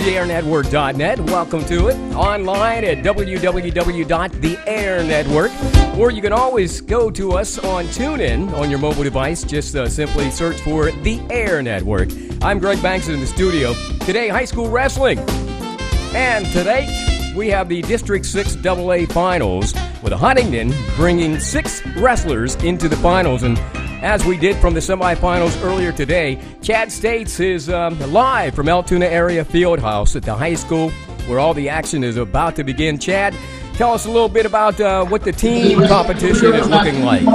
theairnetwork.net. Welcome to it. Online at www.theairnetwork. Or you can always go to us on TuneIn on your mobile device. Just simply search for The Air Network. I'm Greg Banks in the studio. Today, high school wrestling. And today, we have the District 6 AA Finals with Huntingdon bringing 6 wrestlers into the finals. And as we did from the semifinals earlier today, Chad States is live from Altoona Area Fieldhouse at the high school where all the action is about to begin. Chad, tell us a little bit about what the team competition is looking like.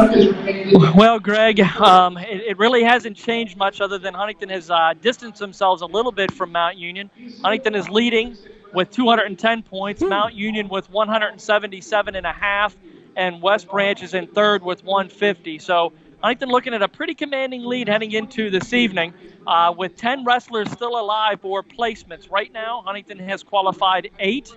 Well, Greg, it really hasn't changed much other than Huntingdon has distanced themselves a little bit from Mount Union. Huntingdon is leading with 210 points, Mount Union with 177.5, and West Branch is in third with 150. So Huntingdon looking at a pretty commanding lead heading into this evening with 10 wrestlers still alive for placements. Right now, Huntingdon has qualified 8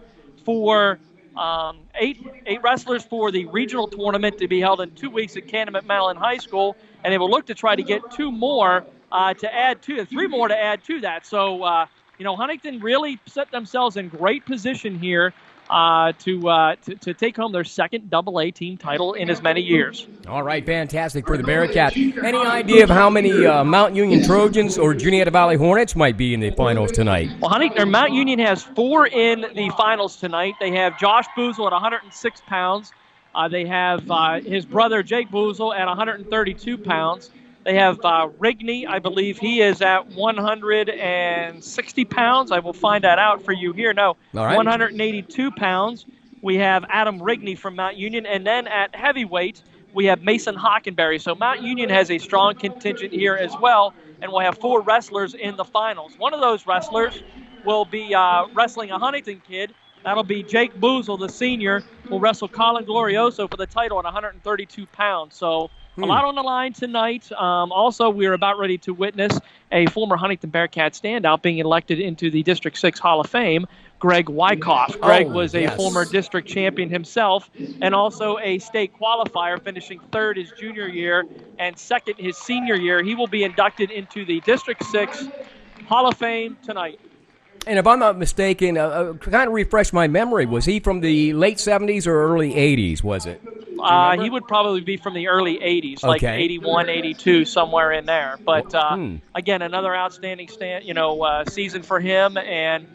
wrestlers for the regional tournament to be held in 2 weeks at Calumet-Madeline High School, and they will look to try to get 2 more to add to 3 more to add to that. So, Huntingdon really set themselves in great position here to take home their second AA team title in as many years. All right, fantastic for the Bearcat. Any idea of how many Mount Union Trojans or Juniata Valley Hornets might be in the finals tonight? Well, Mount Union has 4 in the finals tonight. They have Josh Boozle at 106 pounds. They have his brother Jake Boozle at 132 pounds. They have Rigney, I believe he is at 160 pounds. I will find that out for you here. No, right. 182 pounds. We have Adam Rigney from Mount Union. And then at heavyweight, we have Mason Hockenberry. So Mount Union has a strong contingent here as well, and we'll have 4 wrestlers in the finals. One of those wrestlers will be wrestling a Huntington kid. That'll be Jake Boozle, the senior, will wrestle Colin Glorioso for the title at 132 pounds. So a lot on the line tonight. Also, we're about ready to witness a former Huntingdon Bearcat standout being elected into the District 6 Hall of Fame, Greg Wyckoff. Greg was a former district champion himself and also a state qualifier, finishing 3rd his junior year and 2nd his senior year. He will be inducted into the District 6 Hall of Fame tonight. And if I'm not mistaken, kind of refresh my memory, was he from the late 70s or early 80s, was it? He would probably be from the early 80s, like 81, 82, somewhere in there. But, again, another outstanding season for him. And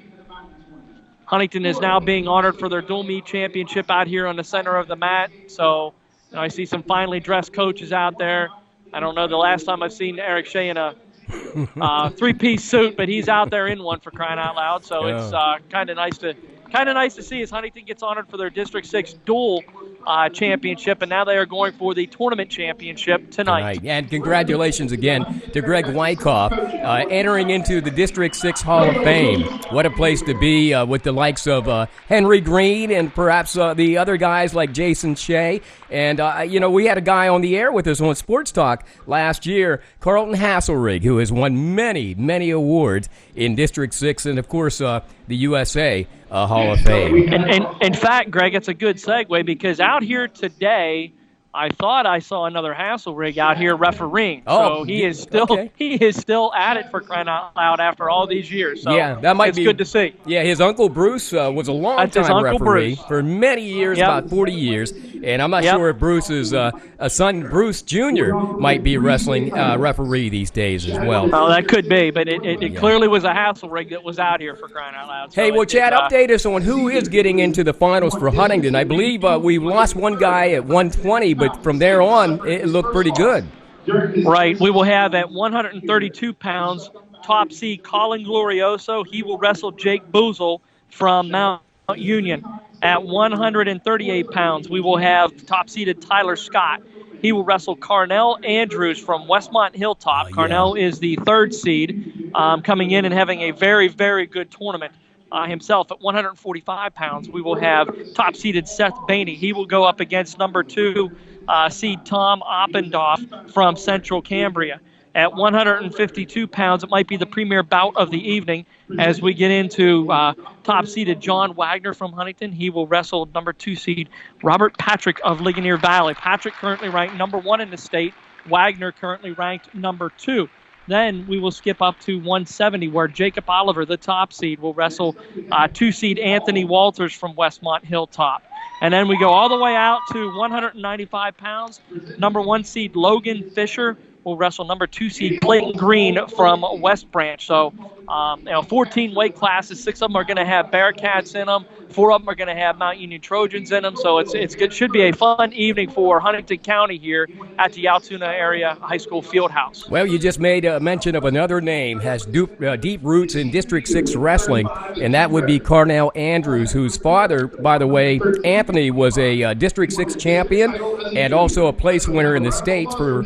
Huntingdon is now being honored for their dual meet championship out here on the center of the mat. So I see some finely dressed coaches out there. I don't know the last time I've seen Eric Shea in a 3-piece suit, but he's out there in one, for crying out loud. So it's kind of nice to see as Huntingdon gets honored for their District 6 dual championship, and now they are going for the tournament championship tonight. And congratulations again to Greg Wyckoff entering into the District 6 Hall of Fame. What a place to be with the likes of Henry Green and perhaps the other guys like Jason Shea. And, we had a guy on the air with us on Sports Talk last year, Carlton Hasselrig, who has won many, many awards in District 6 and, of course, the USA Hall of Fame. And in fact, Greg, it's a good segue because out here today, I thought I saw another Hasselrig out here refereeing. So he is still at it, for crying out loud, after all these years. So that might be good to see. Yeah, his Uncle Bruce was a long-time referee for many years, about 40 years. And I'm not sure if Bruce's son, Bruce Jr., might be a wrestling referee these days as well. Oh, that could be, but it clearly was a Hasselrig that was out here, for crying out loud. So hey, well, Chad, update us on who is getting into the finals for Huntingdon. I believe we lost one guy at 120, but from there on, it looked pretty good. Right. We will have at 132 pounds, top seed Colin Glorioso. He will wrestle Jake Boozle from Mount Union. At 138 pounds, we will have top-seeded Tyler Scott. He will wrestle Carnell Andrews from Westmont Hilltop. Carnell is the 3rd seed, coming in and having a very, very good tournament himself. At 145 pounds, we will have top-seeded Seth Bainey. He will go up against number 2 seed Tom Oppendoff from Central Cambria. At 152 pounds, it might be the premier bout of the evening as we get into top-seeded John Wagner from Huntingdon. He will wrestle number 2 seed Robert Patrick of Ligonier Valley. Patrick currently ranked number 1 in the state. Wagner currently ranked number 2. Then we will skip up to 170, where Jacob Oliver, the top seed, will wrestle 2-seed Anthony Walters from Westmont Hilltop. And then we go all the way out to 195 pounds. Number 1 seed Logan Fisher will wrestle number 2 seed Clayton Green from West Branch. So, 14 weight classes. 6 of them are going to have Bearcats in them. 4 of them are going to have Mount Union Trojans in them. So it's good. Should be a fun evening for Huntingdon County here at the Altoona Area High School Fieldhouse. Well, you just made a mention of another name, has deep roots in District 6 wrestling, and that would be Carnell Andrews, whose father, by the way, Anthony, was a District 6 champion and also a place winner in the States for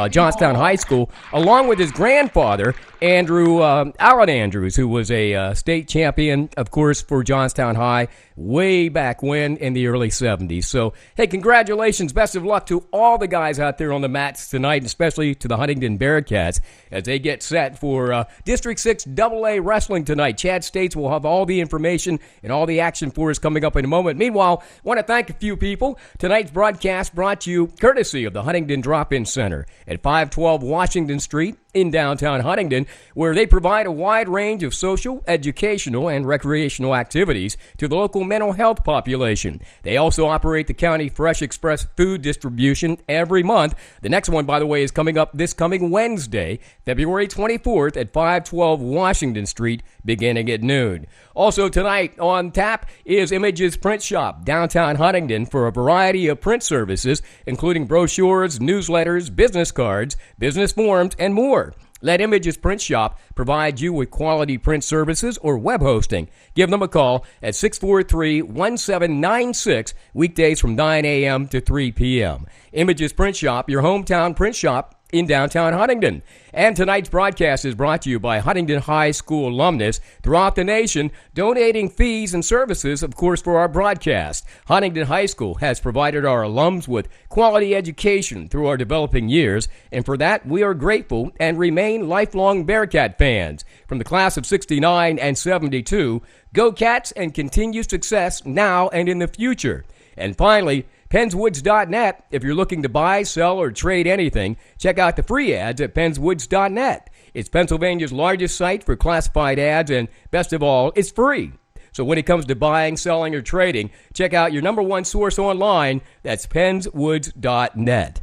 Johnstown High School, along with his grandfather, Allen Andrews, who was a state champion, of course, for Johnstown High way back when in the early 70s. So, hey, congratulations. Best of luck to all the guys out there on the mats tonight, especially to the Huntingdon Bearcats as they get set for District 6 AA wrestling tonight. Chad States will have all the information and all the action for us coming up in a moment. Meanwhile, I want to thank a few people. Tonight's broadcast brought to you courtesy of the Huntingdon Drop-In Center at 512 Washington Street in downtown Huntingdon, where they provide a wide range of social, educational, and recreational activities to the local mental health population. They also operate the County Fresh Express food distribution every month. The next one, by the way, is coming up this coming Wednesday, February 24th at 512 Washington Street, beginning at noon. Also tonight on tap is Images Print Shop, downtown Huntingdon, for a variety of print services, including brochures, newsletters, business cards, business forms, and more. Let Images Print Shop provide you with quality print services or web hosting. Give them a call at 643-1796, weekdays from 9 a.m. to 3 p.m. Images Print Shop, your hometown print shop in downtown Huntingdon. And tonight's broadcast is brought to you by Huntingdon High School alumnus throughout the nation, donating fees and services, of course, for our broadcast. Huntingdon High School has provided our alums with quality education through our developing years, and for that, we are grateful and remain lifelong Bearcat fans. From the class of 69 and 72, go Cats and continue success now and in the future. And finally, PennsWoods.net. If you're looking to buy, sell, or trade anything, check out the free ads at PennsWoods.net. It's Pennsylvania's largest site for classified ads, and best of all, it's free. So when it comes to buying, selling, or trading, check out your number one source online. That's PennsWoods.net.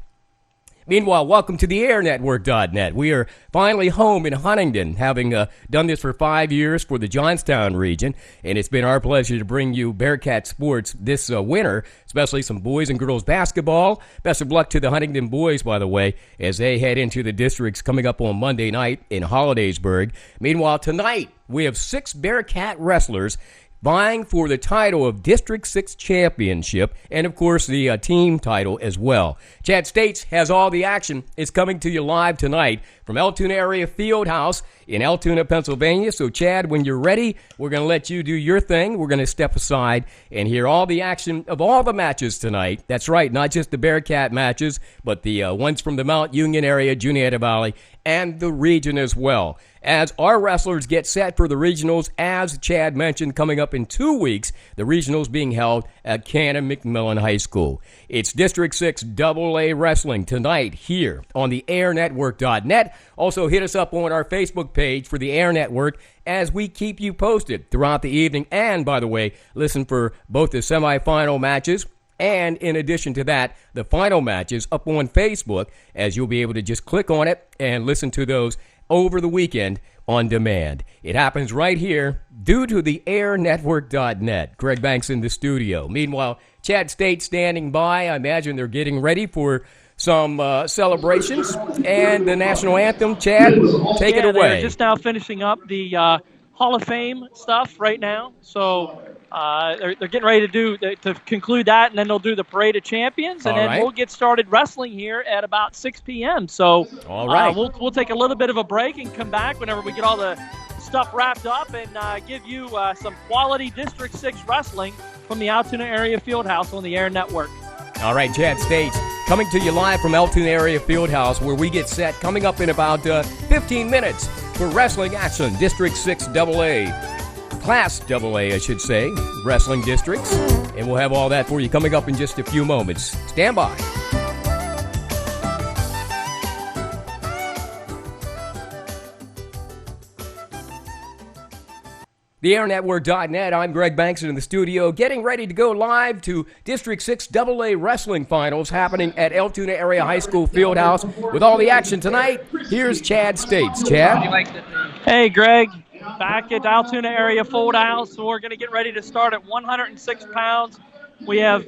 Meanwhile, welcome to the AirNetwork.net. We are finally home in Huntingdon, having done this for 5 years for the Johnstown region, and it's been our pleasure to bring you Bearcat sports this winter, especially some boys and girls basketball. Best of luck to the Huntingdon boys, by the way, as they head into the districts coming up on Monday night in Hollidaysburg. Meanwhile, tonight, we have 6 Bearcat wrestlers vying for the title of District 6 Championship and, of course, the team title as well. Chad States has all the action. It's coming to you live tonight from Altoona Area Fieldhouse in Altoona, Pennsylvania. So, Chad, when you're ready, we're going to let you do your thing. We're going to step aside and hear all the action of all the matches tonight. That's right, not just the Bearcat matches, but the ones from the Mount Union area, Juniata Valley, and the region as well. As our wrestlers get set for the regionals, as Chad mentioned, coming up in 2 weeks, the regionals being held at Cannon McMillan High School. It's District 6 AA Wrestling tonight here on the AirNetwork.net. Also hit us up on our Facebook page for the Air Network as we keep you posted throughout the evening. And, by the way, listen for both the semifinal matches and, in addition to that, the final matches up on Facebook, as you'll be able to just click on it and listen to those over the weekend on demand. It happens right here due to the AirNetwork.net. Greg Banks in the studio. Meanwhile, Chad State standing by. I imagine they're getting ready for some celebrations and the national anthem. Chad, take it away. They're just now finishing up the Hall of Fame stuff right now. So they're getting ready to conclude that, and then they'll do the Parade of Champions, and then we'll get started wrestling here at about 6 p.m. So all right. We'll take a little bit of a break and come back whenever we get all the stuff wrapped up and give you some quality District 6 wrestling from the Altoona Area Fieldhouse on the Air Network. All right, Chad States coming to you live from Altoona Area Fieldhouse, where we get set coming up in about 15 minutes for wrestling action. District 6 AA. Class AA, I should say, wrestling districts. And we'll have all that for you coming up in just a few moments. Stand by. TheAirNetwork.net. I'm Greg Bankson in the studio, getting ready to go live to District 6 AA Wrestling Finals happening at Altoona Area High School Fieldhouse. With all the action tonight, here's Chad States. Chad? Hey, Greg. Back at Altoona Area Fieldhouse. So we're going to get ready to start at 106 pounds. We have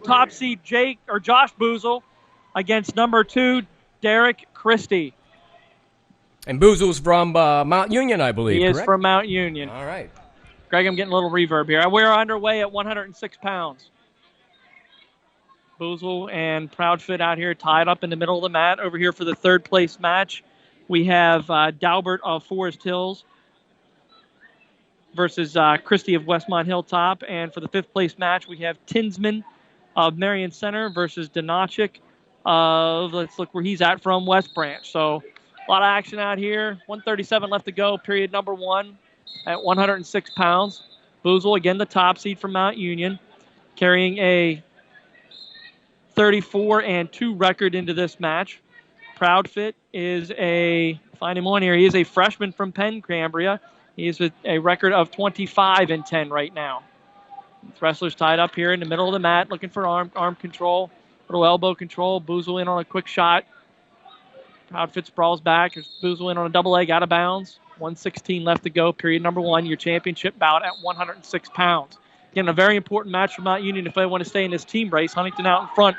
top seed Josh Boozle against number 2, Derek Christie. And Boozle's from Mount Union, I believe, He is correct? from Mount Union. All right. Greg, I'm getting a little reverb here. We're underway at 106 pounds. Boozle and Proudfoot out here tied up in the middle of the mat. Over here for the third place match, we have Daubert of Forest Hills versus Christie of Westmont Hilltop. And for the fifth place match, we have Tinsman of Marion Center versus Donachik of, let's look where he's at, from West Branch. So a lot of action out here. 137 left to go, period number 1 at 106 pounds. Boozle, again, the top seed from Mount Union, carrying a 34-2 record into this match. Proudfoot is find him on here, he is a freshman from Penn Cambria. He is with a record of 25-10 right now. This wrestler's tied up here in the middle of the mat, looking for arm control, little elbow control. Boozle in on a quick shot. Proudfoot sprawls back. There's Boozle in on a double leg out of bounds. 1:16 left to go, period number 1. Your championship bout at 106 pounds. Again, a very important match for Mount Union if they want to stay in this team race. Huntingdon out in front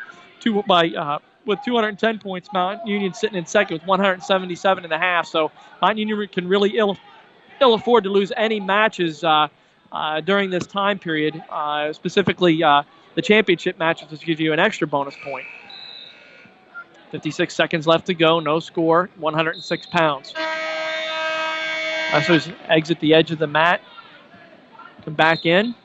with 210 points. Mount Union sitting in second with 177.5. So Mount Union can really ill afford to lose any matches during this time period, specifically the championship matches, which gives you an extra bonus point. 56 seconds left to go. No score. 106 pounds. Wrestlers exit the edge of the mat. Come back in.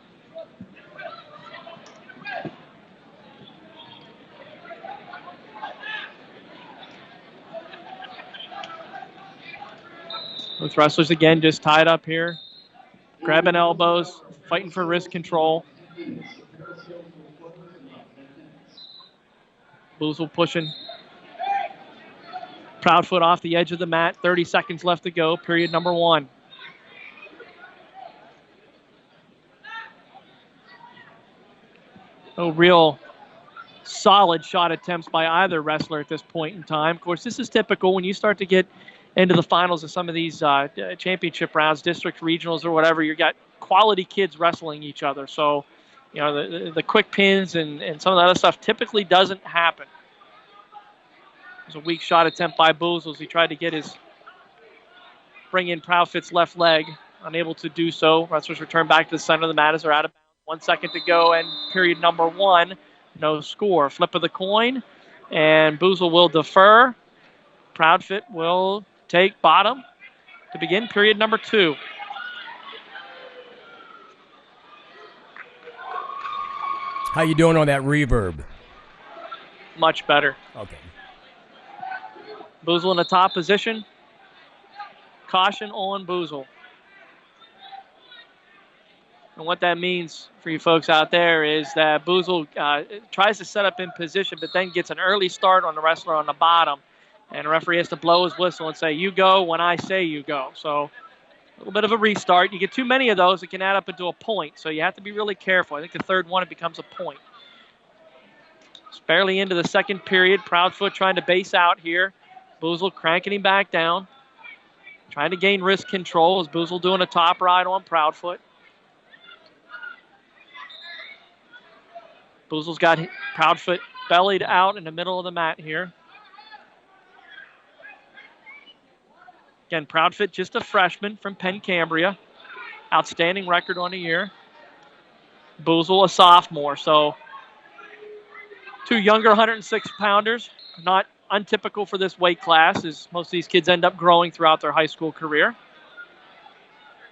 Both wrestlers again just tied up here. Grabbing elbows. Fighting for wrist control. Boozle pushing Proudfoot off the edge of the mat. 30 seconds left to go, period number 1. No real solid shot attempts by either wrestler at this point in time. Of course, this is typical when you start to get into the finals of some of these championship rounds, district regionals or whatever. You got quality kids wrestling each other. So, you know, the quick pins and some of the other stuff typically doesn't happen. There's a weak shot attempt by Boozle as he tried to bring in Proudfoot's left leg. Unable to do so. Wrestlers return back to the center of the mat as they're out of bounds. 1 second to go, and period number 1, no score. Flip of the coin, and Boozle will defer. Proudfoot will take bottom to begin period number 2. How you doing on that reverb? Much better. Okay. Boozle in the top position. Caution on Boozle. And what that means for you folks out there is that Boozle tries to set up in position, but then gets an early start on the wrestler on the bottom. And the referee has to blow his whistle and say, you go when I say you go. So a little bit of a restart. You get too many of those, it can add up into a point. So you have to be really careful. I think the third one, it becomes a point. It's barely into the second period. Proudfoot trying to base out here. Boozle cranking him back down. Trying to gain wrist control as Boozle doing a top ride on Proudfoot. Boozle's got Proudfoot bellied out in the middle of the mat here. Again, Proudfoot, just a freshman from Penn Cambria. Outstanding record on the year. Boozle, a sophomore. So, 2 younger 106-pounders. Not untypical for this weight class, as most of these kids end up growing throughout their high school career.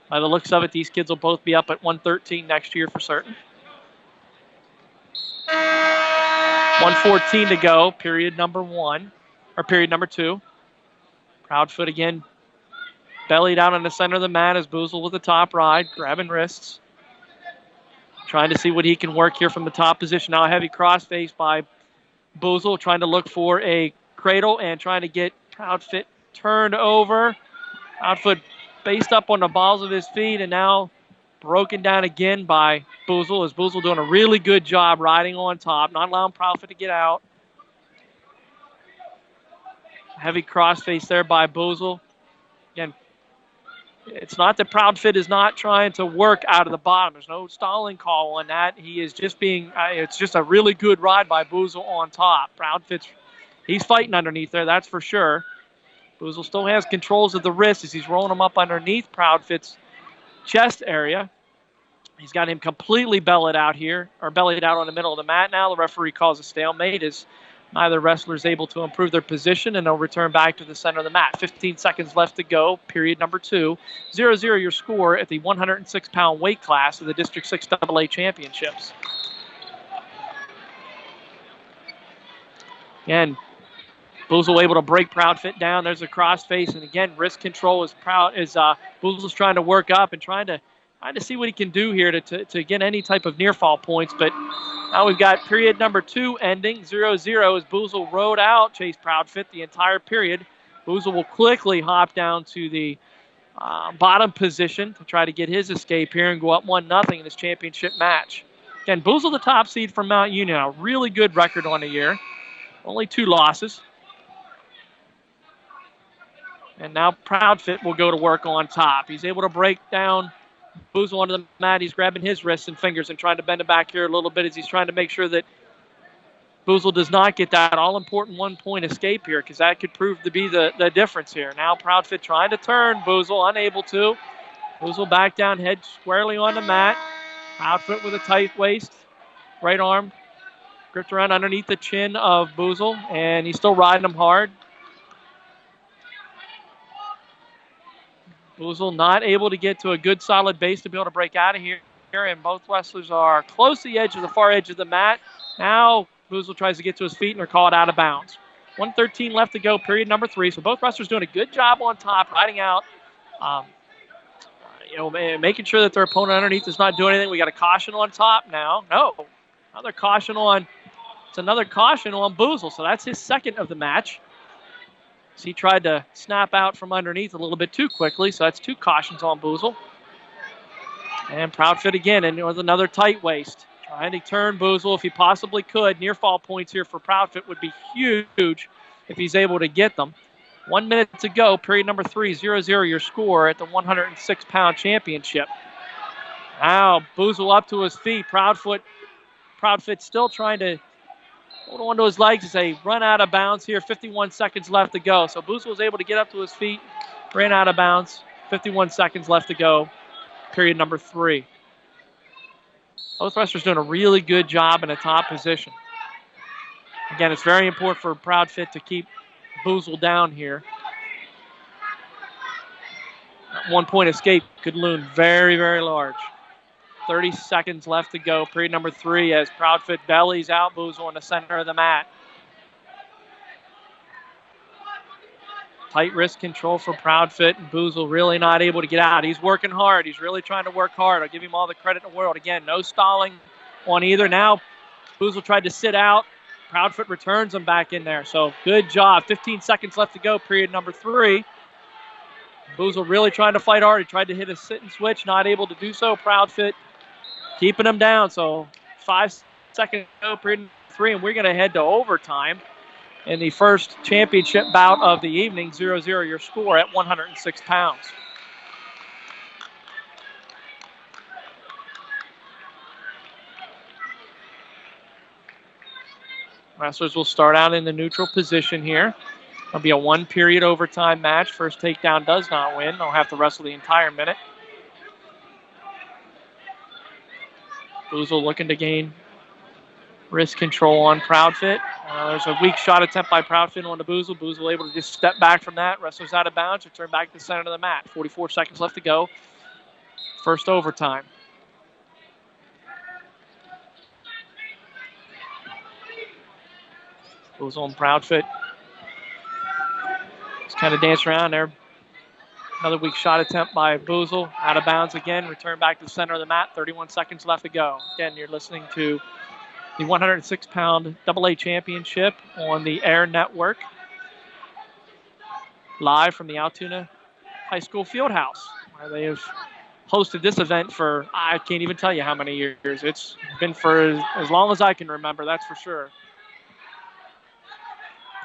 By the looks of it, these kids will both be up at 113 next year for certain. 1:14 to go, period number 1, or period number 2. Proudfoot again, belly down in the center of the mat as Boozle with the top ride, grabbing wrists. Trying to see what he can work here from the top position. Now a heavy crossface by Boozle, trying to look for a cradle and trying to get Proudfoot turned over. Proudfoot spaced up on the balls of his feet, and now broken down again by Boozle. As Boozle doing a really good job riding on top, not allowing Proudfoot to get out. Heavy crossface there by Boozle. Again, it's not that Proudfoot is not trying to work out of the bottom. There's no stalling call on that. He is just being, it's just a really good ride by Boozle on top. Proudfoot's, he's fighting underneath there, that's for sure. Boozle still has controls of the wrist as he's rolling him up underneath Proudfoot's chest area. He's got him completely bellied out here, or bellied out on the middle of the mat now. The referee calls a stalemate as neither wrestler is able to improve their position, and they'll return back to the center of the mat. 15 seconds left to go, period number 2. 0-0 your score at the 106-pound weight class of the District 6 AA Championships. Again, Boozle able to break Proudfoot down. There's a crossface, and again, wrist control is Boozle's trying to work up and trying to see what he can do here to get any type of near fall points, but now we've got period number 2 ending 0-0 as Boozle rode out Chase Proudfoot the entire period. Boozle will quickly hop down to the bottom position to try to get his escape here and go up 1-0 in this championship match. Again, Boozle the top seed from Mount Union, a really good record on the year. Only 2 losses. And now Proudfoot will go to work on top. He's able to break down Boozle onto the mat. He's grabbing his wrists and fingers and trying to bend it back here a little bit as he's trying to make sure that Boozle does not get that all-important 1-point escape here, because that could prove to be the difference here. Now Proudfoot trying to turn. Boozle unable to. Boozle back down, head squarely on the mat. Proudfoot with a tight waist. Right arm gripped around underneath the chin of Boozle, and he's still riding him hard. Boozle not able to get to a good solid base to be able to break out of here, and both wrestlers are close to the edge of the far edge of the mat. Now Boozle tries to get to his feet and are called out of bounds. 1:13 left to go, period number 3. So both wrestlers doing a good job on top, riding out, making sure that their opponent underneath is not doing anything. We got a caution on top now. No, another caution on. It's another caution on Boozle, so that's his second of the match. So he tried to snap out from underneath a little bit too quickly, so that's 2 cautions on Boozle. And Proudfoot again, and with another tight waist. Trying to turn Boozle if he possibly could. Near fall points here for Proudfoot would be huge if he's able to get them. 1 minute to go, period number 3, 0-0 your score at the 106-pound championship. Now Boozle up to his feet. Proudfoot still trying to hold on to his legs as they run out of bounds here. 51 seconds left to go. So Boozle was able to get up to his feet, ran out of bounds. 51 seconds left to go. Period number 3. Both wrestlers doing a really good job in a top position. Again, it's very important for Proudfoot to keep Boozle down here. That 1-point escape could loom very, very large. 30 seconds left to go. Period number 3 as Proudfoot bellies out Boozle in the center of the mat. Tight wrist control for Proudfoot, and Boozle really not able to get out. He's working hard. He's really trying to work hard. I'll give him all the credit in the world. Again, no stalling on either. Now Boozle tried to sit out. Proudfoot returns him back in there. So good job. 15 seconds left to go. Period number 3. Boozle really trying to fight hard. He tried to hit a sit and switch, not able to do so. Proudfoot keeping him down. So 5 seconds to go, period 3, and we're going to head to overtime in the first championship bout of the evening. 0-0 your score at 106 pounds. Wrestlers will start out in the neutral position here. It'll be a 1-period overtime match. First takedown does not win. They'll have to wrestle the entire minute. Boozle looking to gain wrist control on Proudfoot. There's a weak shot attempt by Proudfoot on the Boozle. Boozle able to just step back from that. Wrestlers out of bounds. Return back to the center of the mat. 44 seconds left to go. First overtime. Boozle and Proudfoot just kind of dance around there. Another weak shot attempt by Boozle. Out of bounds again. Return back to the center of the mat. 31 seconds left to go. Again, you're listening to the 106-pound AA Championship on the Air Network. Live from the Altoona High School Fieldhouse, where they have hosted this event for, I can't even tell you how many years. It's been for as long as I can remember, that's for sure.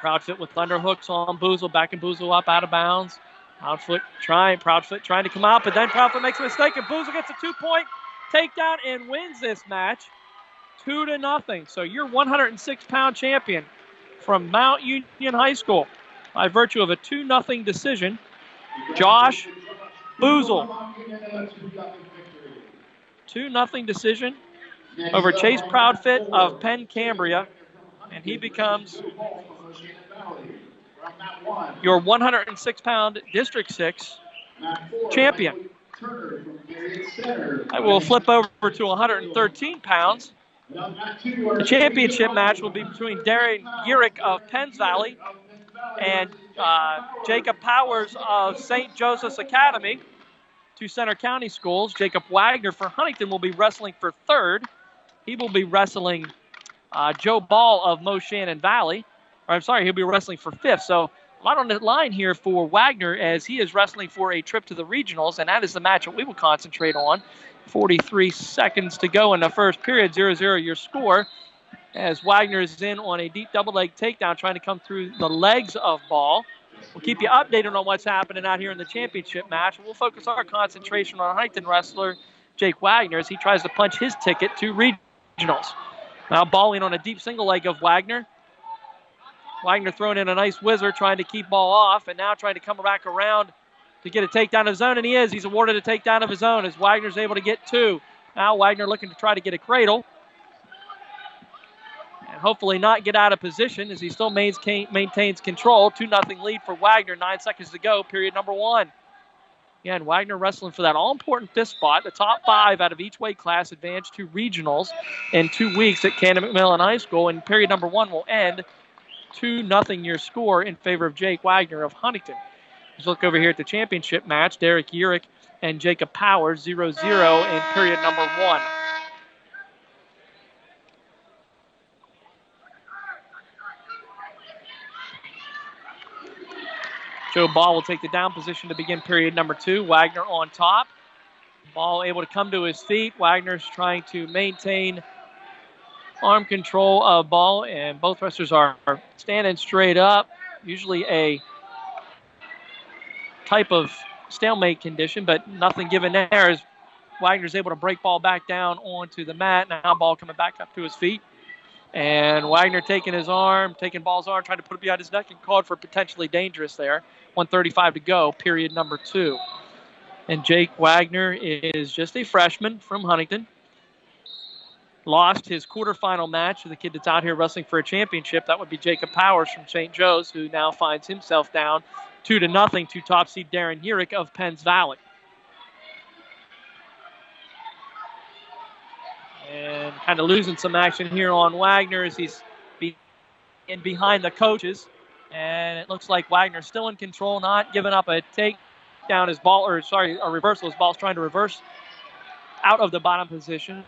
Proudfoot with underhooks on Boozle, backing Boozle up out of bounds. Proudfoot trying to come out, but then Proudfoot makes a mistake, and Boozle gets a 2-point takedown and wins this match 2-0. So your 106-pound champion from Mount Union High School by virtue of a 2-0 decision, Josh Boozle. 2-0 decision over Chase Proudfoot of Penn Cambria, and he becomes your 106-pound District 6 champion. I will flip over to 113 pounds. The championship match will be between Darren Urick of Penns Valley and Jacob Powers of St. Joseph's Academy, two Center County schools. Jacob Wagner for Huntington will be wrestling for third. He will be wrestling Joe Ball of Moshannon Valley. He'll be wrestling for fifth. So a lot on the line here for Wagner as he is wrestling for a trip to the regionals, and that is the match that we will concentrate on. 43 seconds to go in the first period, 0-0 your score, as Wagner is in on a deep double leg takedown trying to come through the legs of Ball. We'll keep you updated on what's happening out here in the championship match. We'll focus our concentration on Huntington wrestler Jake Wagner as he tries to punch his ticket to regionals. Now Ball in on a deep single leg of Wagner. Wagner throwing in a nice whizzer, trying to keep Ball off, and now trying to come back around to get a takedown of his own, and he is. He's awarded a takedown of his own as Wagner's able to get two. Now Wagner looking to try to get a cradle. And hopefully not get out of position as he still maintains control. 2-0 lead for Wagner, 9 seconds to go, period number one. Again, Wagner wrestling for that all-important fifth spot. The top 5 out of each weight class advance to regionals in 2 weeks at Cannon McMillan High School, and period number one will end 2-0 your score in favor of Jake Wagner of Huntington. Let's look over here at the championship match. Derek Urick and Jacob Powers, 0-0 in period number one. Joe Ball will take the down position to begin period number two. Wagner on top. Ball able to come to his feet. Wagner's trying to maintain arm control of Ball, and both wrestlers are standing straight up. Usually a type of stalemate condition, but nothing given there as Wagner's able to break Ball back down onto the mat. Now Ball coming back up to his feet. And Wagner taking Ball's arm, trying to put it behind his neck and called for potentially dangerous there. 1:35 to go, period number two. And Jake Wagner is just a freshman from Huntington. Lost his quarterfinal match to the kid that's out here wrestling for a championship. That would be Jacob Powers from St. Joe's, who now finds himself down 2-0 to top seed Darren Urick of Penns Valley. And kind of losing some action here on Wagner as he's in behind the coaches. And it looks like Wagner's still in control, not giving up a takedown as a reversal as Ball's trying to reverse out of the bottom position.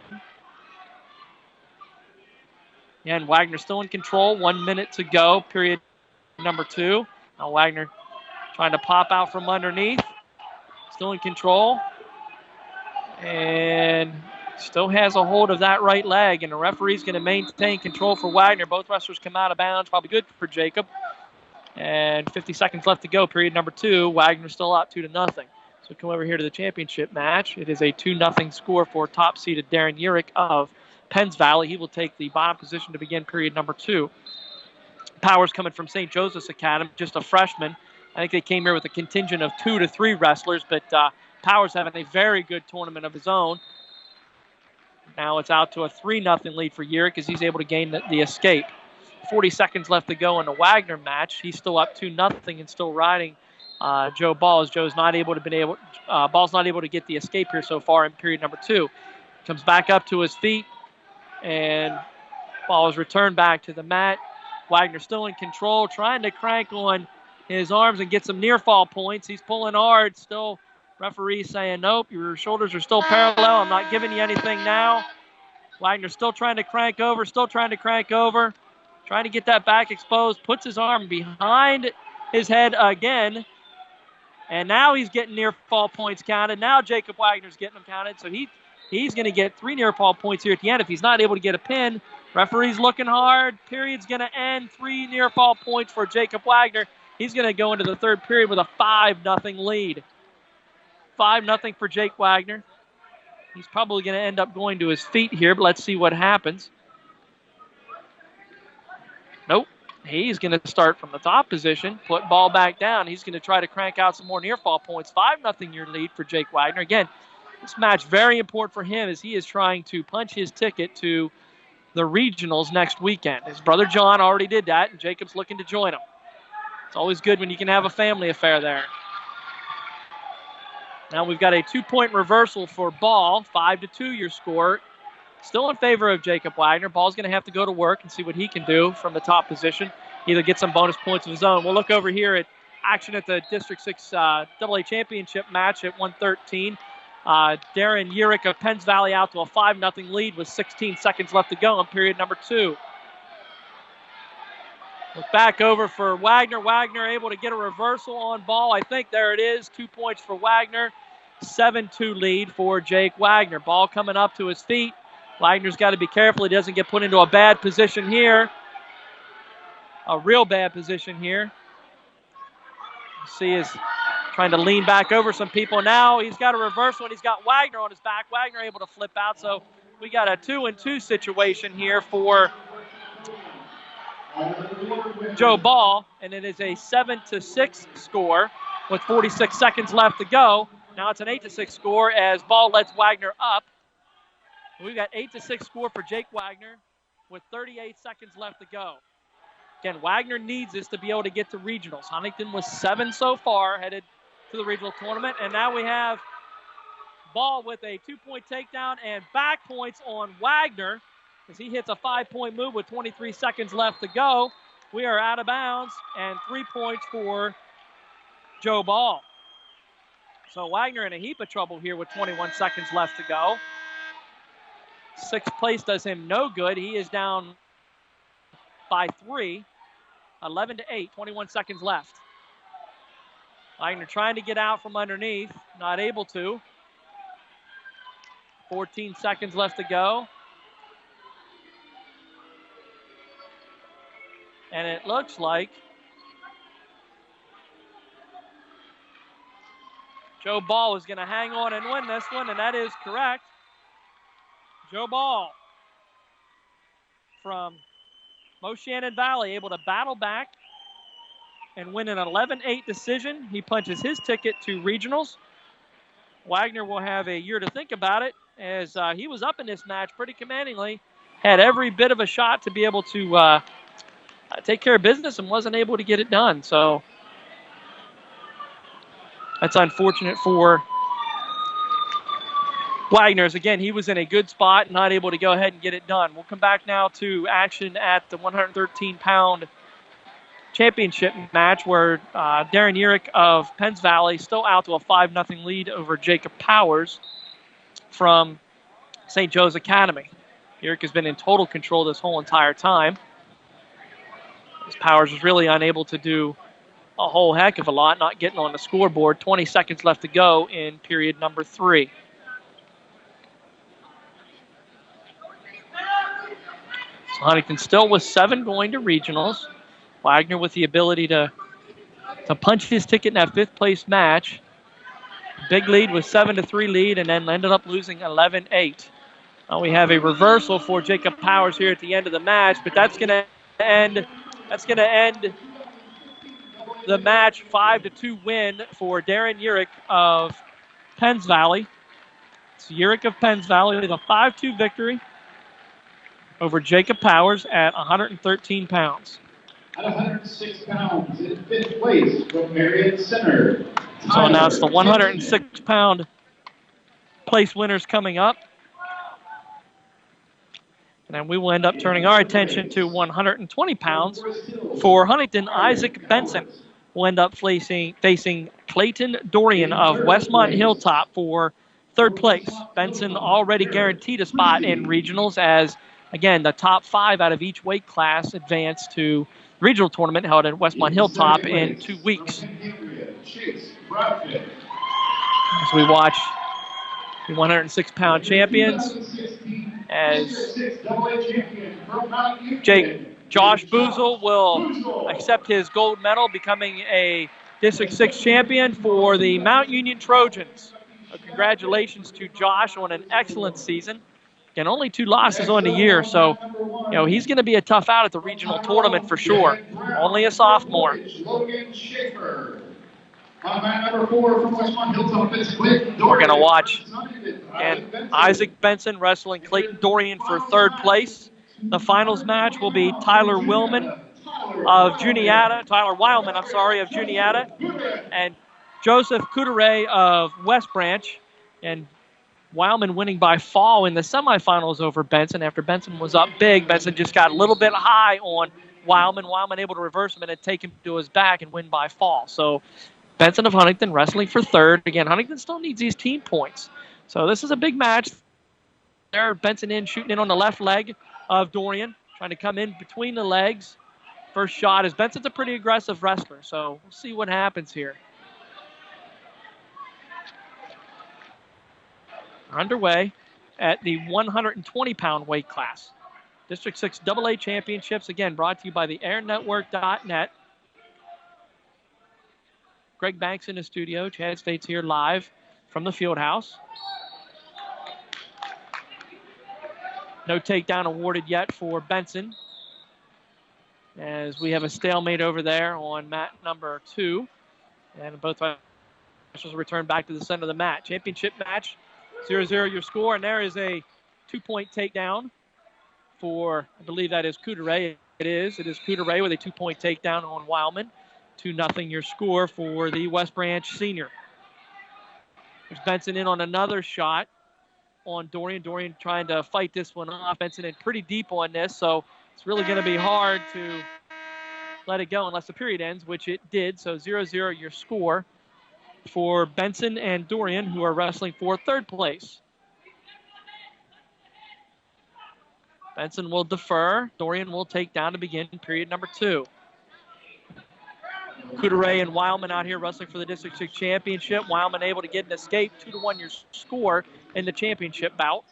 And Wagner still in control, 1 minute to go, period number two. Now Wagner trying to pop out from underneath, still in control. And still has a hold of that right leg, and the referee's going to maintain control for Wagner. Both wrestlers come out of bounds, probably good for Jacob. And 50 seconds left to go, period number two. Wagner still up 2-0. So come over here to the championship match. It is a 2-0 score for top-seeded Darren Urick of Penns Valley. He will take the bottom position to begin period number two. Powers coming from St. Joseph's Academy, just a freshman. I think they came here with a contingent of 2 to 3 wrestlers, but Powers having a very good tournament of his own. Now it's out to a 3-0 lead for Urick as he's able to gain the escape. 40 seconds left to go in the Wagner match. He's still up 2-0 and still riding Joe Ball as Ball's not able to get the escape here so far in period number two. Comes back up to his feet, and Ball is returned back to the mat. Wagner still in control, trying to crank on his arms and get some near fall points. He's pulling hard. Still, referee saying, nope, your shoulders are still parallel. I'm not giving you anything now. Wagner still trying to crank over, trying to get that back exposed, puts his arm behind his head again. And now he's getting near fall points counted. Now Jacob Wagner's getting them counted. So he's going to get 3 near fall points here at the end. If he's not able to get a pin, referee's looking hard. Period's going to end. 3 near fall points for Jacob Wagner. He's going to go into the third period with a 5-0 lead. 5-0 for Jake Wagner. He's probably going to end up going to his feet here, but let's see what happens. Nope. He's going to start from the top position, put ball back down. He's going to try to crank out some more near fall points. 5-0 your lead for Jake Wagner. Again, this match very important for him as he is trying to punch his ticket to the regionals next weekend. His brother John already did that, and Jacob's looking to join him. It's always good when you can have a family affair there. Now we've got a 2-point reversal for Ball. 5-2 your score. Still in favor of Jacob Wagner. Ball's going to have to go to work and see what he can do from the top position. Either get some bonus points of his own. We'll look over here at action at the District 6 AA Championship match at 1:13. Darren Urick of Penns Valley out to a 5-0 lead with 16 seconds left to go in period number 2. Look back over for Wagner. Wagner able to get a reversal on Ball. I think there it is. 2 points for Wagner. 7-2 lead for Jake Wagner. Ball coming up to his feet. Wagner's got to be careful he doesn't get put into a bad position here. A real bad position here. You see he's trying to lean back over some people. Now he's got a reversal and he's got Wagner on his back. Wagner able to flip out. So we got a 2-2 situation here for Joe Ball. And it is a 7-6 score with 46 seconds left to go. Now it's an 8-6 score as Ball lets Wagner up. We've got 8-6 score for Jake Wagner with 38 seconds left to go. Again, Wagner needs this to be able to get to regionals. Huntingdon was 7 so far, headed to the regional tournament. And now we have Ball with a 2-point takedown and back points on Wagner as he hits a 5-point move with 23 seconds left to go. We are out of bounds and 3 points for Joe Ball. So Wagner in a heap of trouble here with 21 seconds left to go. 6th place does him no good. He is down by 3, 11-8, 21 seconds left. Wagner trying to get out from underneath, not able to. 14 seconds left to go. And it looks like Joe Ball is going to hang on and win this one, and that is correct. Joe Ball from Moshannon Valley able to battle back and win an 11-8 decision. He punches his ticket to regionals. Wagner will have a year to think about it as he was up in this match pretty commandingly. Had every bit of a shot to be able to take care of business and wasn't able to get it done. So that's unfortunate for Wagner's. Again, he was in a good spot, not able to go ahead and get it done. We'll come back now to action at the 113-pound championship match where Darren Urick of Penns Valley still out to a 5-0 lead over Jacob Powers from St. Joe's Academy. Urick has been in total control this whole entire time. As Powers was really unable to do a whole heck of a lot, not getting on the scoreboard. 20 seconds left to go in period number 3. So Huntingdon still with 7 going to regionals. Wagner with the ability to punch his ticket in that 5th place match. Big lead with 7-3 lead and then ended up losing 11-8. We have a reversal for Jacob Powers here at the end of the match, but that's going to end the match 5-2 win for Darren Urick of Penns Valley. It's Urick of Penns Valley with a 5-2 victory over Jacob Powers at 113 pounds. At 106 pounds in 5th place from Marion Center. So now it's the 106-pound place winners coming up. And then we will end up turning our attention to 120 pounds for Huntingdon. Isaac Benson will end up facing Clayton Dorian of Westmont Hilltop for 3rd place. Benson already guaranteed a spot in regionals as, again, the top 5 out of each weight class advance to the regional tournament held at Westmont Hilltop in 2 weeks. As we watch the 106-pound champions as Josh Boozle will accept his gold medal, becoming a District 6 champion for the Mount Union Trojans. So congratulations to Josh on an excellent season. And only 2 losses on the year, so he's going to be a tough out at the regional tournament for sure. Only a sophomore. We're going to watch and Isaac Benson wrestling Clayton Dorian for 3rd place. The finals match will be Tyler Wildman of Juniata, and Joseph Couture of West Branch. And Wildman winning by fall in the semifinals over Benson. After Benson was up big, Benson just got a little bit high on Wildman. Wildman able to reverse him and take him to his back and win by fall. So Benson of Huntingdon wrestling for 3rd. Again, Huntingdon still needs these team points. So this is a big match. There, Benson shooting in on the left leg of Dorian, trying to come in between the legs. First shot is Benson's a pretty aggressive wrestler, so we'll see what happens here. Underway at the 120-pound weight class. District 6 AA Championships, again, brought to you by the airnetwork.net. Greg Banks in the studio. Chad States here live from the field house. No takedown awarded yet for Benson, as we have a stalemate over there on mat number 2. And both wrestlers return back to the center of the mat. Championship match. 0-0 your score, and there is a 2-point takedown for, I believe that is Couture. It is Couture with a 2-point takedown on Wildman. 2-0 your score for the West Branch senior. There's Benson in on another shot on Dorian. Dorian trying to fight this one off. Benson in pretty deep on this, so it's really going to be hard to let it go unless the period ends, which it did. So 0-0 your score for Benson and Dorian, who are wrestling for 3rd place. Benson will defer. Dorian will take down to begin period number 2. Couture and Wildman out here wrestling for the District 6 Championship. Wildman able to get an escape. 2-1 your score in the championship bout.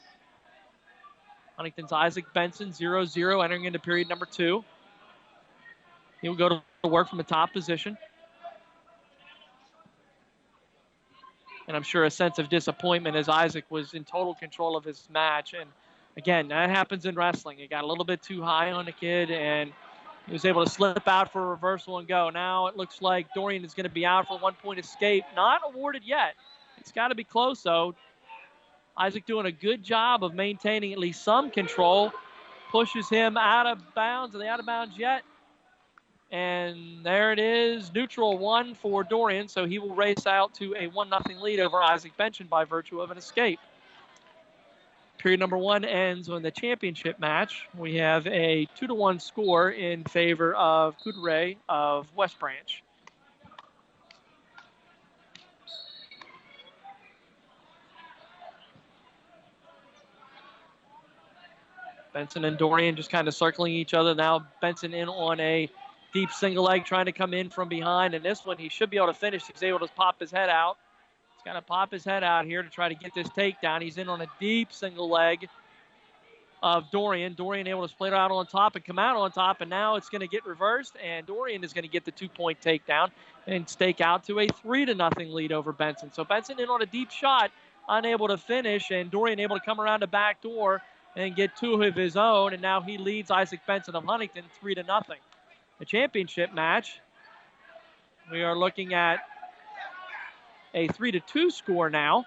Huntington's Isaac Benson, 0-0, entering into period number 2. He'll go to work from the top position. And I'm sure a sense of disappointment as Isaac was in total control of his match. And again, that happens in wrestling. It got a little bit too high on the kid, and he was able to slip out for a reversal and go. Now it looks like Dorian is going to be out for a 1-point escape. Not awarded yet. It's got to be close, though. Isaac doing a good job of maintaining at least some control. Pushes him out of bounds. Are they out of bounds yet? And there it is, neutral 1 for Dorian, so he will race out to a 1-0 lead over Isaac Benson by virtue of an escape. Period number 1 ends on the championship match. We have a 2-1 score in favor of Couture of West Branch. Benson and Dorian just kind of circling each other. Now Benson in on a deep single leg, trying to come in from behind. And this one, he should be able to finish. He's able to pop his head out. He's got to pop his head out here to try to get this takedown. He's in on a deep single leg of Dorian. Dorian able to split out on top and come out on top. And now it's going to get reversed. And Dorian is going to get the 2-point takedown and stake out to a 3-0 lead over Benson. So Benson in on a deep shot, unable to finish. And Dorian able to come around the back door and get 2 of his own. And now he leads Isaac Benson of Huntingdon 3-0. The championship match, we are looking at a 3-2 score now.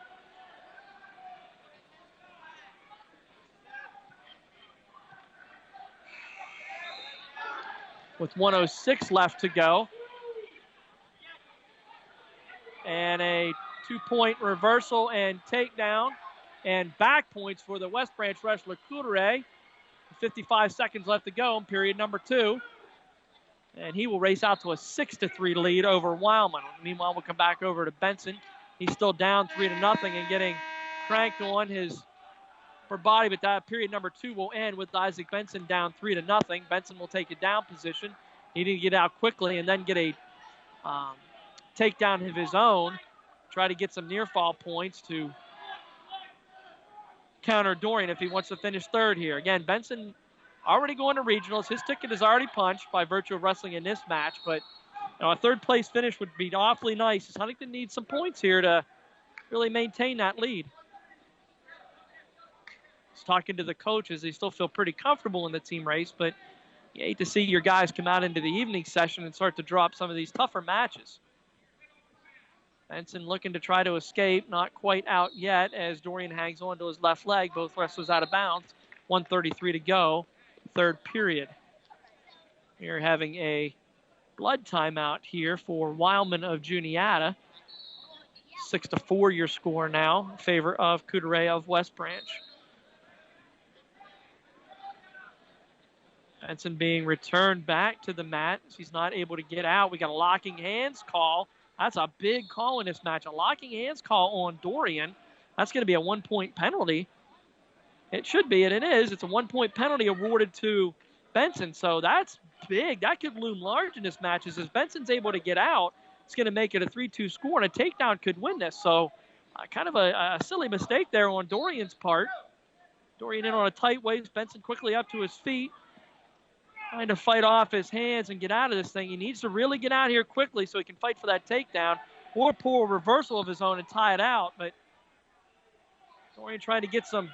With 1:06 left to go. And a 2-point reversal and takedown and back points for the West Branch wrestler Couture. 55 seconds left to go in period number 2. And he will race out to a 6-3 lead over Wildman. Meanwhile, we'll come back over to Benson. He's still down 3-0 and getting cranked on his upper body, but that period number 2 will end with Isaac Benson down 3-0. Benson will take a down position. He didn't get out quickly and then get a takedown of his own, try to get some near fall points to counter Dorian if he wants to finish third here. Again, Benson already going to regionals. His ticket is already punched by virtue of wrestling in this match, but a third place finish would be awfully nice, as Huntingdon needs some points here to really maintain that lead. He's talking to the coaches. They still feel pretty comfortable in the team race, but you hate to see your guys come out into the evening session and start to drop some of these tougher matches. Benson looking to try to escape, not quite out yet as Dorian hangs on to his left leg. Both wrestlers out of bounds. 1:33 to go, third period. We're having a blood timeout here for Wildman of Juniata. 6-4 your score now in favor of Coudray of West Branch. Benson being returned back to the mat. He's not able to get out. We got a locking hands call. That's a big call in this match. A locking hands call on Dorian. That's going to be a 1-point penalty. It should be, and it is. It's a 1-point penalty awarded to Benson, so that's big. That could loom large in this match. As Benson's able to get out, it's going to make it a 3-2 score, and a takedown could win this. So kind of a silly mistake there on Dorian's part. Dorian in on a tight waist. Benson quickly up to his feet, trying to fight off his hands and get out of this thing. He needs to really get out here quickly so he can fight for that takedown or pull a reversal of his own and tie it out. But Dorian trying to get some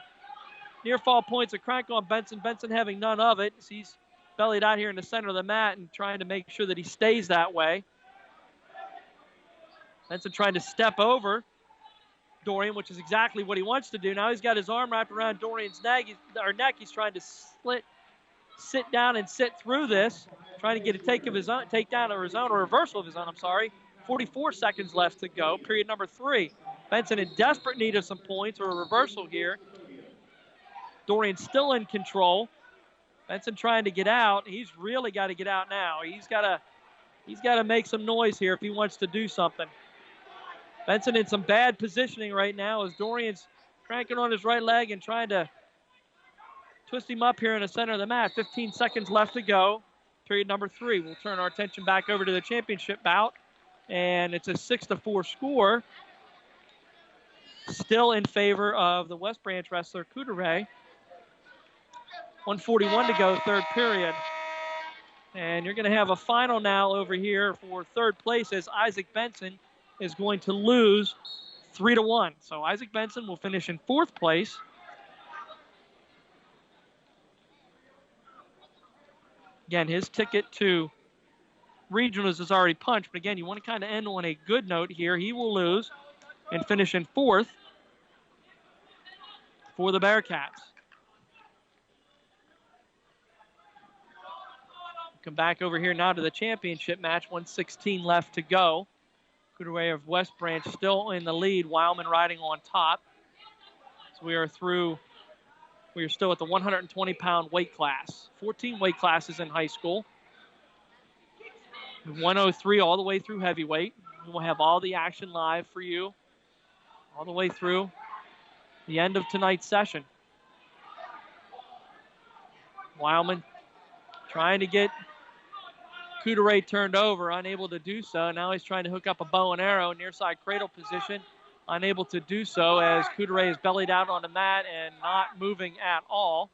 near fall points, a crank on Benson. Benson having none of it. He's bellied out here in the center of the mat and trying to make sure that he stays that way. Benson trying to step over Dorian, which is exactly what he wants to do. Now he's got his arm wrapped around Dorian's neck. He's trying to sit down and sit through this, trying to get a takedown of his own, or reversal of his own, 44 seconds left to go, period number 3. Benson in desperate need of some points or a reversal here. Dorian still in control. Benson trying to get out. He's really got to get out now. He's got to make some noise here if he wants to do something. Benson in some bad positioning right now as Dorian's cranking on his right leg and trying to twist him up here in the center of the mat. 15 seconds left to go. Period number 3. We'll turn our attention back over to the championship bout. And it's a 6-4 score. Still in favor of the West Branch wrestler, Coudray. 1:41 to go, third period. And you're going to have a final now over here for third place as Isaac Benson is going to lose 3-1. So Isaac Benson will finish in fourth place. Again, his ticket to regionals is already punched, but again, you want to kind of end on a good note here. He will lose and finish in fourth for the Bearcats. Come back over here now to the championship match. 1:16 left to go. Coudray of West Branch still in the lead. Wildman riding on top. So we are still at the 120-pound weight class. 14 weight classes in high school. 103 all the way through heavyweight. We'll have all the action live for you all the way through the end of tonight's session. Wildman trying to get Coudray turned over, unable to do so. Now he's trying to hook up a bow and arrow, near side cradle position. Unable to do so as Coudray is bellied out on the mat and not moving at all.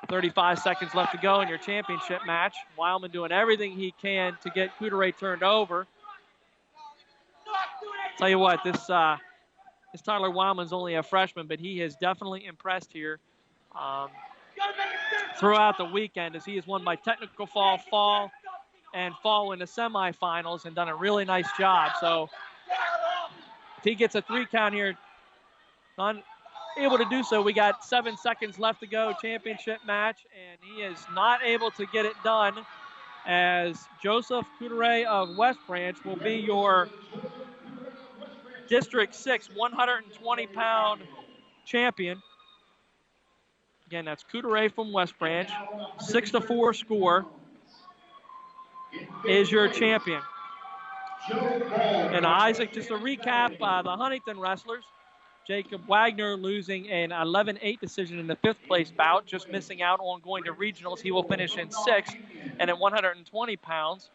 35 seconds left to go in your championship match. Wildman doing everything he can to get Coudray turned over. Tell you what, this Tyler Wildman's only a freshman, but he has definitely impressed here throughout the weekend as he has won by technical fall in the semifinals and done a really nice job. So if he gets a 3 count here, unable to do so, we got 7 seconds left to go, championship match, and he is not able to get it done as Joseph Coudray of West Branch will be your District 6 120-pound champion. Again, that's Coudray from West Branch. 6-4 score is your champion. And Isaac, just to recap, the Huntingdon wrestlers, Jacob Wagner losing an 11-8 decision in the 5th place bout, just missing out on going to regionals. He will finish in 6th and at 120 pounds.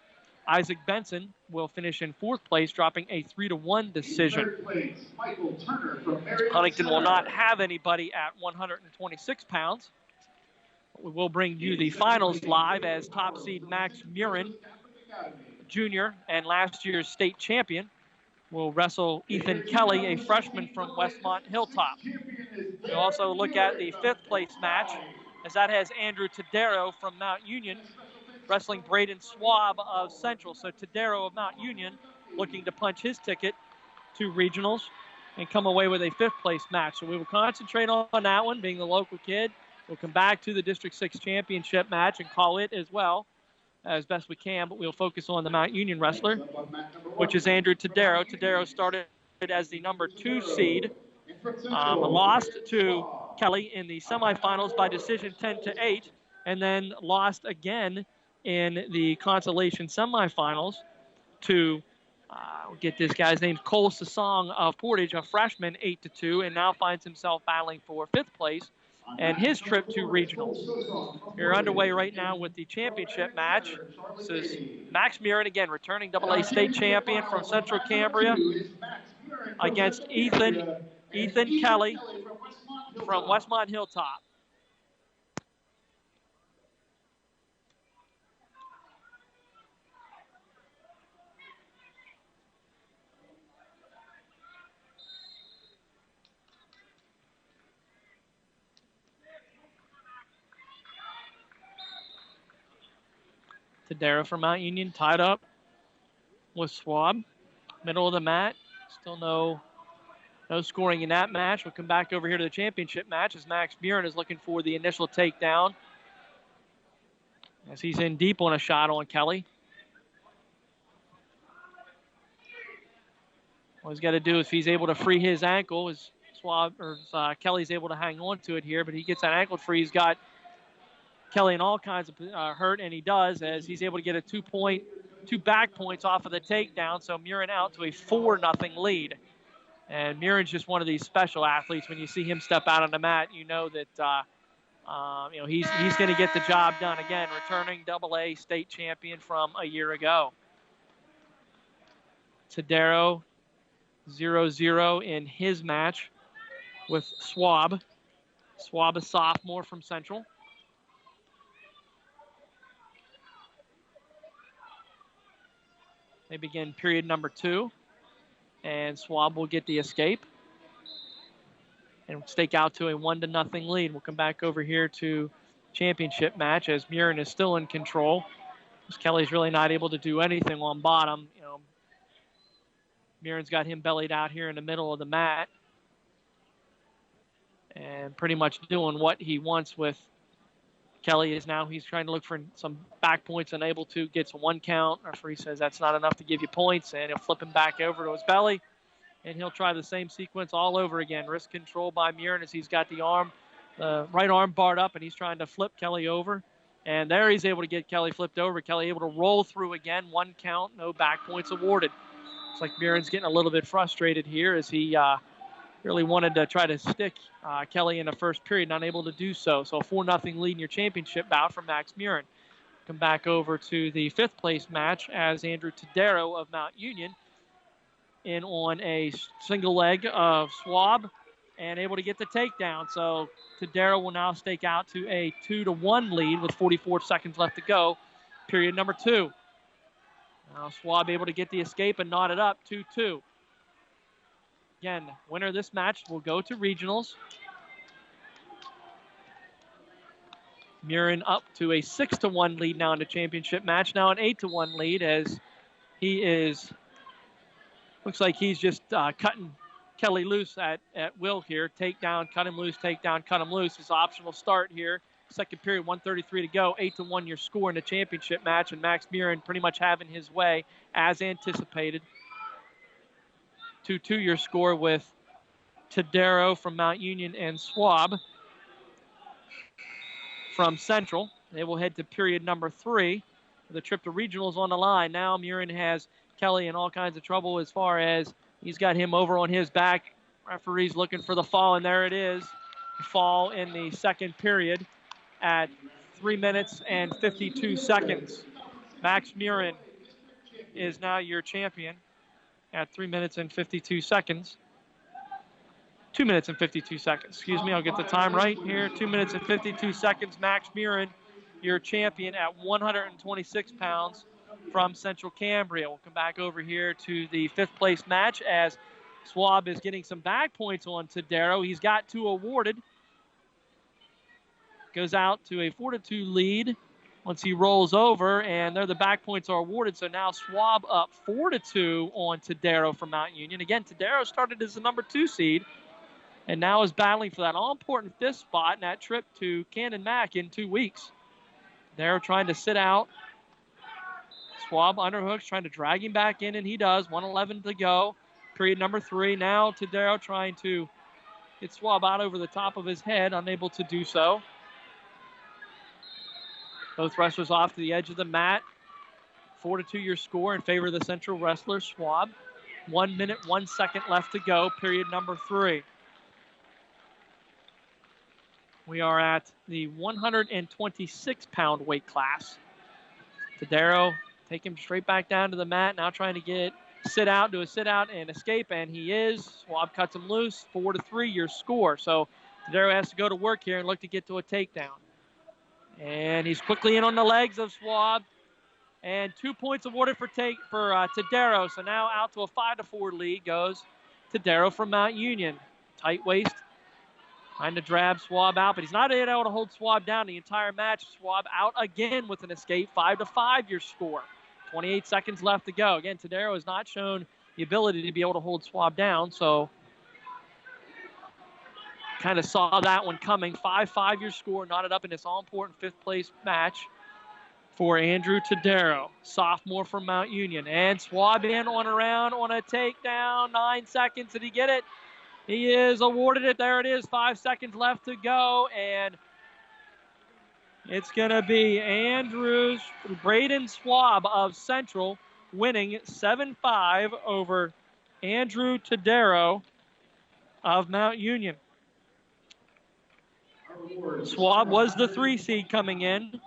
Isaac Benson will finish in 4th place, dropping a 3-1 decision. In 3rd place, Michael Turner from Marion Huntingdon will Center. not have anybody at 126 pounds. We will bring you the finals live as top seed Max Murin, junior and last year's state champion, will wrestle Ethan Kelly, a freshman from Westmont Hilltop. We'll also look at the 5th place match, as that has Andrew Tadero from Mount Union wrestling Braden Swab of Central. So Tadero of Mount Union looking to punch his ticket to regionals and come away with a 5th place match. So we will concentrate on that one, being the local kid. We'll come back to the District 6 championship match and call it as well as best we can, but we'll focus on the Mount Union wrestler, which is Andrew Tadero. Tadero started as the number 2 seed, lost to Kelly in the semifinals by decision 10-8, and then lost again in the consolation semifinals to, get this guy's name, Cole Sasong of Portage, a freshman, 8-2, and now finds himself battling for 5th place and his trip to regionals. We're underway right now with the championship match. This is Max Murin, again, returning AA state champion from Central Cambria, against Ethan Kelly from Westmont Hilltop. Tadero from Mount Union tied up with Swab. Middle of the mat. Still no scoring in that match. We'll come back over here to the championship match as Max Murin is looking for the initial takedown, as he's in deep on a shot on Kelly. All he's got to do, if he's able to free his ankle, is Kelly's able to hang on to it here, but he gets that ankle free. He's got Kelly in all kinds of hurt, and he does, as he's able to get a 2 back points off of the takedown, so Murin out to a 4-0 lead. And Murin's just one of these special athletes. When you see him step out on the mat, you know that he's going to get the job done. Again, returning AA state champion from a year ago. Tadero 0-0 in his match with Swab. Swab, a sophomore from Central. They begin period number 2, and Swab will get the escape and stake out to a 1-0 lead. We'll come back over here to championship match as Murin is still in control. As Kelly's really not able to do anything on bottom. Murin's got him bellied out here in the middle of the mat and pretty much doing what he wants with Kelly. He's trying to look for some back points, unable to, gets 1 count. Referee says that's not enough to give you points, and he'll flip him back over to his belly, and he'll try the same sequence all over again. Wrist control by Murin as he's got the right arm barred up, and he's trying to flip Kelly over. And there he's able to get Kelly flipped over. Kelly able to roll through again. 1 count, no back points awarded. Looks like Murin's getting a little bit frustrated here as he really wanted to try to stick Kelly in the first period, not able to do so. So a 4-0 lead in your championship bout for Max Murin. Come back over to the 5th place match as Andrew Tadero of Mount Union in on a single leg of Swab and able to get the takedown. So Tadero will now stake out to a 2-1 lead with 44 seconds left to go. Period number 2. Now Swab able to get the escape and knot it up, 2-2. Again, winner of this match will go to regionals. Murin up to a 6-1 lead now in the championship match. Now an 8-1 lead as looks like he's just cutting Kelly loose at will here. Takedown, cut him loose, takedown, cut him loose. His optional start here. Second period, 1:33 to go. 8-1 your score in the championship match, and Max Murin pretty much having his way as anticipated. 2-2 your score with Tadero from Mount Union and Swab from Central. They will head to period number 3. The trip to regionals on the line. Now Murin has Kelly in all kinds of trouble as far as he's got him over on his back. Referee's looking for the fall, and there it is. Fall in the second period at 3 minutes and 52 seconds. Max Murin is now your champion at 3 minutes and 52 seconds. 2 minutes and 52 seconds. Excuse me, I'll get the time right here. 2 minutes and 52 seconds. Max Murin, your champion at 126 pounds from Central Cambria. We'll come back over here to the 5th place match as Schwab is getting some back points on Tadero. He's got 2 awarded. Goes out to a 4-2 lead once he rolls over, and there the back points are awarded. So now Schwab up 4-2 on Tadero from Mount Union. Again, Tadero started as the number 2 seed and now is battling for that all-important 5th spot in that trip to Cannon Mac in 2 weeks. They're trying to sit out. Schwab underhooks, trying to drag him back in, and he does. 1:11 to go. Period number 3. Now Tadero trying to get Schwab out over the top of his head, unable to do so. Both wrestlers off to the edge of the mat. 4-2 your score in favor of the Central wrestler, Schwab. 1 minute, 1 second left to go, period number 3. We are at the 126-pound weight class. Tadero take him straight back down to the mat, now trying to do a sit-out and escape, and he is. Schwab cuts him loose, 4-3 your score. So Tadero has to go to work here and look to get to a takedown. And he's quickly in on the legs of Schwab. And 2 points awarded for Tadero. So now out to a 5-4 lead goes Tadero from Mount Union. Tight waist. Trying to drab Schwab out, but he's not able to hold Schwab down the entire match. Schwab out again with an escape. 5-5 your score. 28 seconds left to go. Again, Tadero has not shown the ability to be able to hold Schwab down, so kind of saw that one coming. 5-5 your score, knotted up in this all-important 5th place match for Andrew Tadero, sophomore from Mount Union. And Schwab in on around on a takedown. 9 seconds. Did he get it? He is awarded it. There it is. 5 seconds left to go. And it's going to be Braden Schwab of Central winning 7-5 over Andrew Tadero of Mount Union. Schwab was the 3 seed coming in,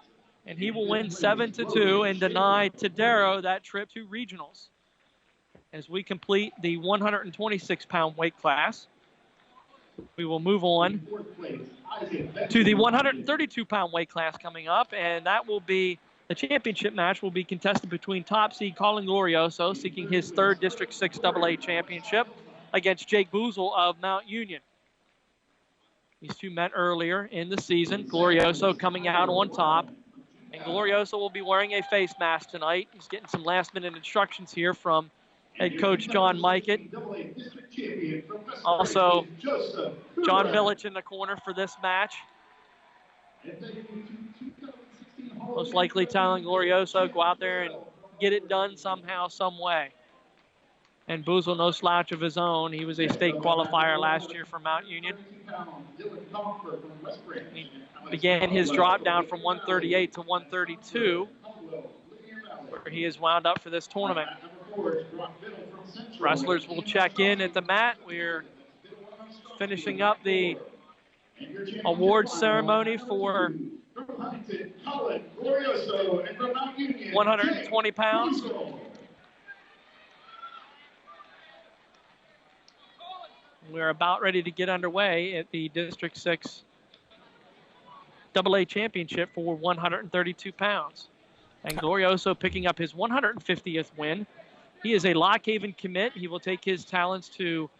and he will win 7-2 and deny Tadero that trip to regionals. As we complete the 126-pound weight class, we will move on to the 132-pound weight class coming up, and that will be the championship match will be contested between top seed Colin Glorioso, seeking his 3rd District 6 AA championship, against Jake Boozle of Mount Union. These two met earlier in the season. Glorioso coming out on top. And Glorioso will be wearing a face mask tonight. He's getting some last-minute instructions here from head coach John Mikett. Also, John Billich in the corner for this match. Most likely telling Glorioso, go out there and get it done somehow, some way. And Boozle, no slouch of his own. He was a state qualifier last year for Mount Union. He began his drop down from 138 to 132, where he is wound up for this tournament. Wrestlers will check in at the mat. We're finishing up the awards ceremony for 120 pounds. We're about ready to get underway at the District 6 AA Championship for 132 pounds. And Glorioso picking up his 150th win. He is a Lock Haven commit. He will take his talents to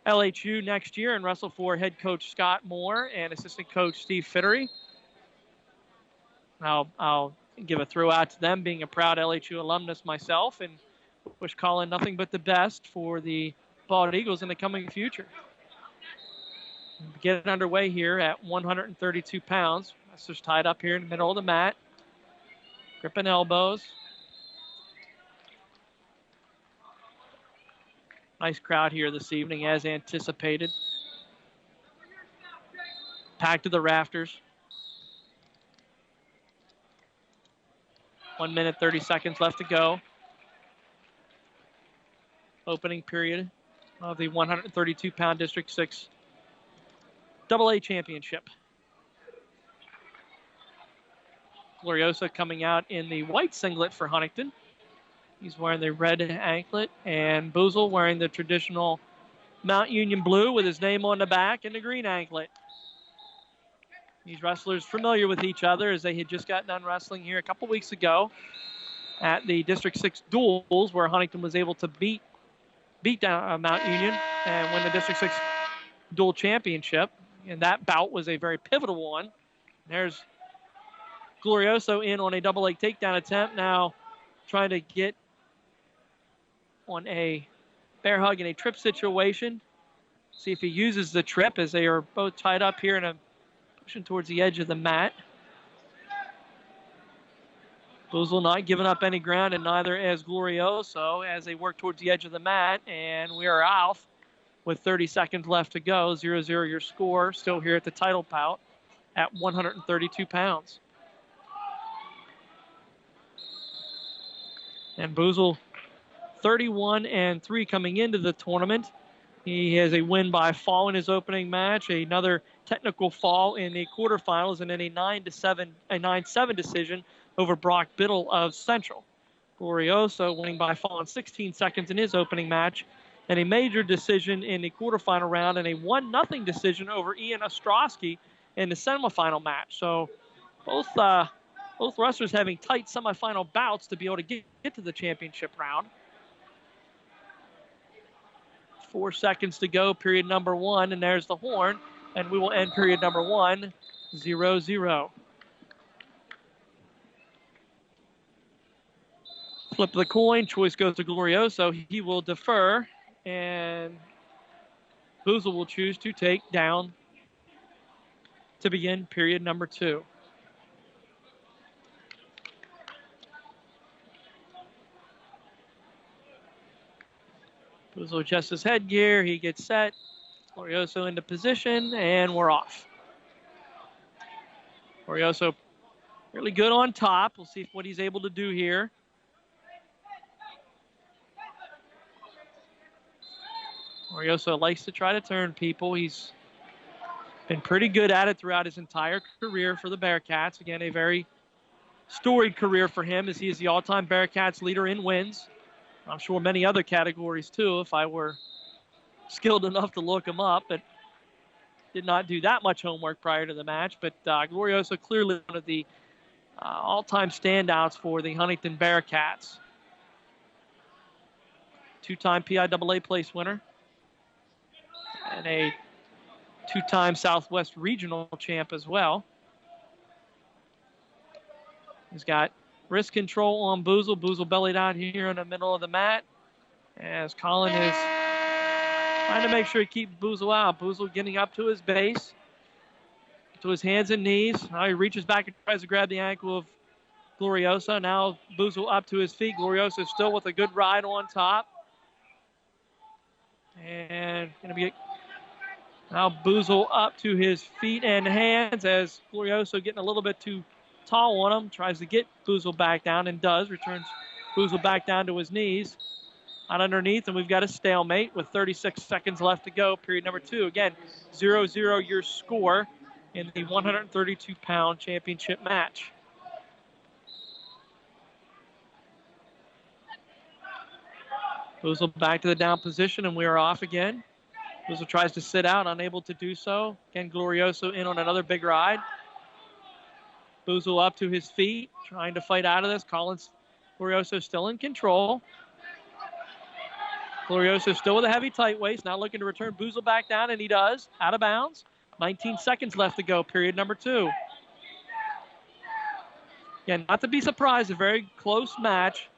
LHU next year and wrestle for head coach Scott Moore and assistant coach Steve Fittery. I'll give a throw out to them, being a proud LHU alumnus myself, and wish Colin nothing but the best for the Bald Eagles in the coming future. Get underway here at 132 pounds. Wrestlers tied up here in the middle of the mat. Gripping elbows. Nice crowd here this evening as anticipated. Packed to the rafters. 1 minute, 30 seconds left to go. Opening period of the 132-pound District 6 AA Championship. Glorioso coming out in the white singlet for Huntingdon. He's wearing the red anklet, and Boozle wearing the traditional Mount Union blue with his name on the back and the green anklet. These wrestlers familiar with each other as they had just gotten done wrestling here a couple weeks ago at the District 6 duels, where Huntington was able to beat down Mount Union and win the District 6 dual championship. And that bout was a very pivotal one. There's Glorioso in on a double leg takedown attempt, now trying to get on a bear hug in a trip situation. See if he uses the trip, as they are both tied up here and pushing towards the edge of the mat. Boozle not giving up any ground, and neither is Glorioso as they work towards the edge of the mat. And we are off with 30 seconds left to go. 0-0 your score, still here at the title bout at 132 pounds. And Boozle 31-3 coming into the tournament. He has a win by fall in his opening match, another technical fall in the quarterfinals, and then a 9-7 decision over Brock Biddle of Central. Glorioso winning by fall in 16 seconds in his opening match, and a major decision in the quarterfinal round, and a 1-0 decision over Ian Ostrowski in the semifinal match. So both wrestlers having tight semifinal bouts to be able to get to the championship round. 4 seconds to go, period number 1, and there's the horn, and we will end period number 1, 0-0. Flip the coin, choice goes to Glorioso. He will defer, and Boozle will choose to take down to begin period number 2. Boozle adjusts his headgear, he gets set. Glorioso into position, and we're off. Glorioso really good on top. We'll see what he's able to do here. Glorioso likes to try to turn people. He's been pretty good at it throughout his entire career for the Bearcats. Again, a very storied career for him, as he is the all-time Bearcats leader in wins. I'm sure many other categories too, if I were skilled enough to look him up, but did not do that much homework prior to the match. But Glorioso clearly one of the all-time standouts for the Huntingdon Bearcats. 2-time PIAA place winner and a 2-time Southwest Regional champ as well. He's got wrist control on Boozle. Boozle bellied out here in the middle of the mat as Colin is trying to make sure he keeps Boozle out. Boozle getting up to his base, to his hands and knees. Now he reaches back and tries to grab the ankle of Glorioso. Now Boozle up to his feet. Glorioso still with a good ride on top. And going to be now Boozle up to his feet and hands as Glorioso getting a little bit too tall on him. Tries to get Boozle back down and does. Returns Boozle back down to his knees. Out underneath, and we've got a stalemate with 36 seconds left to go. Period number 2. Again, 0-0 your score in the 132-pound championship match. Boozle back to the down position, and we are off again. Boozle tries to sit out, unable to do so. Again, Glorioso in on another big ride. Boozle up to his feet, trying to fight out of this. Glorioso still in control. Glorioso still with a heavy tight waist, now looking to return Boozle back down, and he does, out of bounds. 19 seconds left to go, period number 2. Again, not to be surprised, a very close match.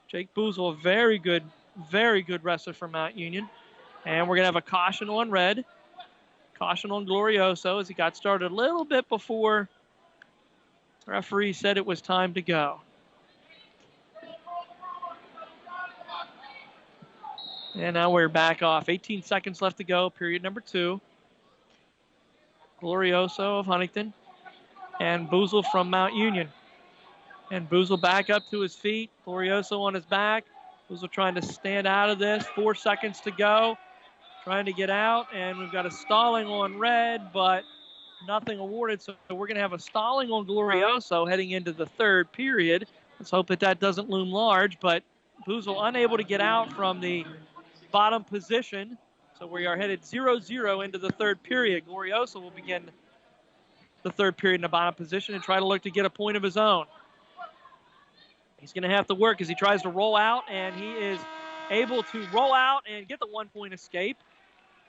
Jake Boozle, a very good wrestler from Mount Union. And we're going to have a caution on red. Caution on Glorioso as he got started a little bit before the referee said it was time to go. And now we're back off. 18 seconds left to go, period number 2. Glorioso of Huntington and Boozle from Mount Union. And Boozle back up to his feet. Glorioso on his back. Boozle trying to stand out of this. 4 seconds to go. Trying to get out. And we've got a stalling on red, but nothing awarded. So we're going to have a stalling on Glorioso heading into the third period. Let's hope that doesn't loom large, but Boozle unable to get out from the bottom position. So we are headed 0-0 into the third period. Glorioso will begin the third period in the bottom position and try to look to get a point of his own. He's going to have to work as he tries to roll out, and he is able to roll out and get the 1-point escape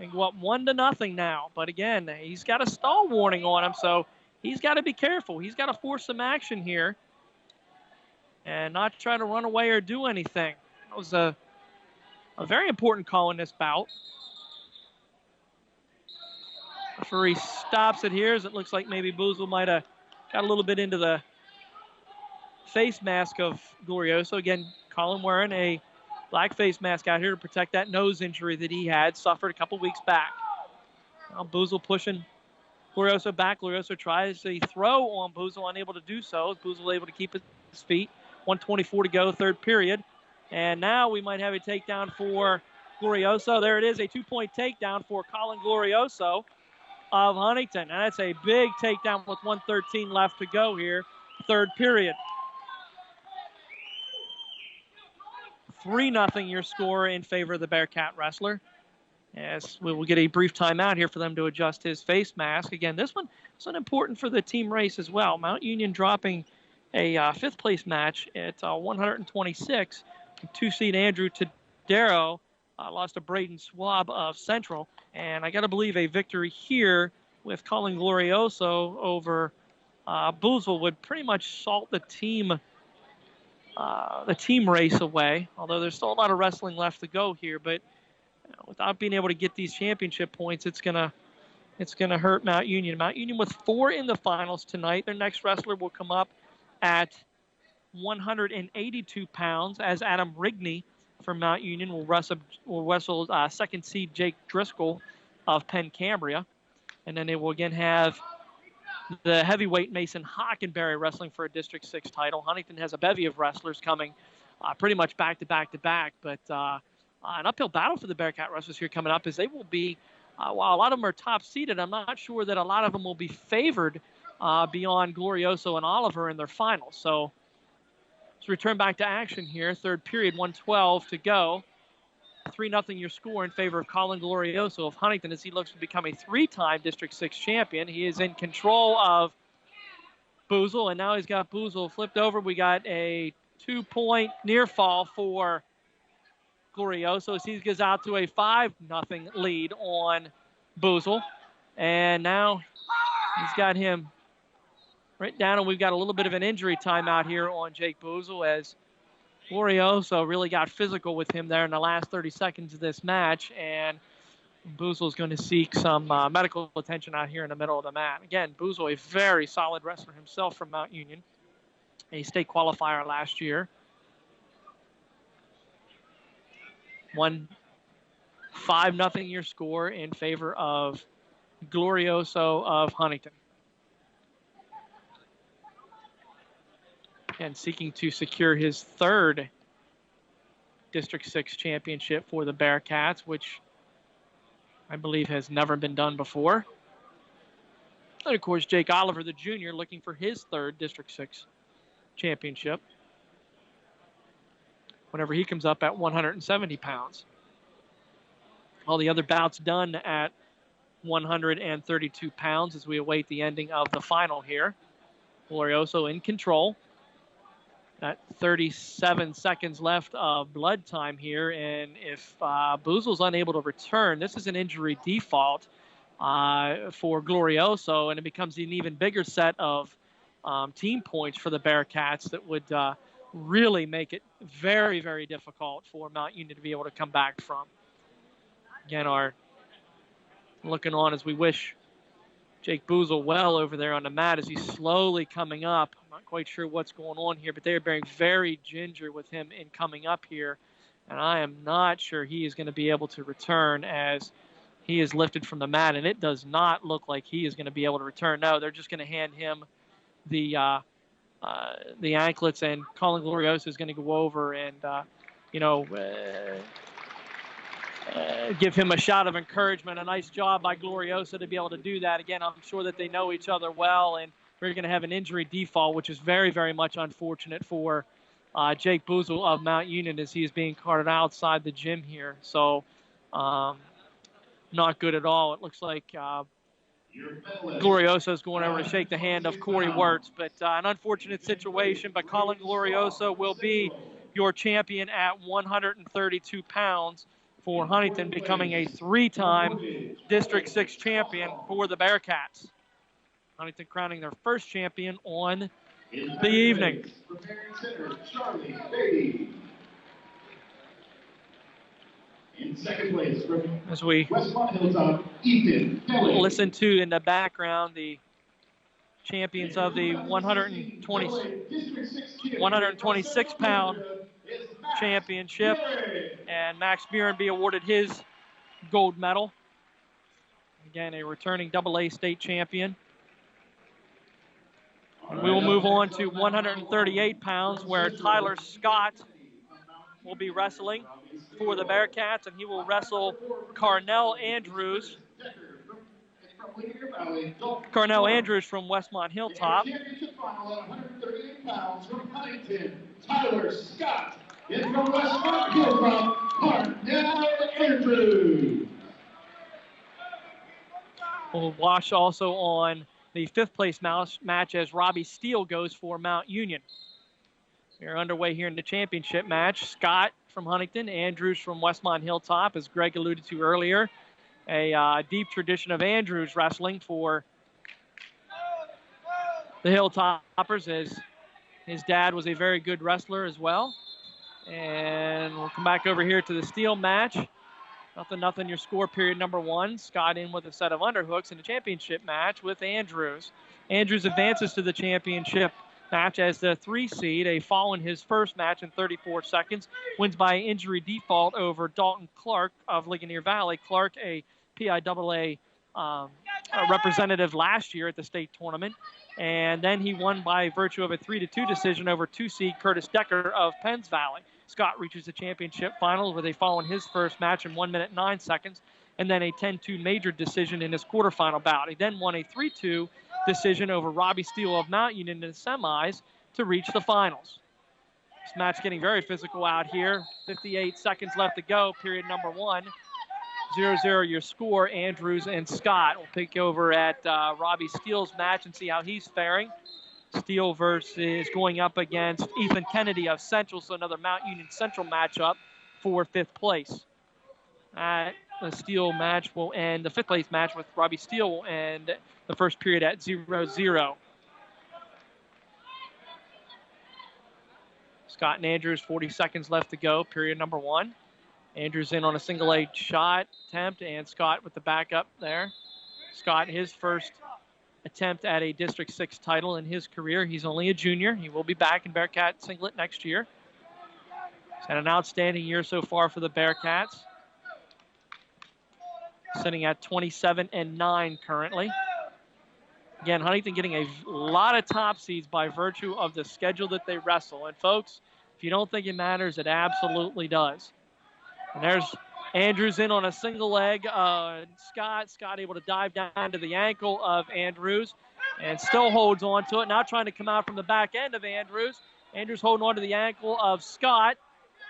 and go up 1-0 now. But again, he's got a stall warning on him, so he's got to be careful. He's got to force some action here and not try to run away or do anything. That was a very important call in this bout. Referee stops it here as it looks like maybe Boozle might have got a little bit into the face mask of Glorioso. Again, Colin wearing a black face mask out here to protect that nose injury that he had suffered a couple weeks back. Now Boozle pushing Glorioso back. Glorioso tries a throw on Boozle, unable to do so. Boozle able to keep his feet. 1:24 to go, third period. And now we might have a takedown for Glorioso. There it is, a 2-point takedown for Colin Glorioso of Huntingdon. And that's a big takedown with 1:13 left to go here, third period. 3-0 your score in favor of the Bearcat wrestler. As we will get a brief timeout here for them to adjust his face mask. Again, this one is important for the team race as well. Mount Union dropping a fifth place match at 126. 2-seed Andrew Tadero lost to Braden Swab of Central. And I got to believe a victory here with Colin Glorioso over Boozle would pretty much salt the team race away. Although there's still a lot of wrestling left to go here, but without being able to get these championship points, it's gonna hurt Mount Union. Mount Union with 4 in the finals tonight. Their next wrestler will come up at 182 pounds as Adam Rigney from Mount Union will wrestle second seed Jake Driscoll of Penn Cambria. And then they will again have the heavyweight Mason Hockenberry wrestling for a District 6 title. Huntingdon has a bevy of wrestlers coming pretty much back to back to back. But an uphill battle for the Bearcat wrestlers here coming up as they will be, while a lot of them are top seeded, I'm not sure that a lot of them will be favored beyond Glorioso and Oliver in their finals. So let's return back to action here. Third period, 1:12 to go. 3-0 your score in favor of Colin Glorioso of Huntingdon as he looks to become a 3-time District 6 champion. He is in control of Boozle, and now he's got Boozle flipped over. We got a 2-point near fall for Glorioso as he goes out to a 5-0 lead on Boozle. And now he's got him right down, and we've got a little bit of an injury timeout here on Jake Boozle as Glorioso really got physical with him there in the last 30 seconds of this match, and Boozle's going to seek some medical attention out here in the middle of the mat. Again, Boozle, a very solid wrestler himself from Mount Union, a state qualifier last year. 5-0 your score in favor of Glorioso of Huntingdon. And seeking to secure his third District 6 championship for the Bearcats, which I believe has never been done before. And of course, Jake Oliver, the junior, looking for his third District 6 championship whenever he comes up at 170 pounds. All the other bouts done at 132 pounds as we await the ending of the final here. Glorioso in control. Got 37 seconds left of blood time here, and if Boozle's unable to return, this is an injury default for Glorioso, and it becomes an even bigger set of team points for the Bearcats that would really make it very, very difficult for Mount Union to be able to come back from. Again, our looking on as we wish Jake Boozle well over there on the mat as he's slowly coming up. I'm not quite sure what's going on here, but they're being very ginger with him in coming up here. And I am not sure he is going to be able to return as he is lifted from the mat. And it does not look like he is going to be able to return. No, they're just going to hand him the anklets, and Colin Glorioso is going to go over and, give him a shot of encouragement. A nice job by Glorioso to be able to do that. Again, I'm sure that they know each other well, and we're going to have an injury default, which is very, very much unfortunate for Jake Boozle of Mount Union as he is being carted outside the gym here. So not good at all. It looks like Glorioso is going over to shake the hand of Corey Wirtz, but an unfortunate situation. But Colin Glorioso will be your champion at 132 pounds for Huntingdon, becoming a 3-time District 6 champion for the Bearcats. Huntingdon crowning their first champion on the evening. In second place, as we listen to in the background the champions of the 126-pound championship, and Max Buren be awarded his gold medal. Again, a returning AA state champion. And we will move on to 138 pounds, where Tyler Scott will be wrestling for the Bearcats, and he will wrestle Carnell Andrews. Carnell Andrews from Westmont Hilltop. Championship final at 138 pounds from Huntingdon, Tyler Scott. And from Westmont Hilltop, Carnell Andrews. We'll watch also on the 5th place match as Robbie Steele goes for Mount Union. We're underway here in the championship match. Scott from Huntingdon, Andrews from Westmont Hilltop, as Greg alluded to earlier. A deep tradition of Andrews wrestling for the Hilltoppers, as his dad was a very good wrestler as well. And we'll come back over here to the Steele match. 0-0 your score, period number 1. Scott in with a set of underhooks in the championship match with Andrews. Andrews advances to the championship match as the 3 seed, a fall in his first match in 34 seconds. Wins by injury default over Dalton Clark of Ligonier Valley. Clark, a PIAA representative last year at the state tournament. And then he won by virtue of a 3-2 decision over 2 seed Curtis Decker of Penns Valley. Scott reaches the championship finals with a fall in his first match in 1 minute 9 seconds, and then a 10-2 major decision in his quarterfinal bout. He then won a 3-2 decision over Robbie Steele of Mount Union in the semis to reach the finals. This match getting very physical out here. 58 seconds left to go, period number 1. 0-0 your score. Andrews and Scott will pick over at Robbie Steele's match and see how he's faring. Steele versus going up against Ethan Kennedy of Central, so another Mount Union Central matchup for 5th place. The Steele match will end, the 5th place match with Robbie Steele will end the first period at 0-0. Scott and Andrews, 40 seconds left to go, period number 1. Andrews in on a single leg shot attempt, and Scott with the backup there. Scott, his first attempt at a District 6 title in his career. He's only a junior. He will be back in Bearcat singlet next year. He's had an outstanding year so far for the Bearcats. Sitting at 27-9 currently. Again, Huntingdon getting a lot of top seeds by virtue of the schedule that they wrestle. And folks, if you don't think it matters, it absolutely does. And there's Andrews in on a single leg. Scott able to dive down to the ankle of Andrews and still holds on to it. Now trying to come out from the back end of Andrews. Andrews holding on to the ankle of Scott.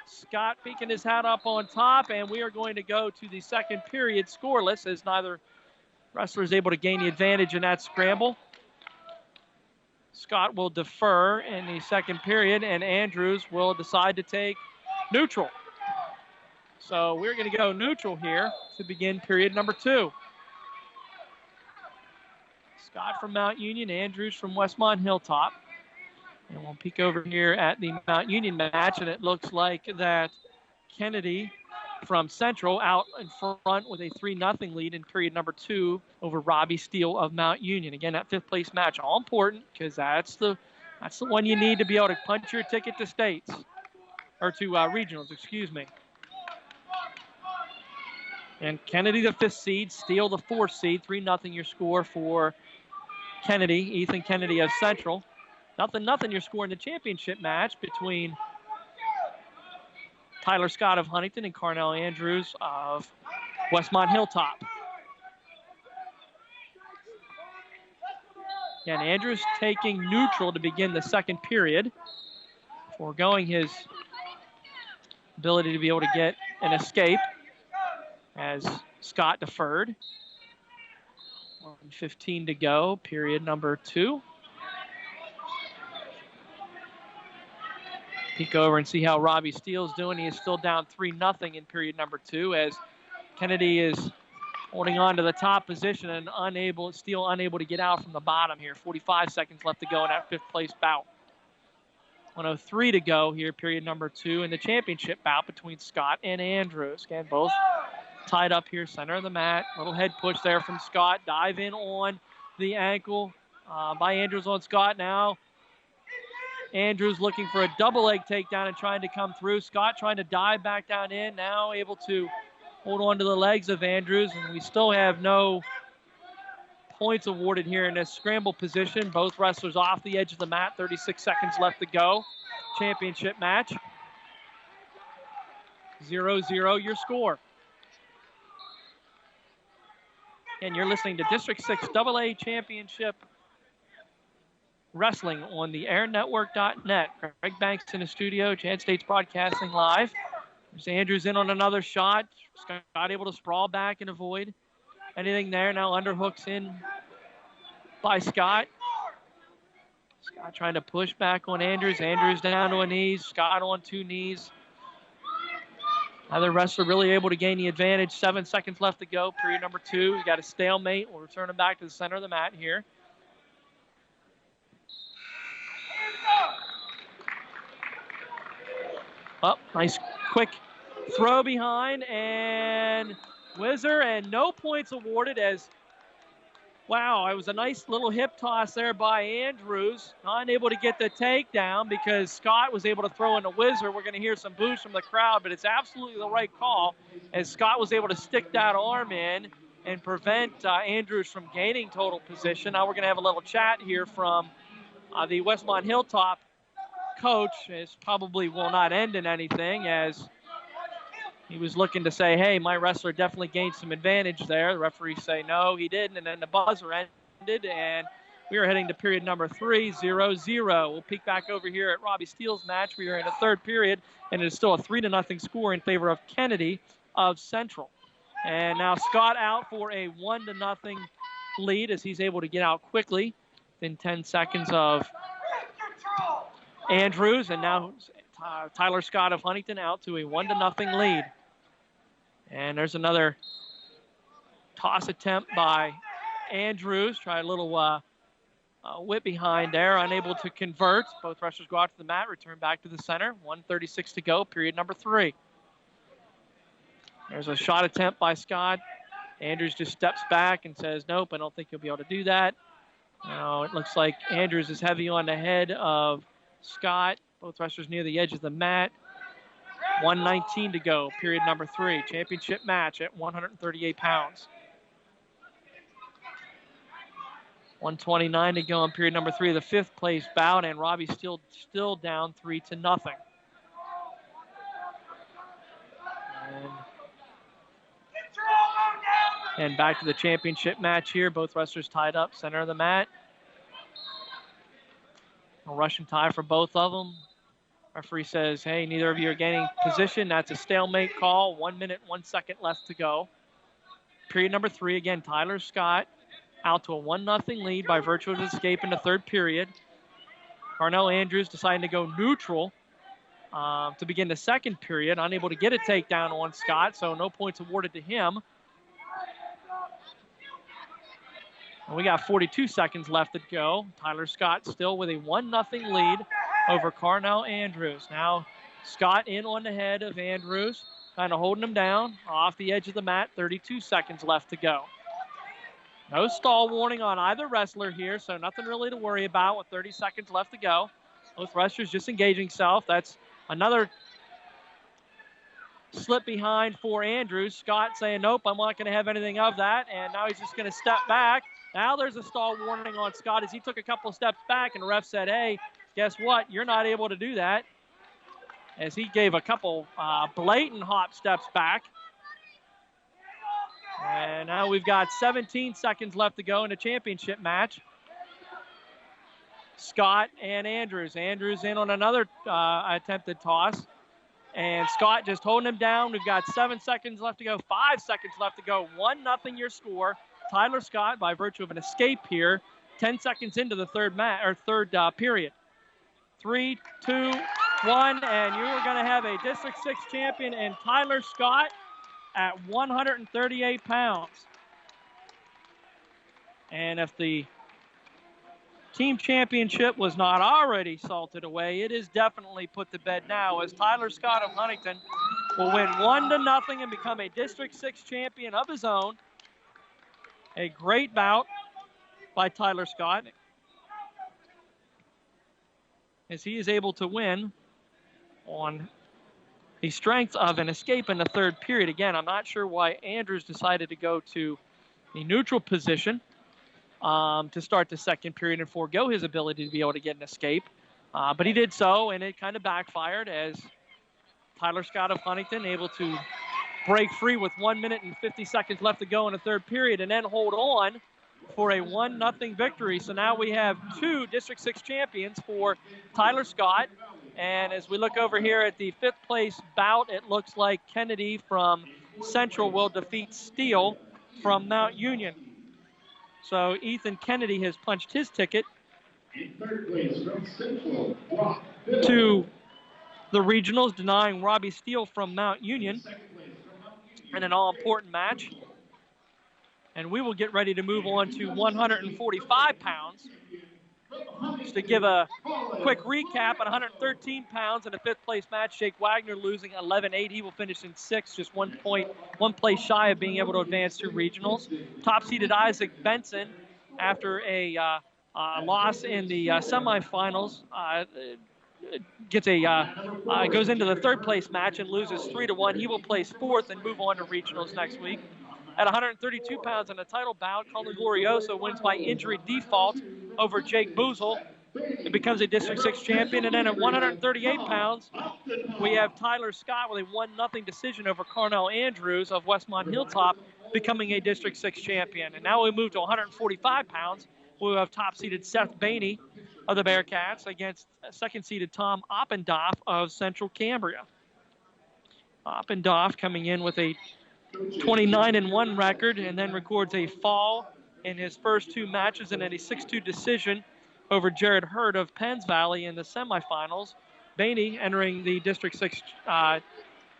Scott peeking his hat up on top, and we are going to go to the second period scoreless as neither wrestler is able to gain the advantage in that scramble. Scott will defer in the second period, and Andrews will decide to take neutral. So we're going to go neutral here to begin period number 2. Scott from Mount Union, Andrews from Westmont Hilltop. And we'll peek over here at the Mount Union match, and it looks like that Kennedy from Central out in front with a 3-0 lead in period number 2 over Robbie Steele of Mount Union. Again, that 5th place match, all important because that's the one you need to be able to punch your ticket to states, or to regionals, excuse me. And Kennedy the 5th seed, Steele the 4th seed, 3-0 your score for Kennedy, Ethan Kennedy of Central. 0-0 your score in the championship match between Tyler Scott of Huntingdon and Carnell Andrews of Westmont Hilltop. And Andrews taking neutral to begin the second period foregoing his ability to be able to get an escape as Scott deferred. 1:15 to go, period number 2. Peek over and see how Robbie Steele's doing. He is still down 3-0 in period number 2 as Kennedy is holding on to the top position and Steele unable to get out from the bottom here. 45 seconds left to go in that 5th place bout. 1:03 to go here, period number 2, in the championship bout between Scott and Andrews. Again, both tied up here, center of the mat. Little head push there from Scott. Dive in on the ankle by Andrews on Scott now. Andrews looking for a double leg takedown and trying to come through. Scott trying to dive back down in, now able to hold on to the legs of Andrews, and we still have no points awarded here in this scramble position. Both wrestlers off the edge of the mat, 36 seconds left to go. Championship match. 0-0 your score. And you're listening to District 6 AA Championship Wrestling on the airnetwork.net. Greg Banks in the studio, Chad State's broadcasting live. There's Andrews in on another shot. Scott able to sprawl back and avoid anything there. Now underhooks in by Scott. Scott trying to push back on Andrews. Andrews down to a knees. Scott on 2 knees. Another wrestler really able to gain the advantage. 7 seconds left to go. Period number 2. We got a stalemate. We'll return him back to the center of the mat here. Oh, nice quick throw behind and whizzer, and no points awarded as, wow, it was a nice little hip toss there by Andrews. Unable to get the takedown because Scott was able to throw in a whizzer. We're going to hear some boos from the crowd, but it's absolutely the right call as Scott was able to stick that arm in and prevent Andrews from gaining total position. Now we're going to have a little chat here from the Westmont Hilltop coach. It probably will not end in anything as he was looking to say, hey, my wrestler definitely gained some advantage there. The referees say no, he didn't, and then the buzzer ended, and we are heading to period number 3, 0-0. We'll peek back over here at Robbie Steele's match. We are in the 3rd period, and it is still a 3-0 score in favor of Kennedy of Central. And now Scott out for a 1-0 lead as he's able to get out quickly within 10 seconds of Andrews, and now Tyler Scott of Huntington out to a 1-0 lead. And there's another toss attempt by Andrews. Try a little whip behind there, unable to convert. Both wrestlers go out to the mat, return back to the center. 1:36 to go, period number 3. There's a shot attempt by Scott. Andrews just steps back and says, nope, I don't think you'll be able to do that. Now it looks like Andrews is heavy on the head of Scott. Both wrestlers near the edge of the mat. 1:19 to go, period number 3. Championship match at 138 pounds. 1:29 to go in period number 3 of the 5th place bout, and Robbie still down 3-0. And back to the championship match here. Both wrestlers tied up, center of the mat. A Russian tie for both of them. Referee says, hey, neither of you are gaining position. That's a stalemate call. 1 minute, 1 second left to go. Period number 3, again, Tyler Scott out to a 1-0 lead by virtue of his escape in the 3rd period. Carnell Andrews deciding to go neutral to begin the 2nd period. Unable to get a takedown on Scott, so no points awarded to him. And we got 42 seconds left to go. Tyler Scott still with a 1-0 lead over Carnell Andrews. Now Scott in on the head of Andrews, kind of holding him down off the edge of the mat. 32 seconds left to go. No stall warning on either wrestler here, so nothing really to worry about with 30 seconds left to go. Both wrestlers just engaging self. That's another slip behind for Andrews. Scott saying, nope, I'm not going to have anything of that. And now he's just going to step back. Now there's a stall warning on Scott as he took a couple steps back, and the ref said, hey, guess what? You're not able to do that. As he gave a couple blatant hop steps back. And now we've got 17 seconds left to go in the championship match. Scott and Andrews. Andrews in on another attempted toss. And Scott just holding him down. We've got 7 seconds left to go, 5 seconds left to go. 1-0 your score. Tyler Scott, by virtue of an escape here, 10 seconds into the third period. 3, 2, 1, and you are going to have a District 6 champion in Tyler Scott at 138 pounds. And if the team championship was not already salted away, it is definitely put to bed now, as Tyler Scott of Huntingdon will win 1-0 and become a District 6 champion of his own. A great bout by Tyler Scott, as he is able to win on the strength of an escape in the third period. Again, I'm not sure why Andrews decided to go to the neutral position to start the second period and forego his ability to be able to get an escape. But he did so, and it kind of backfired, as Tyler Scott of Huntingdon able to break free with 1 minute and 50 seconds left to go in the third period and then hold on for a 1-0 victory. So now we have 2 District 6 champions for Tyler Scott. And as we look over here at the 5th place bout, it looks like Kennedy from Central will defeat Steele from Mount Union. So Ethan Kennedy has punched his ticket to the regionals, denying Robbie Steele from Mount Union in an all-important match. And we will get ready to move on to 145 pounds. Just to give a quick recap, at 113 pounds in a 5th place match, Jake Wagner losing 11-8. He will finish in 6th, just 1 place shy of being able to advance to regionals. Top-seeded Isaac Benson, after a loss in the semifinals, goes into the 3rd place match and loses 3-1. He will place 4th and move on to regionals next week. At 132 pounds in a title bout, Colin Glorioso wins by injury default over Jake Boozle. It becomes a District 6 champion. And then at 138 pounds, we have Tyler Scott with a 1-0 decision over Carnell Andrews of Westmont Hilltop, becoming a District 6 champion. And now we move to 145 pounds. We have top-seeded Seth Bainey of the Bearcats against second-seeded Tom Oppendoff of Central Cambria. Oppendoff coming in with a 29-1 record, and then records a fall in his first 2 matches and then a 6-2 decision over Jared Hurd of Penns Valley in the semifinals. Bainey entering the District 6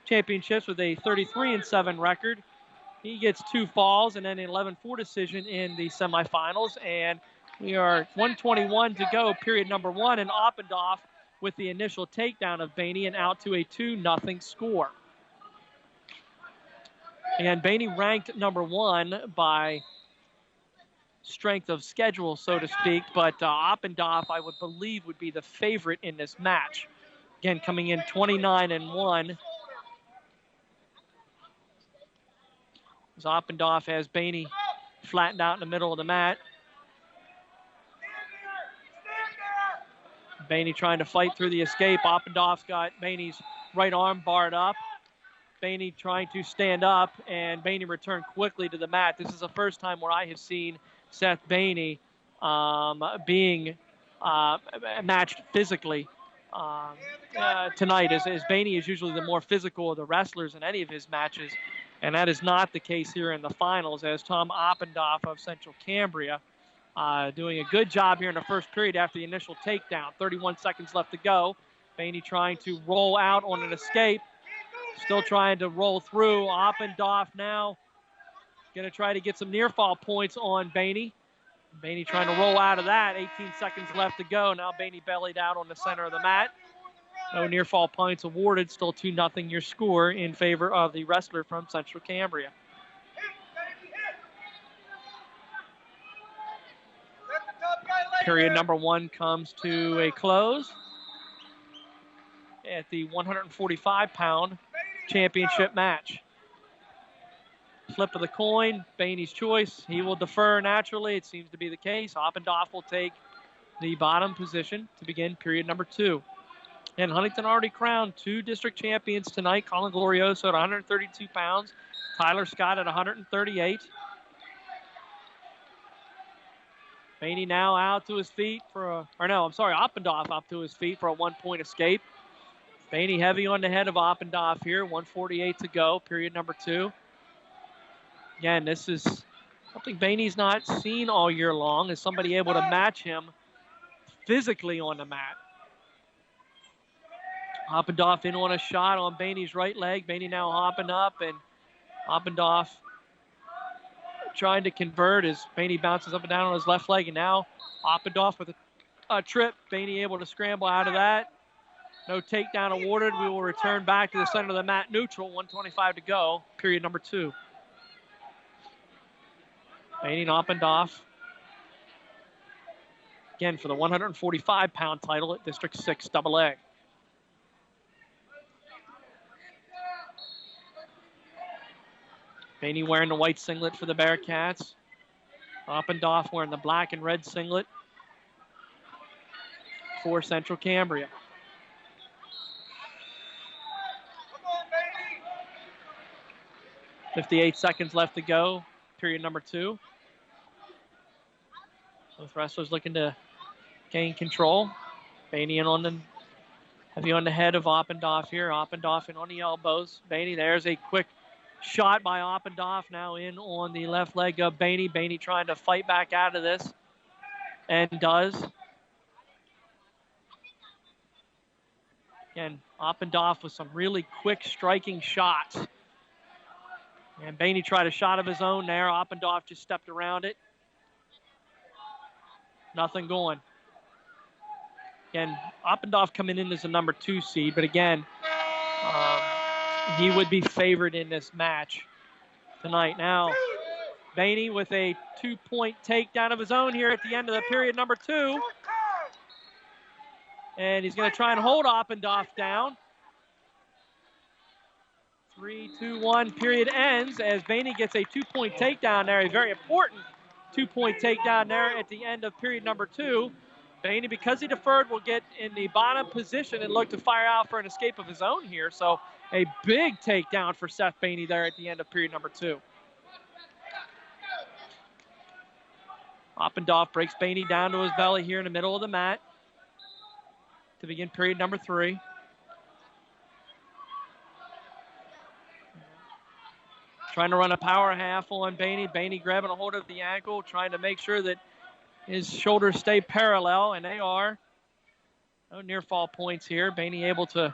championships with a 33-7 record. He gets 2 falls and then an 11-4 decision in the semifinals, and we are 1:21 to go, period number 1, and Oppendoff with the initial takedown of Bainey and out to a 2-0 score. And Bainey ranked number 1 by strength of schedule, so to speak, but Oppendoff, I would believe, would be the favorite in this match. Again, coming in 29-1. As Oppendoff has Bainey flattened out in the middle of the mat. Bainey trying to fight through the escape. Oppendoff's got Bainey's right arm barred up. Bainey trying to stand up, and Bainey returned quickly to the mat. This is the first time where I have seen Seth Bainey being matched physically tonight, as Bainey is usually the more physical of the wrestlers in any of his matches, and that is not the case here in the finals, as Tom Oppendoff of Central Cambria doing a good job here in the first period after the initial takedown. 31 seconds left to go. Bainey trying to roll out on an escape. Still trying to roll through. Oppendoff now going to try to get some near fall points on Bainey. Bainey trying to roll out of that. 18 seconds left to go. Now Bainey bellied out on the center of the mat. No near fall points awarded. Still 2-0 your score in favor of the wrestler from Central Cambria. Period number 1 comes to a close at the 145-pound championship match. Flip of the coin, Bainey's choice. He will defer naturally. It seems to be the case. Oppendoff will take the bottom position to begin period number 2. And Huntingdon already crowned 2 district champions tonight. Colin Glorioso at 132 pounds. Tyler Scott at 138. Bainey now out to his feet Oppendoff up to his feet for a 1-point escape. Bainey heavy on the head of Oppendoff here, 1:48 to go, period number 2. Again, this is something Bainey's not seen all year long, is somebody able to match him physically on the mat. Oppendoff in on a shot on Bainey's right leg. Bainey now hopping up, and Oppendoff trying to convert as Bainey bounces up and down on his left leg, and now Oppendoff with a trip. Bainey able to scramble out of that. No takedown awarded. We will return back to the center of the mat neutral. 1:25 to go, period number 2. Bainey and Oppendoff. Again, for the 145-pound title at District 6 AA. Bainey wearing the white singlet for the Bearcats. Oppendoff wearing the black and red singlet for Central Cambria. 58 seconds left to go, period number 2. Both wrestlers looking to gain control. Bainey in on the heavy on the head of Oppendoff here. Oppendoff in on the elbows. Bainey, there's a quick shot by Oppendoff, now in on the left leg of Bainey. Bainey trying to fight back out of this, and does. Again, Oppendoff with some really quick striking shots. And Bainey tried a shot of his own there. Oppendoff just stepped around it. Nothing going. Again, Oppendoff coming in as a number 2 seed, but again, he would be favored in this match tonight. Now, Bainey with a 2-point takedown of his own here at the end of the period number 2. And he's going to try and hold Oppendoff down. 3, 2, 1, period ends as Bainey gets a 2-point takedown there. A very important 2-point takedown there at the end of period number 2. Bainey, because he deferred, will get in the bottom position and look to fire out for an escape of his own here. So a big takedown for Seth Bainey there at the end of period number 2. Oppendoff breaks Bainey down to his belly here in the middle of the mat to begin period number 3. Trying to run a power half on Bainey. Bainey grabbing a hold of the ankle, trying to make sure that his shoulders stay parallel, and they are. No near fall points here. Bainey able to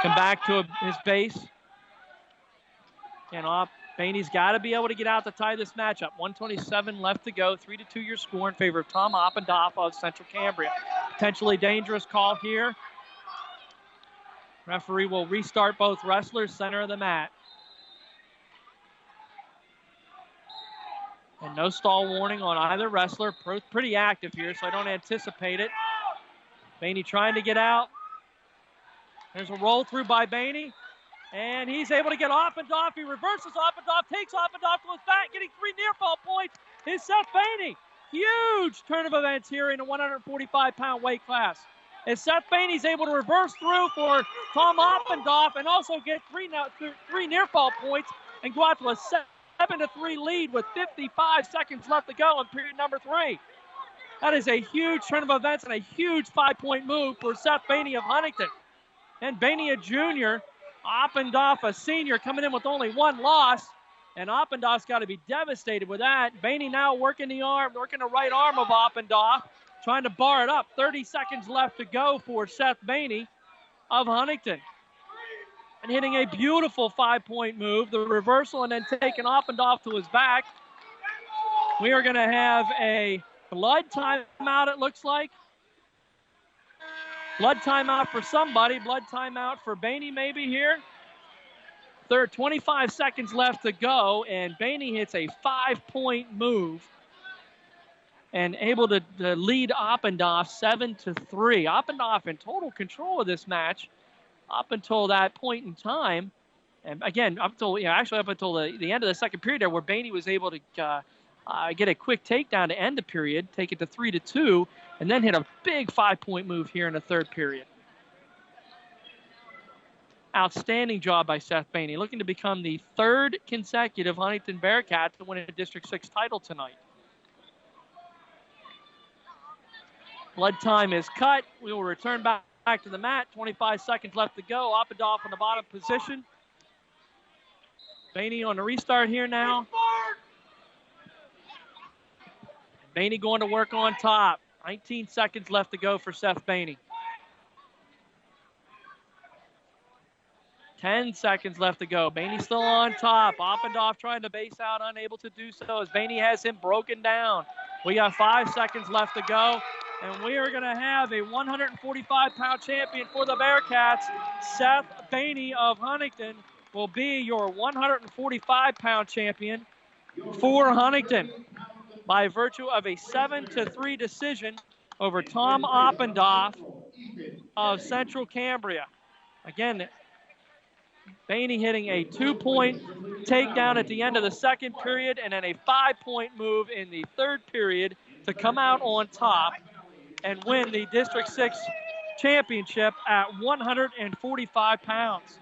come back to his base. And off. Bainey's got to be able to get out to tie this matchup. 1:27 left to go. 3-2 your score in favor of Tom Oppendoff of Central Cambria. Potentially dangerous call here. Referee will restart both wrestlers, center of the mat. And no stall warning on either wrestler. Pretty active here, so I don't anticipate it. Bainey trying to get out. There's a roll through by Bainey. And he's able to get Oppendoff. He reverses Oppendoff, takes Oppendoff to his back, getting 3 near fall points is Seth Bainey. Huge turn of events here in the 145-pound weight class. As Seth Bainey's able to reverse through for Tom Oppendoff and also get 3 near fall points and go out to a 7-3 lead with 55 seconds left to go in period number 3. That is a huge turn of events and a huge 5-point move for Seth Bainey of Huntington. And Bainey, a junior, Oppendoff, a senior, coming in with only 1 loss. And Oppendoff's got to be devastated with that. Bainey now working the right arm of Oppendoff, trying to bar it up. 30 seconds left to go for Seth Bainey of Huntington. And hitting a beautiful 5-point move, the reversal, and then taking Oppendoff to his back. We are going to have a blood timeout, it looks like. Blood timeout for somebody. Blood timeout for Bainey maybe here. 25 seconds left to go, and Bainey hits a 5-point move and able to lead Oppendoff 7-3. Oppendoff in total control of this match up until that point in time. And again, up until the end of the second period there, where Bainey was able to get a quick takedown to end the period, take it to 3-2, and then hit a big 5-point move here in the third period. Outstanding job by Seth Bainey, looking to become the 3rd consecutive Huntingdon Bearcat to win a District 6 title tonight. Blood time is cut. We will return back to the mat. 25 seconds left to go. Oppendoff in the bottom position. Bainey on the restart here now. Bainey going to work on top. 19 seconds left to go for Seth Bainey. 10 seconds left to go. Bainey still on top. Oppendoff trying to base out, unable to do so as Bainey has him broken down. We got 5 seconds left to go, and we are going to have a 145-pound champion for the Bearcats. Seth Bainey of Huntingdon will be your 145-pound champion for Huntingdon by virtue of a 7-3 decision over Tom Oppendoff of Central Cambria. Again, Bainey hitting a 2-point takedown at the end of the second period and then a 5-point move in the third period to come out on top and win the District 6 championship at 145 pounds.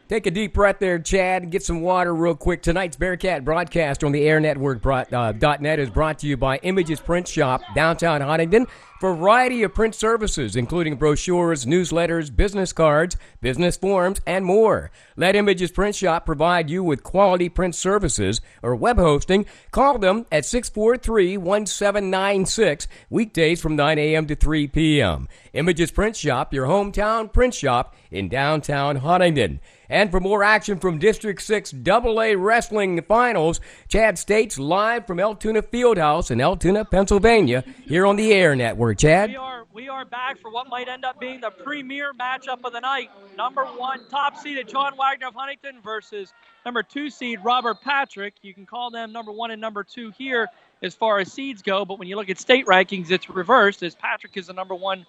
Take a deep breath there, Chad, and get some water real quick. Tonight's Bearcat broadcast on the Air Network .net is brought to you by Images Print Shop, downtown Huntingdon. Variety of print services, including brochures, newsletters, business cards, business forms, and more. Let Images Print Shop provide you with quality print services or web hosting. Call them at 643-1796, weekdays from 9 a.m. to 3 p.m. Images Print Shop, your hometown print shop in downtown Huntingdon. And for more action from District 6 AA Wrestling Finals, Chad States live from Altoona Fieldhouse in Altoona, Pennsylvania, here on the Air Network. Chad? We are back for what might end up being the premier matchup of the night. Number 1 top seeded John Wagner of Huntingdon versus number 2 seed Robert Patrick. You can call them number 1 and number 2 here as far as seeds go, but when you look at state rankings, it's reversed as Patrick is the number 1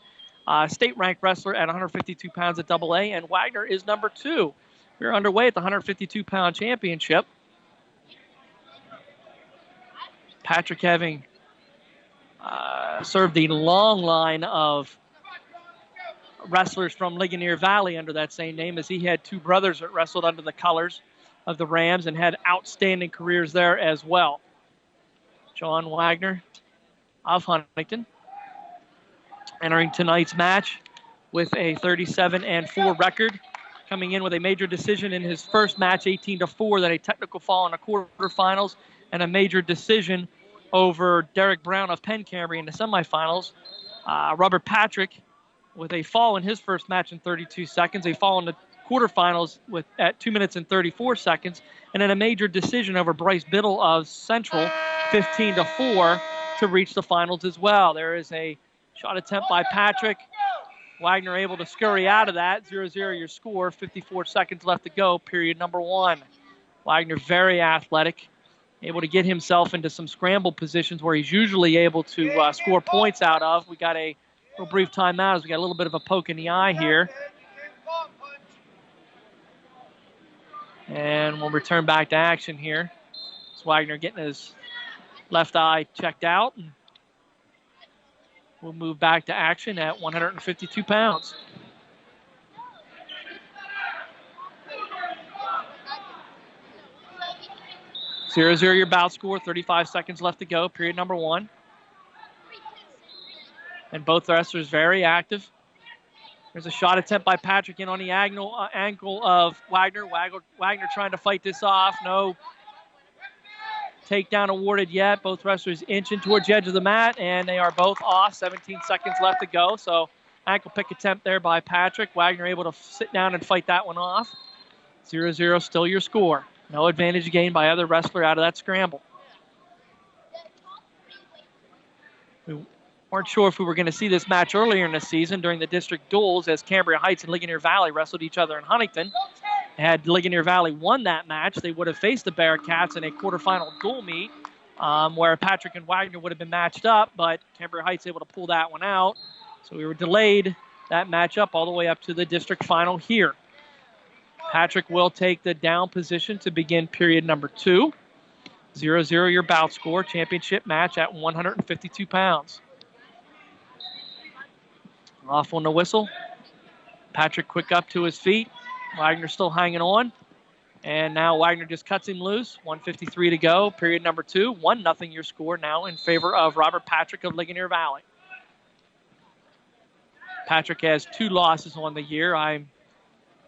state-ranked wrestler at 152 pounds at AA, and Wagner is number 2. We're underway at the 152-pound championship. Patrick having served the long line of wrestlers from Ligonier Valley under that same name, as he had 2 brothers that wrestled under the colors of the Rams and had outstanding careers there as well. John Wagner of Huntingdon entering tonight's match with a 37-4 record, coming in with a major decision in his first match, 18-4, then a technical fall in the quarterfinals, and a major decision over Derek Brown of Penn Cambria in the semifinals. Robert Patrick with a fall in his first match in 32 seconds, a fall in the quarterfinals at 2 minutes and 34 seconds, and then a major decision over Bryce Biddle of Central, 15-4, to reach the finals as well. There is a shot attempt by Patrick. Wagner able to scurry out of that. 0-0 your score. 54 seconds left to go, period number 1. Wagner very athletic, able to get himself into some scramble positions where he's usually able to score points out of. We got a little brief timeout as we got a little bit of a poke in the eye here. And we'll return back to action here. It's Wagner getting his left eye checked out. We'll move back to action at 152 pounds. Zero your bout score, 35 seconds left to go, period number 1. And both wrestlers very active. There's a shot attempt by Patrick in on the ankle of Wagner. Wagner trying to fight this off. No takedown awarded yet. Both wrestlers inching towards the edge of the mat, and they are both off. 17 seconds left to go. So ankle pick attempt there by Patrick. Wagner able to sit down and fight that one off. 0-0 still your score. No advantage gained by either wrestler out of that scramble. We weren't sure if we were going to see this match earlier in the season during the district duels as Cambria Heights and Ligonier Valley wrestled each other in Huntington. Had Ligonier Valley won that match, they would have faced the Bearcats in a quarterfinal dual meet where Patrick and Wagner would have been matched up, but Cambria Heights able to pull that one out. So we were delayed that matchup all the way up to the district final here. Patrick will take the down position to begin period number 2. 0-0 your bout score, championship match at 152 pounds. Off on the whistle. Patrick quick up to his feet. Wagner still hanging on. And now Wagner just cuts him loose. 1:53 to go. Period number 2. 1-0 your score now in favor of Robert Patrick of Ligonier Valley. Patrick has 2 losses on the year. I'm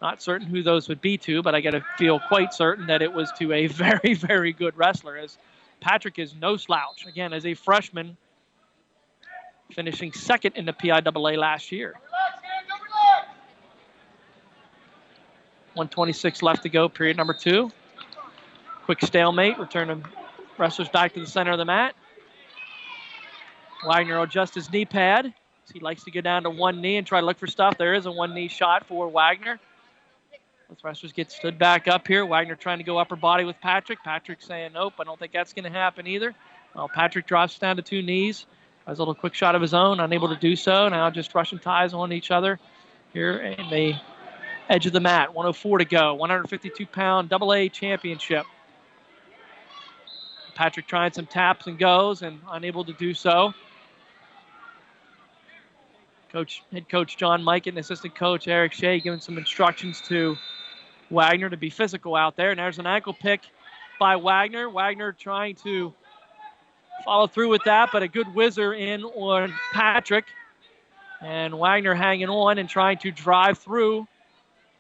not certain who those would be to, but I got to feel quite certain that it was to a very, very good wrestler, as Patrick is no slouch. Again, as a freshman, finishing second in the PIAA last year. 1:26 left to go, period number 2. Quick stalemate, return the wrestlers back to the center of the mat. Wagner will adjust his knee pad. He likes to go down to one knee and try to look for stuff. There is a one-knee shot for Wagner. Both wrestlers get stood back up here. Wagner trying to go upper body with Patrick. Patrick saying, nope, I don't think that's going to happen either. Well, Patrick drops down to 2 knees. Has a little quick shot of his own, unable to do so. Now just Russian ties on each other here in the edge of the mat. 1:04 to go. 152-pound AA championship. Patrick trying some taps and goes and unable to do so. Head coach John Mike and assistant coach Eric Shea giving some instructions to Wagner to be physical out there. And there's an ankle pick by Wagner. Wagner trying to follow through with that, but a good whizzer in on Patrick. And Wagner hanging on and trying to drive through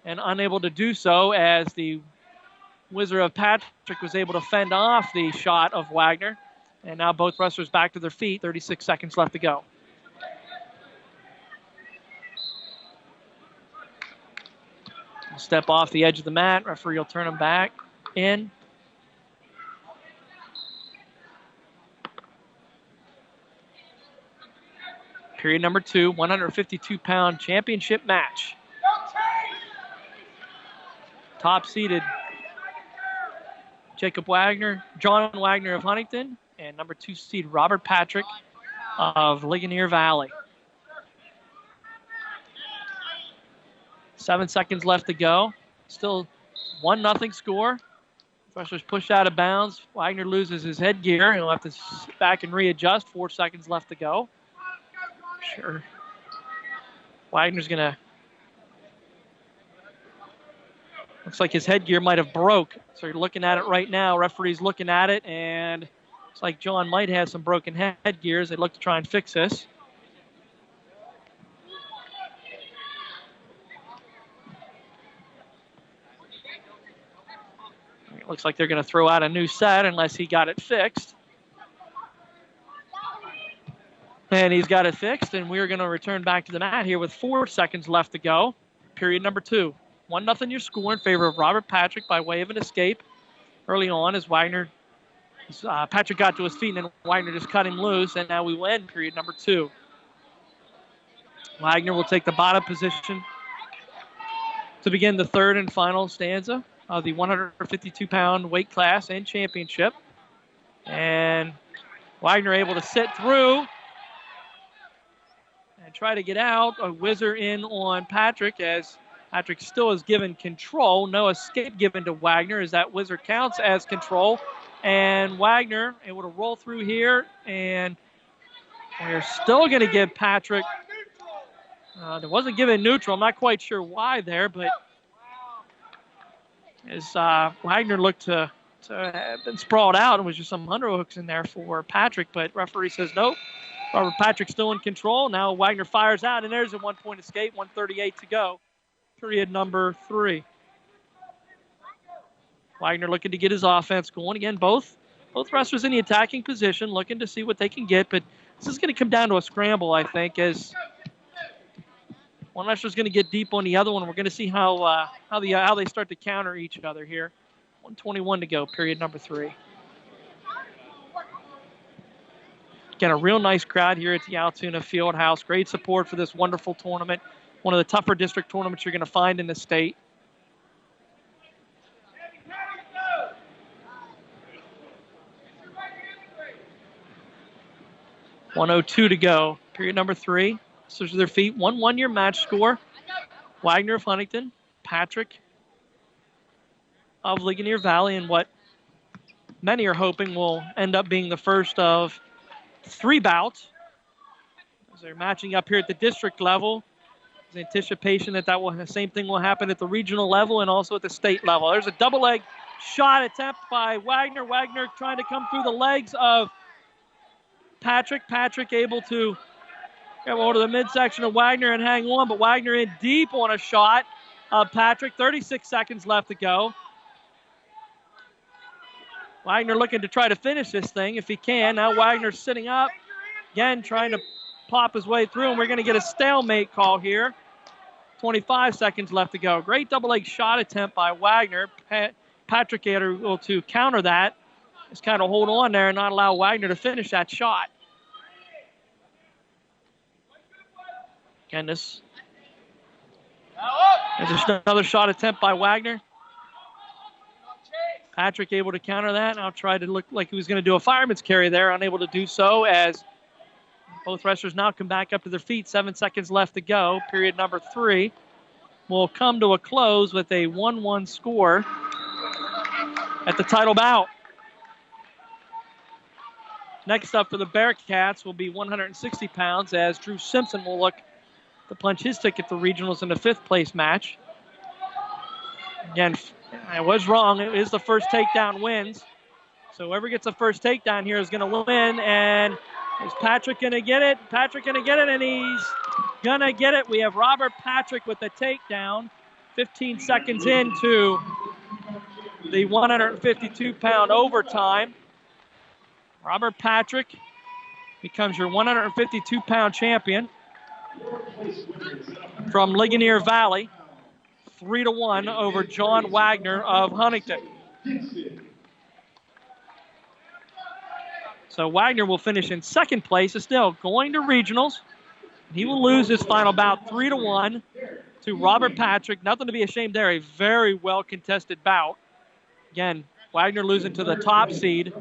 and unable to do so, as the whizzer of Patrick was able to fend off the shot of Wagner. And now both wrestlers back to their feet. 36 seconds left to go. Step off the edge of the mat. Referee will turn him back in. Period number 2, 152-pound championship match. Top seeded Jacob Wagner, John Wagner of Huntingdon, and number 2 seed Robert Patrick of Ligonier Valley. 7 seconds left to go. Still 1-0 score. Wrestlers pushed out of bounds. Wagner loses his headgear. He'll have to sit back and readjust. 4 seconds left to go. Sure. Wagner's going to... Looks like his headgear might have broke. So you're looking at it right now. Referee's looking at it, and looks like John might have some broken headgears. They look to try and fix this. It looks like they're going to throw out a new set unless he got it fixed. And he's got it fixed, and we're going to return back to the mat here with 4 seconds left to go. Period number 2. 1-0 your score in favor of Robert Patrick by way of an escape early on, as Patrick got to his feet, and then Wagner just cut him loose, and now we win period number 2. Wagner will take the bottom position to begin the third and final stanza of the 152-pound weight class and championship. And Wagner able to sit through and try to get out. A whizzer in on Patrick, as Patrick still is given control. No escape given to Wagner, as that whizzer counts as control. And Wagner able to roll through here, and we're still going to give Patrick, there wasn't given neutral. I'm not quite sure why there, but as Wagner looked to have been sprawled out, and was just some underhooks in there for Patrick, but referee says nope. Robert Patrick still in control. Now Wagner fires out, and there's a 1-point escape, 1:38 to go. Period number 3. Wagner looking to get his offense going. Again, both wrestlers in the attacking position, looking to see what they can get, but this is going to come down to a scramble, I think, as one wrestler's going to get deep on the other one. We're going to see how they start to counter each other here. 1:21 to go, period number 3. Again, a real nice crowd here at the Altoona Fieldhouse. Great support for this wonderful tournament. One of the tougher district tournaments you're going to find in the state. .102 to go, period number 3. So to their feet, 1-1 your match score. Wagner of Huntingdon, Patrick of Ligonier Valley, and what many are hoping will end up being the first of 3 bouts, as they're matching up here at the district level. There's anticipation that the same thing will happen at the regional level and also at the state level. There's a double leg shot attempt by Wagner. Wagner trying to come through the legs of Patrick. Patrick able to get over to the midsection of Wagner and hang on, but Wagner in deep on a shot of Patrick. 36 seconds left to go. Wagner looking to try to finish this thing if he can. Now Wagner's sitting up, again trying to pop his way through, and we're going to get a stalemate call here. 25 seconds left to go. Great double leg shot attempt by Wagner. Patrick able to counter that. Just kind of hold on there and not allow Wagner to finish that shot. Again, there's another shot attempt by Wagner. Patrick able to counter that. Now tried to look like he was going to do a fireman's carry there. Unable to do so as both wrestlers now come back up to their feet. 7 seconds left to go. Period number 3 will come to a close with a 1-1 score at the title bout. Next up for the Bearcats will be 160 pounds as Drew Simpson will look to punch his ticket to regionals in the 5th place match. Again, I was wrong. It is the first takedown wins. So whoever gets the first takedown here is going to win. And is Patrick going to get it? Patrick going to get it, and he's going to get it. We have Robert Patrick with the takedown. 15 seconds into the 152-pound overtime. Robert Patrick becomes your 152-pound champion from Ligonier Valley. 3-1 over John Wagner of Huntington. So Wagner will finish in 2nd place. Is still going to regionals. He will lose his final bout 3-1 to Robert Patrick. Nothing to be ashamed there. A very well contested bout. Again, Wagner losing to the top seed,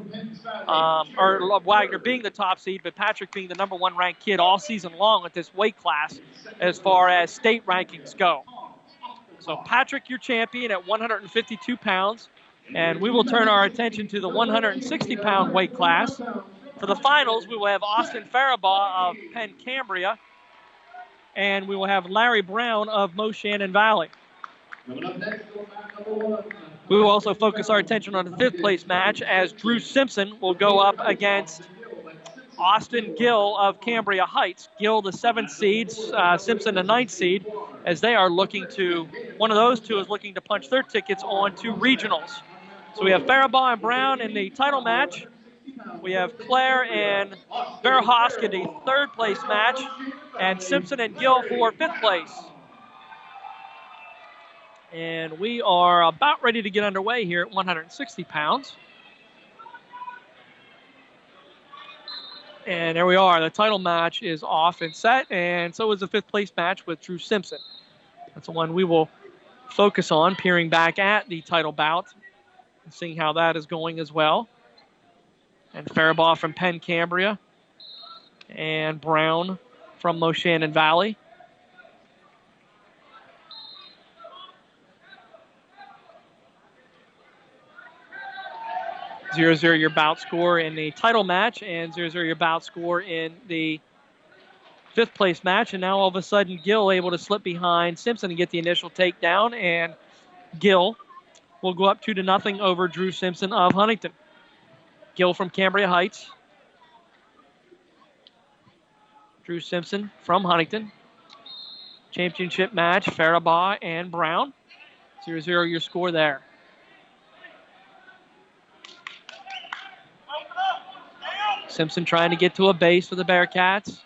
or Wagner being the top seed, but Patrick being the number 1 ranked kid all season long at this weight class as far as state rankings go. So Patrick, your champion at 152 pounds, and we will turn our attention to the 160-pound weight class. For the finals, we will have Austin Faribaugh of Penn Cambria, and we will have Larry Brown of Moshannon Valley. We will also focus our attention on the 5th place match as Drew Simpson will go up against Austin Gill of Cambria Heights. Gill, the 7th seed, Simpson, the 9th seed, as they are looking to, one of those two is looking to punch their tickets on to regionals. So we have Faribaugh and Brown in the title match. We have Claire and Verhosk in the 3rd place match, and Simpson and Gill for 5th place. And we are about ready to get underway here at 160 pounds. And there we are. The title match is off and set, and so is the 5th place match with Drew Simpson. That's the one we will focus on, peering back at the title bout and seeing how that is going as well. And Faribaugh from Penn Cambria and Brown from Moshannon Valley. 0-0 your bout score in the title match and 0-0 your bout score in the 5th place match. And now all of a sudden Gill able to slip behind Simpson and get the initial takedown, and Gill will go up 2-0 over Drew Simpson of Huntington. Gill from Cambria Heights. Drew Simpson from Huntington. Championship match, Faribaugh and Brown. 0-0 your score there. Simpson trying to get to a base for the Bearcats.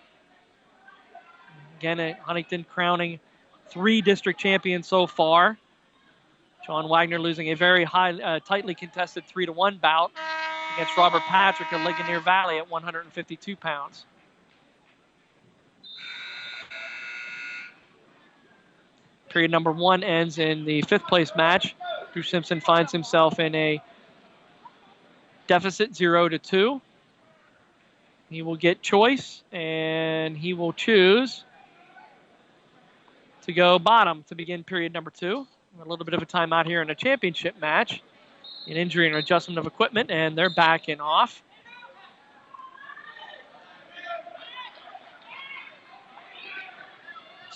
Again, Huntington crowning 3 district champions so far. John Wagner losing a very tightly contested 3-1 bout against Robert Patrick of Ligonier Valley at 152 pounds. Period number 1 ends in the 5th place match. Drew Simpson finds himself in a deficit 0-2. He will get choice, and he will choose to go bottom to begin period number 2. A little bit of a timeout here in a championship match. An injury and adjustment of equipment, and they're back and off.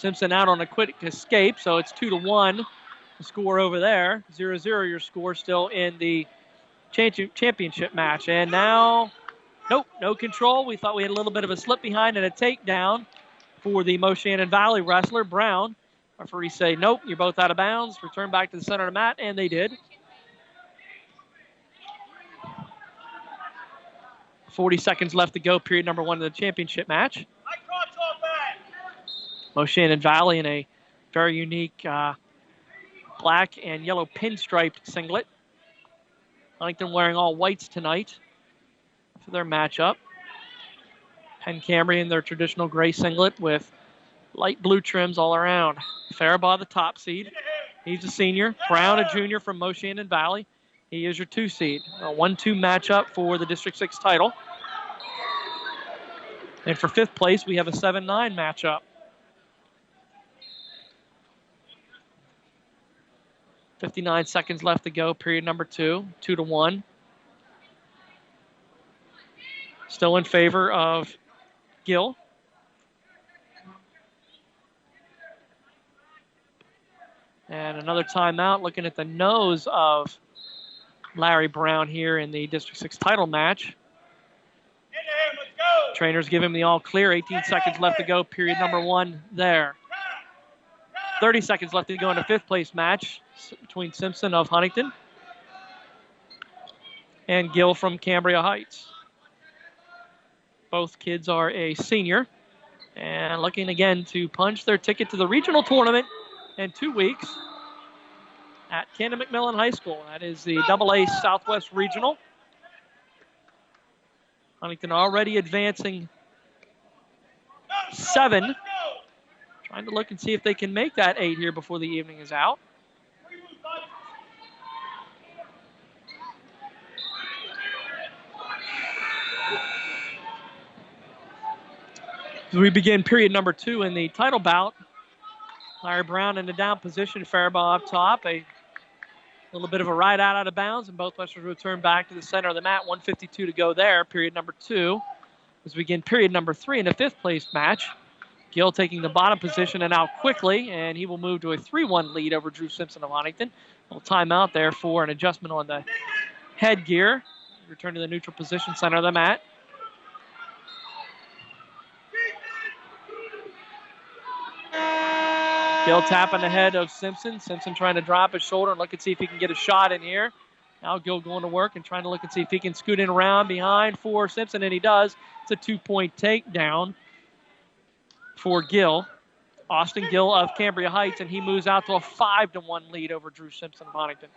Simpson out on a quick escape, so it's 2-1. The score over there, 0-0 your score still in the championship match. And now, nope, no control. We thought we had a little bit of a slip behind and a takedown for the Moshannon Valley wrestler, Brown. Referee say, nope, you're both out of bounds. Return back to the center of the mat, and they did. 40 seconds left to go, period number 1 of the championship match. Moshannon Valley in a very unique black and yellow pinstriped singlet. Huntingdon wearing all whites tonight for their matchup. Penn Camry in their traditional gray singlet with light blue trims all around. Faribaugh, the top seed. He's a senior. Brown, a junior from Moshannon Valley. He is your 2 seed. A 1-2 matchup for the District 6 title. And for 5th place, we have a 7-9 matchup. 59 seconds left to go, period number 2, 2-1. Still in favor of Gill. And another timeout, looking at the nose of Larry Brown here in the District 6 title match. Trainers give him the all clear. 18 seconds left to go, period number 1 there. 30 seconds left to go in the 5th place match between Simpson of Huntingdon and Gill from Cambria Heights. Both kids are a senior and looking again to punch their ticket to the regional tournament in 2 weeks at Camden McMillan High School. That is the AA Southwest Regional. Huntingdon already advancing 7. Trying to look and see if they can make that 8 here before the evening is out. As we begin period number 2 in the title bout, Larry Brown in the down position, Faribaugh up top. A little bit of a ride out of bounds, and both wrestlers return back to the center of the mat. 1:52 to go there, period number 2. As we begin period number 3 in the 5th place match. Gill taking the bottom position and out quickly, and he will move to a 3-1 lead over Drew Simpson of Huntingdon. A little timeout there for an adjustment on the headgear. Return to the neutral position, center of the mat. Gill tapping the head of Simpson. Simpson trying to drop his shoulder and look and see if he can get a shot in here. Now Gill going to work and trying to look and see if he can scoot in around behind for Simpson, and he does. It's a 2-point takedown for Gill. Austin Gill of Cambria Heights, and he moves out to a 5-1 lead over Drew Simpson of Huntingdon.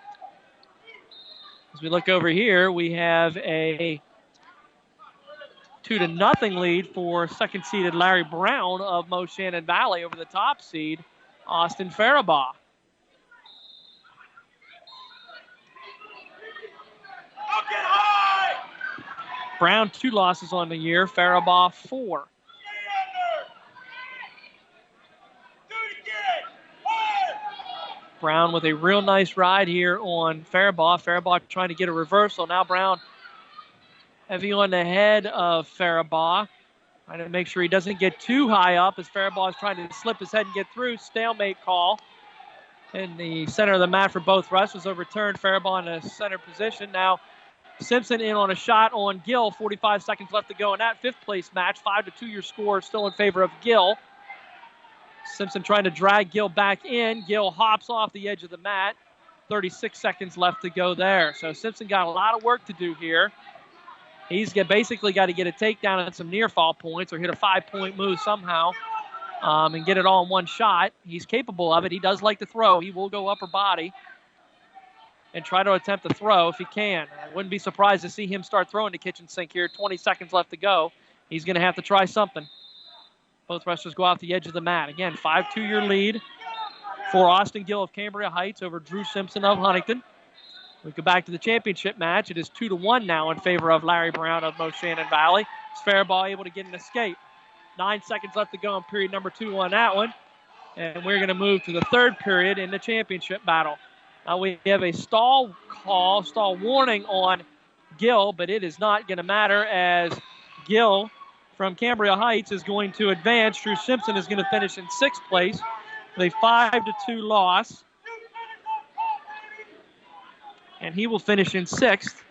As we look over here, we have a 2-0 lead for second-seeded Larry Brown of Moshannon Valley over the top seed, Austin Faribaugh. Brown 2 losses on the year, Faribaugh 4. Brown with a real nice ride here on Faribaugh. Faribaugh trying to get a reversal. Now Brown heavy on the head of Faribaugh. Trying to make sure he doesn't get too high up as Faribaugh is trying to slip his head and get through. Stalemate call in the center of the mat for both wrestlers. Overturned. Faribaugh in the center position. Now Simpson in on a shot on Gill. 45 seconds left to go in that 5th place match. 5-2 your score still in favor of Gill. Simpson trying to drag Gill back in. Gill hops off the edge of the mat. 36 seconds left to go there. So Simpson got a lot of work to do here. He's basically got to get a takedown and some near fall points or hit a 5-point move somehow and get it all in one shot. He's capable of it. He does like to throw. He will go upper body and try to attempt to throw if he can. I wouldn't be surprised to see him start throwing the kitchen sink here. 20 seconds left to go. He's going to have to try something. Both wrestlers go off the edge of the mat. Again, 5-2 your lead for Austin Gill of Cambria Heights over Drew Simpson of Huntingdon. We go back to the championship match. It is 2-1 now in favor of Larry Brown of Moshannon Valley. Is Faribaugh able to get an escape? 9 seconds left to go in period number 2 on that one. And we're going to move to the 3rd period in the championship battle. Now we have a stall warning on Gill, but it is not going to matter as Gill from Cambria Heights is going to advance. Drew Simpson is going to finish in 6th place with a 5-2 loss. And he will finish in 6th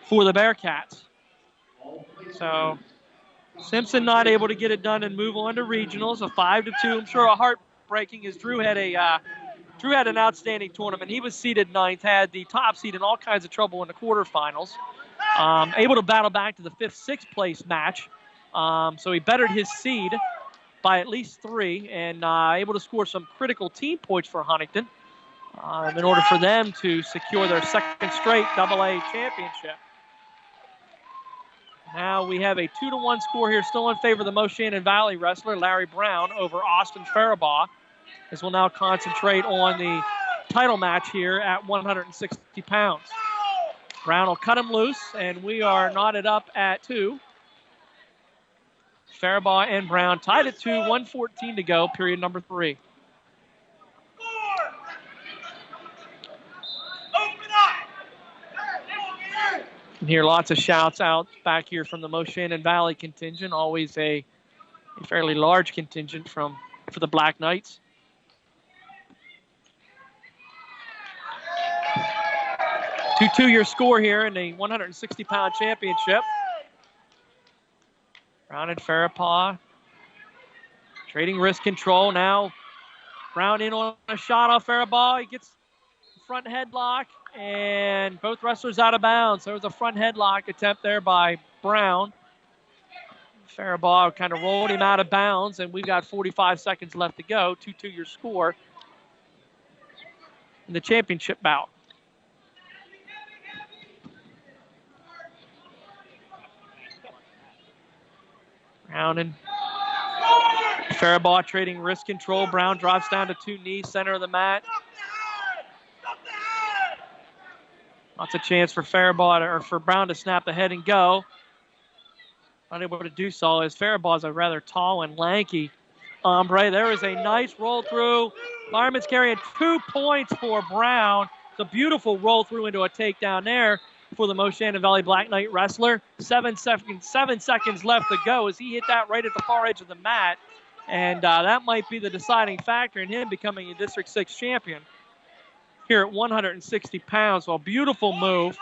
for the Bearcats. So Simpson not able to get it done and move on to regionals. A 5-2. I'm sure a heartbreaking as Drew had an outstanding tournament. He was seeded 9th, had the top seed in all kinds of trouble in the quarterfinals. Able to battle back to the 5th, 6th place match. So he bettered his seed by at least 3 and able to score some critical team points for Huntingdon in order for them to secure their 2nd straight AA championship. Now we have a 2-1 score here, still in favor of the Moshannon Valley wrestler, Larry Brown, over Austin Faribaugh, as we'll now concentrate on the title match here at 160 pounds. Brown will cut him loose, and we are knotted up at 2. Faribaugh and Brown tied at 2, 1:14 to go, period number 3. You can hear lots of shouts out back here from the Moshannon Valley contingent, always a fairly large contingent for the Black Knights. 2-2 your score here in the 160-pound championship. Brown and Faribaugh trading wrist control. Now Brown in on a shot off Faribaugh. He gets the front headlock, and both wrestlers out of bounds. There was a front headlock attempt there by Brown. Faribaugh kind of rolled him out of bounds, and we've got 45 seconds left to go. 2-2 your score in the championship bout. Brown and Faribaugh trading wrist control. Brown drops down to 2 knees, center of the mat. Lots of chance for for Brown to snap the head and go. Unable to do so as Faribaugh's a rather tall and lanky hombre. There is a nice roll through. Fireman's carrying 2 points for Brown. It's a beautiful roll through into a takedown there for the Moshannon Valley Black Knight wrestler. 7 seconds left to go as he hit that right at the far edge of the mat. And that might be the deciding factor in him becoming a District 6 champion here at 160 pounds. Well, beautiful move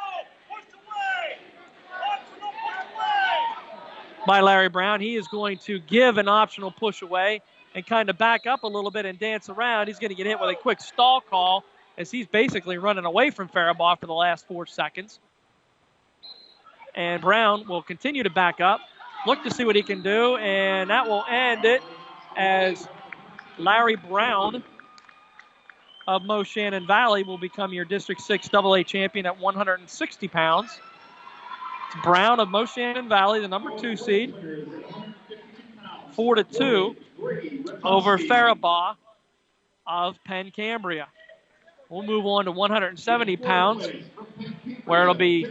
by Larry Brown. He is going to give an optional push away and kind of back up a little bit and dance around. He's going to get hit with a quick stall call as he's basically running away from Faribaugh for the last 4 seconds. And Brown will continue to back up, look to see what he can do, and that will end it as Larry Brown of Moshannon Valley will become your District 6 AA champion at 160 pounds. It's Brown of Moshannon Valley, the number 2 seed, 4-2 over Faribaugh of Penn Cambria. We'll move on to 170 pounds, where it'll be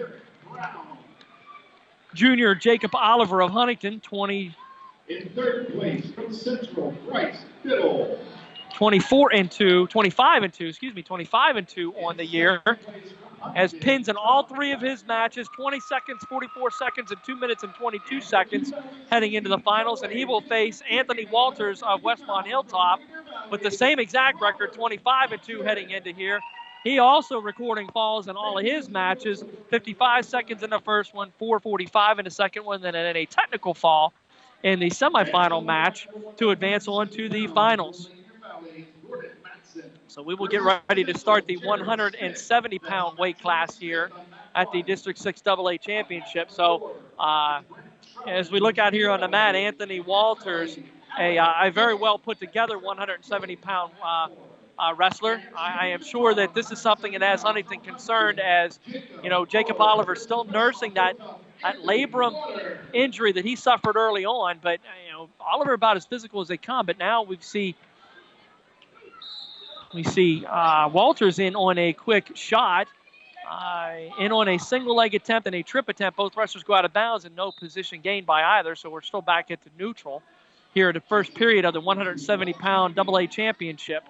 junior Jacob Oliver of Huntington, in 3rd place from Central, Bryce Biddle. 25-2 on the year. Has pins in all 3 of his matches, 20 seconds, 44 seconds, and 2 minutes and 22 seconds heading into the finals. And he will face Anthony Walters of Westmont Hilltop with the same exact record, 25-2 heading into here. He also recording falls in all of his matches, 55 seconds in the first one, 4:45 in the second one, then a technical fall in the semifinal match to advance on to the finals. So we will get ready to start the 170-pound weight class here at the District 6 AA Championship. So as we look out here on the mat, Anthony Walters, a very well put together 170-pound wrestler. I am sure that this is something that has Huntington concerned, as you know, Jacob Oliver still nursing that labrum injury that he suffered early on. But you know, Oliver about as physical as they come. But now we see Walters in on a quick shot, in on a single leg attempt and a trip attempt. Both wrestlers go out of bounds and no position gained by either. So we're still back at the neutral here at the first period of the 170-pound AA championship.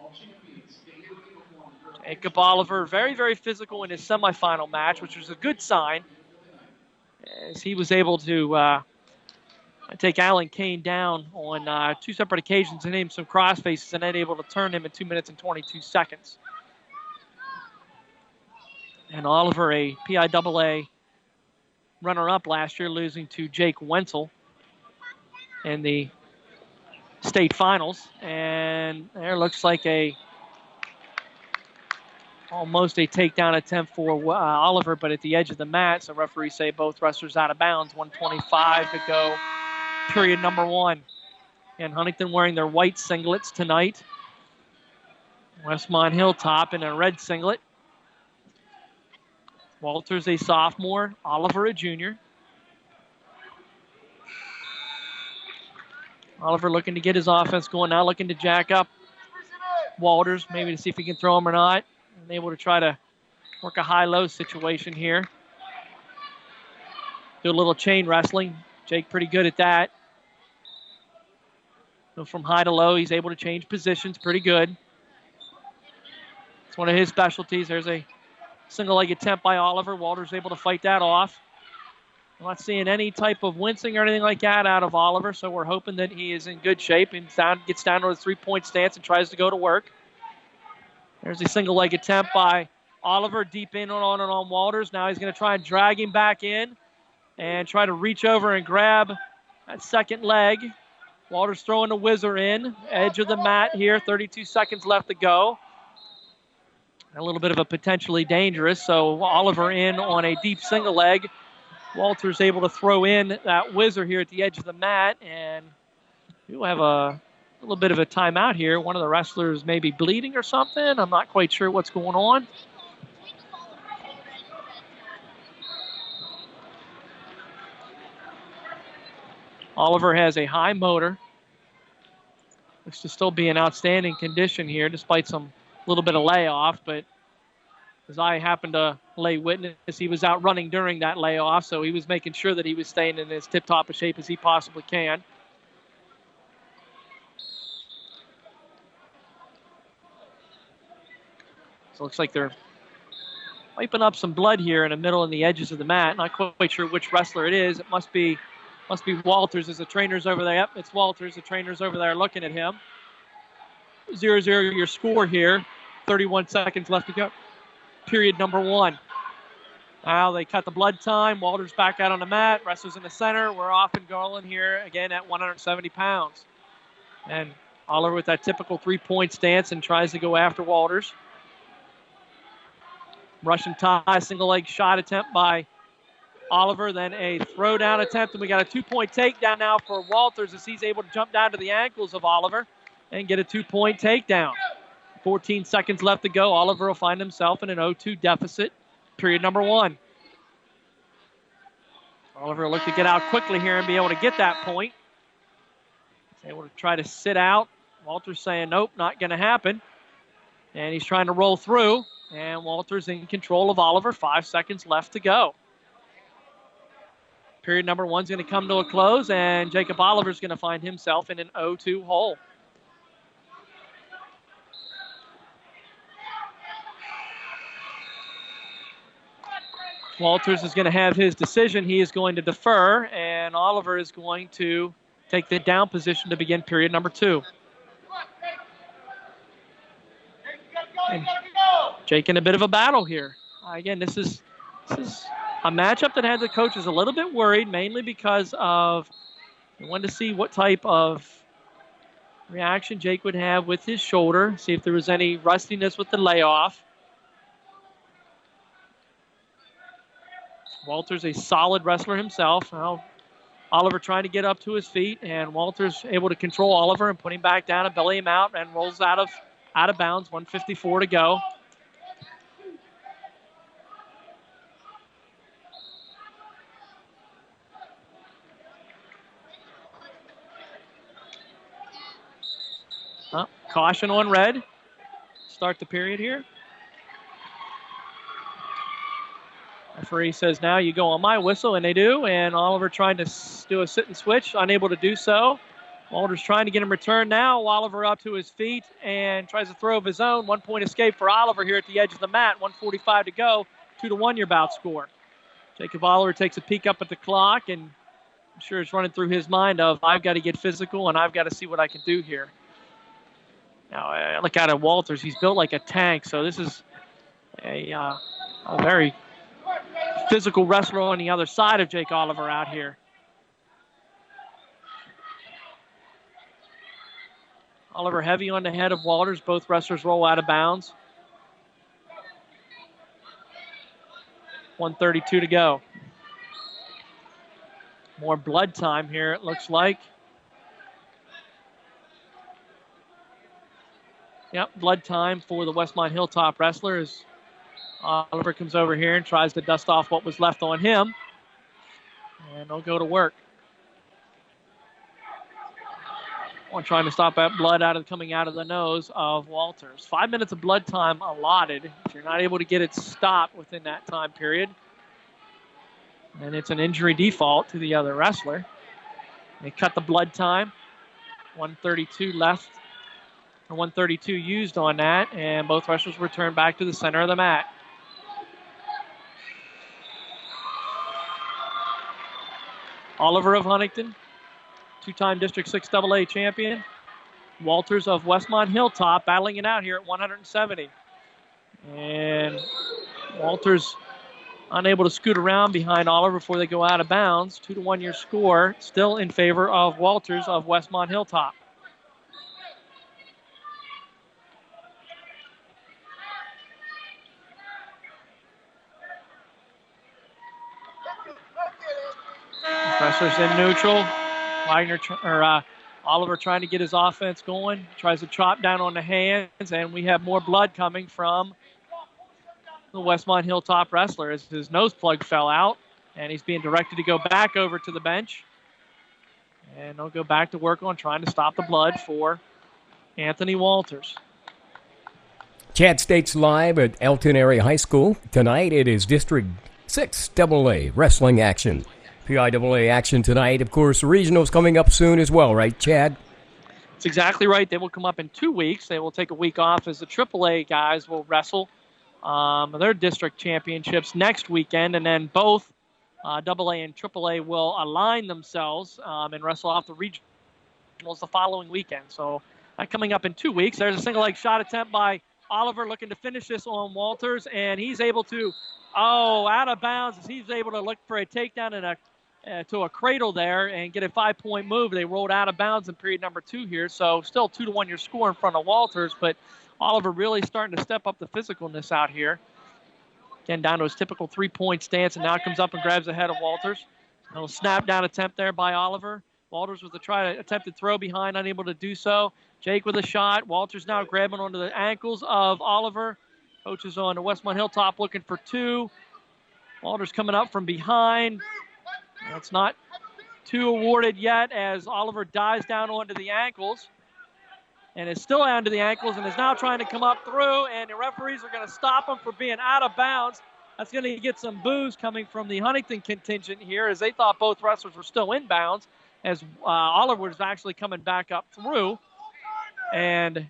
Jacob Oliver, very, very physical in his semifinal match, which was a good sign, as he was able to I take Alan Kane down on 2 separate occasions and named some cross faces and then able to turn him in 2 minutes and 22 seconds. And Oliver, a PIAA runner-up last year, losing to Jake Wenzel in the state finals. And there looks like almost a takedown attempt for Oliver, but at the edge of the mat. So referees say both wrestlers out of bounds. 1:25 to go, period number 1. And Huntington wearing their white singlets tonight. Westmont Hilltop in a red singlet. Walters a sophomore, Oliver a junior. Oliver looking to get his offense going now, looking to jack up Walters, maybe to see if he can throw him or not. And able to try to work a high-low situation here. Do a little chain wrestling. Jake pretty good at that. So from high to low, he's able to change positions pretty good. It's one of his specialties. There's a single leg attempt by Oliver. Walters able to fight that off. I'm not seeing any type of wincing or anything like that out of Oliver, so we're hoping that he is in good shape and gets down to a 3-point stance and tries to go to work. There's a single leg attempt by Oliver, deep in on Walters. Now he's going to try and drag him back in and try to reach over and grab that second leg. Walters throwing the whizzer in, edge of the mat here, 32 seconds left to go. A little bit of a potentially dangerous, so Oliver in on a deep single leg. Walters able to throw in that whizzer here at the edge of the mat, and you have a little bit of a timeout here. One of the wrestlers may be bleeding or something. I'm not quite sure what's going on. Oliver has a high motor. Looks to still be in outstanding condition here, despite some little bit of layoff, but as I happened to lay witness, he was out running during that layoff, so he was making sure that he was staying in as tip-top of shape as he possibly can. So it looks like they're wiping up some blood here in the middle and the edges of the mat. Not quite sure which wrestler it is. It must be Walters as the trainer's over there. Yep, it's Walters. The trainer's over there looking at him. 0-0 your score here. 31 seconds left to go. Period number 1. Now they cut the blood time. Walters back out on the mat. Wrestlers in the center. We're off and going here again at 170 pounds. And Oliver with that typical 3-point stance and tries to go after Walters. Russian tie, single leg shot attempt by Oliver, then a throwdown attempt, and we got a 2-point takedown now for Walters as he's able to jump down to the ankles of Oliver and get a 2-point takedown. 14 seconds left to go. Oliver will find himself in an 0-2 deficit. Period number 1. Oliver will look to get out quickly here and be able to get that point. He's able to try to sit out. Walters saying, nope, not going to happen. And he's trying to roll through. And Walters in control of Oliver. 5 seconds left to go. Period number 1 is going to come to a close. And Jacob Oliver's going to find himself in an 0-2 hole. Walters is going to have his decision. He is going to defer, and Oliver is going to take the down position to begin period number 2. And Jake in a bit of a battle here. Again, this is a matchup that had the coaches a little bit worried, mainly because of they wanted to see what type of reaction Jake would have with his shoulder, see if there was any rustiness with the layoff. Walters a solid wrestler himself. Now Oliver trying to get up to his feet, and Walters able to control Oliver and put him back down and belly him out and rolls out of bounds. 1:54 to go. Caution on red. Start the period here. Referee says now you go on my whistle, and they do. And Oliver trying to do a sit and switch, unable to do so. Walters trying to get him returned now. Oliver up to his feet and tries to throw of his own. 1-point escape for Oliver here at the edge of the mat. 1:45 to go. 2-1 your bout score. Jacob Oliver takes a peek up at the clock and I'm sure it's running through his mind of, I've got to get physical and I've got to see what I can do here. Now, I look out at Walters. He's built like a tank, so this is a very physical wrestler on the other side of Jake Oliver out here. Oliver heavy on the head of Walters. Both wrestlers roll out of bounds. 1:32 to go. More blood time here, it looks like. Yep, blood time for the Westmont Hilltop wrestler as Oliver comes over here and tries to dust off what was left on him. And they'll go to work. Trying to stop that blood coming out of the nose of Walters. 5 minutes of blood time allotted. If you're not able to get it stopped within that time period, and it's an injury default to the other wrestler. They cut the blood time. 1:32 left, or 1:32 used on that, and both wrestlers return back to the center of the mat. Oliver of Huntingdon, two-time District 6 AA champion. Walters of Westmont Hilltop battling it out here at 170. And Walters unable to scoot around behind Oliver before they go out of bounds. 2-1 your score, still in favor of Walters of Westmont Hilltop. Wrestlers in neutral. Oliver trying to get his offense going. Tries to chop down on the hands, and we have more blood coming from the Westmont Hilltop wrestler as his nose plug fell out, and he's being directed to go back over to the bench. And they'll go back to work on trying to stop the blood for Anthony Walters. Chad States live at Elton Area High School. Tonight it is District 6 AA wrestling action. PIAA action tonight. Of course, regionals coming up soon as well, right, Chad? That's exactly right. They will come up in 2 weeks. They will take a week off as the AAA guys will wrestle their district championships next weekend, and then both AA and AAA will align themselves and wrestle off the regionals the following weekend. So coming up in 2 weeks. There's a single leg shot attempt by Oliver looking to finish this on Walters, and he's able to, out of bounds as he's able to look for a takedown and to a cradle there and get a 5-point move. They rolled out of bounds in period number 2 here, so still 2-1 your score in front of Walters, but Oliver really starting to step up the physicalness out here. Again, down to his typical 3-point stance, and now comes up and grabs the head of Walters. A little snap down attempt there by Oliver. Walters with a attempted throw behind, unable to do so. Jake with a shot. Walters now grabbing onto the ankles of Oliver. Coaches on the Westmont Hilltop looking for 2. Walters coming up from behind. That's not 2 awarded yet as Oliver dives down onto the ankles and is still onto the ankles and is now trying to come up through, and the referees are going to stop him for being out of bounds. That's going to get some boos coming from the Huntington contingent here as they thought both wrestlers were still in bounds as Oliver was actually coming back up through and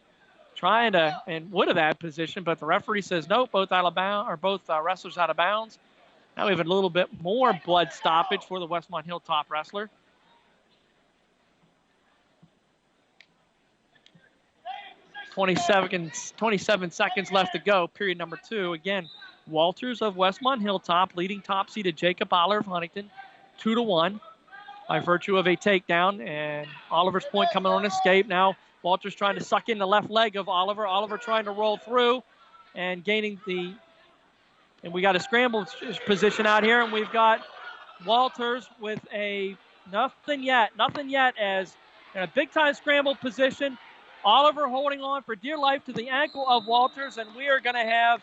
trying to and would have had position, but the referee says nope, both out of bounds, or both wrestlers out of bounds. Now we have a little bit more blood stoppage for the Westmont Hilltop wrestler. Twenty-seven seconds left to go, period number 2. Again, Walters of Westmont Hilltop leading top-seeded Jacob Oliver of Huntington 2-1 by virtue of a takedown, and Oliver's point coming on escape. Now Walters trying to suck in the left leg of Oliver. Oliver trying to roll through and gaining the... And we got a scramble position out here, and we've got Walters with a nothing yet as in a big-time scramble position. Oliver holding on for dear life to the ankle of Walters, and we're going to have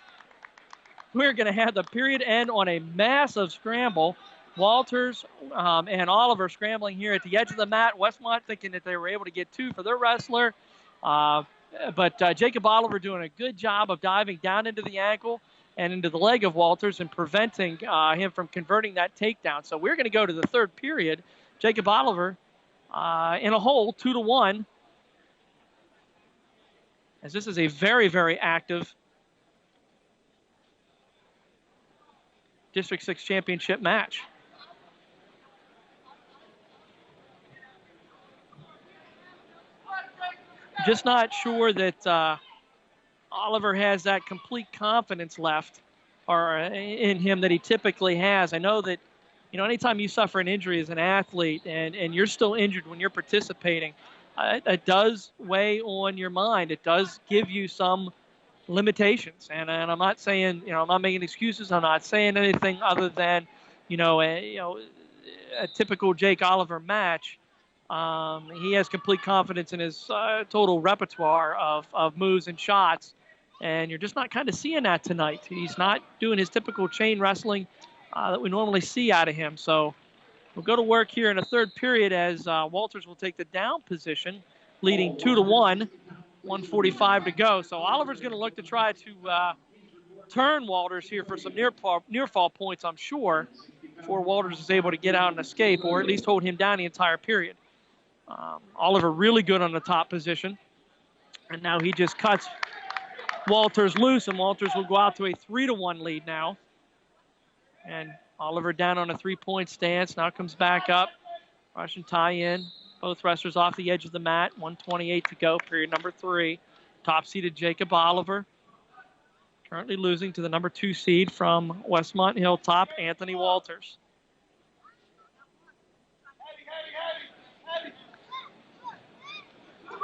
the period end on a massive scramble. Walters and Oliver scrambling here at the edge of the mat. Westmont thinking that they were able to get 2 for their wrestler, but Jacob Oliver doing a good job of diving down into the ankle and into the leg of Walters and preventing him from converting that takedown. So we're going to go to the third period. Jacob Oliver in a hole, 2-1. As this is a very, very active District 6 championship match. just not sure that Oliver has that complete confidence left or in him that he typically has. I know that, anytime you suffer an injury as an athlete and you're still injured when you're participating, it does weigh on your mind. It does give you some limitations. And I'm not saying, I'm not making excuses. I'm not saying anything other than, a typical Jake Oliver match. He has complete confidence in his total repertoire of moves and shots. And you're just not kind of seeing that tonight. He's not doing his typical chain wrestling that we normally see out of him. So we'll go to work here in the third period as Walters will take the down position, leading 2-1, 1:45 to go. So Oliver's going to look to try to turn Walters here for some near fall points, I'm sure, before Walters is able to get out and escape, or at least hold him down the entire period. Oliver really good on the top position. And now he just cuts Walters loose, and Walters will go out to a 3-1 lead now. And Oliver down on a 3-point stance. Now comes back up. Russian tie-in. Both wrestlers off the edge of the mat. 1:28 to go, period number 3. Top-seeded Jacob Oliver. Currently losing to the number 2 seed from Westmont Hilltop, Anthony Walters.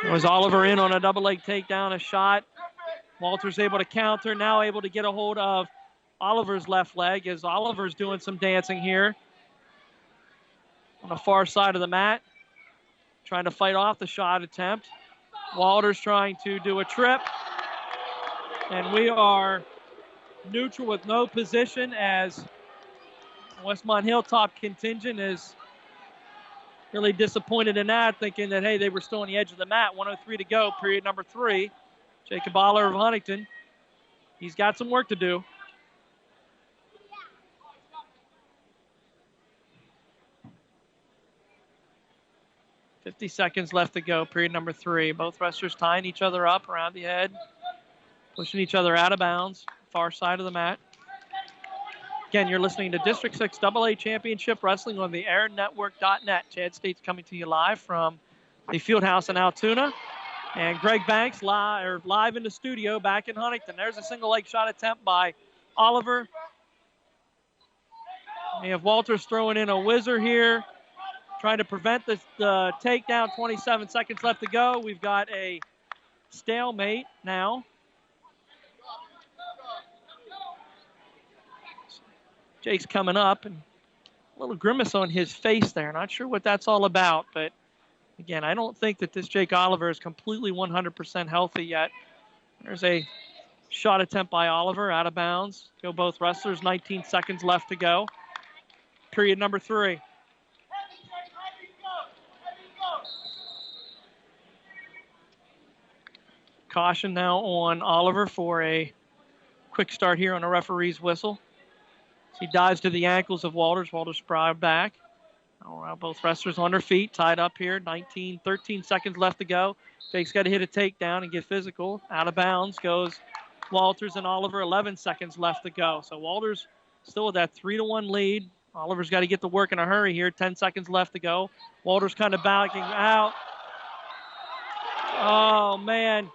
Was Oliver in on a double leg takedown, a shot. Walters able to counter, now able to get a hold of Oliver's left leg as Oliver's doing some dancing here on the far side of the mat, trying to fight off the shot attempt. Walters trying to do a trip, and we are neutral with no position as Westmont Hilltop contingent is really disappointed in that, thinking that, hey, they were still on the edge of the mat. 1:03 to go, period number 3. Jacob Oliver of Huntingdon, he's got some work to do. .50 seconds left to go, period number 3. Both wrestlers tying each other up around the head, pushing each other out of bounds, far side of the mat. Again, you're listening to District 6 AA Championship Wrestling on the airnetwork.net. Chad State's coming to you live from the Fieldhouse in Altoona. And Greg Banks live in the studio back in Huntington. There's a single leg shot attempt by Oliver. We have Walters throwing in a whizzer here, trying to prevent the takedown. 27 seconds left to go. We've got a stalemate now. Jake's coming up, and a little grimace on his face there. Not sure what that's all about, but again, I don't think that this Jake Oliver is completely 100% healthy yet. There's a shot attempt by Oliver, out of bounds. Go both wrestlers, 19 seconds left to go. Period number 3. Caution now on Oliver for a quick start here on a referee's whistle. He dives to the ankles of Walters. Walters sprawled back. Both wrestlers on their feet, tied up here. 13 seconds left to go. Jake's got to hit a takedown and get physical. Out of bounds goes Walters and Oliver. 11 seconds left to go. So Walters still with that 3-1 lead. Oliver's got to get to work in a hurry here. 10 seconds left to go. Walters kind of backing out. Oh, man.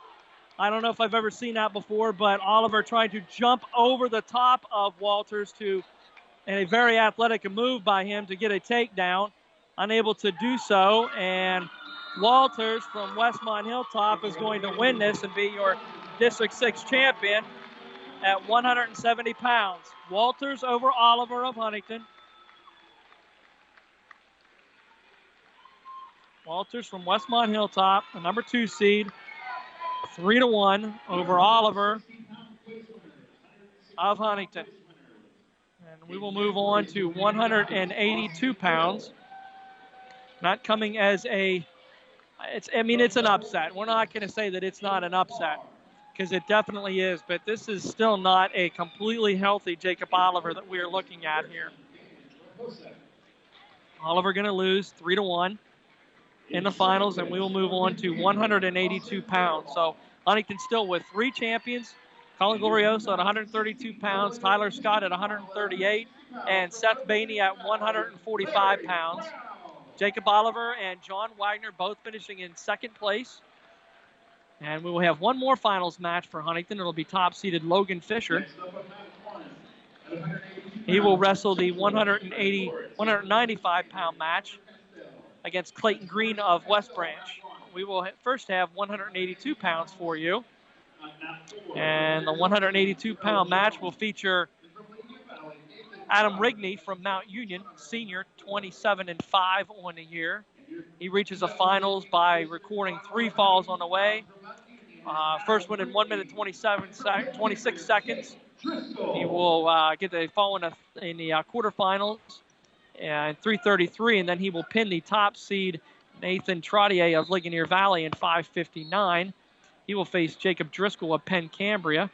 I don't know if I've ever seen that before, but Oliver trying to jump over the top of Walters and a very athletic move by him to get a takedown. Unable to do so, and Walters from Westmont Hilltop is going to win this and be your District 6 champion at 170 pounds. Walters over Oliver of Huntingdon. Walters from Westmont Hilltop, the number 2 seed. 3-1 over Oliver of Huntingdon. And we will move on to 182 pounds. Not coming as it's an upset. We're not going to say that it's not an upset, because it definitely is, but this is still not a completely healthy Jacob Oliver that we are looking at here. Oliver going to lose 3-1 in the finals, and we will move on to 182 pounds. So Huntington still with 3 champions. Colin Glorioso at 132 pounds, Tyler Scott at 138, and Seth Bainey at 145 pounds. Jacob Oliver and John Wagner both finishing in second place. And we will have one more finals match for Huntington. It'll be top-seeded Logan Fisher. He will wrestle the 195-pound match against Clayton Green of West Branch. We will first have 182 pounds for you. And the 182-pound match will feature Adam Rigney from Mount Union, senior, 27-5 on the year. He reaches the finals by recording 3 falls on the way. First one in 1 minute 26 seconds. He will get the fall in the quarterfinals and 3:33, and then he will pin the top seed Nathan Trottier of Ligonier Valley in 5:59. He will face Jacob Driscoll of Penn Cambria.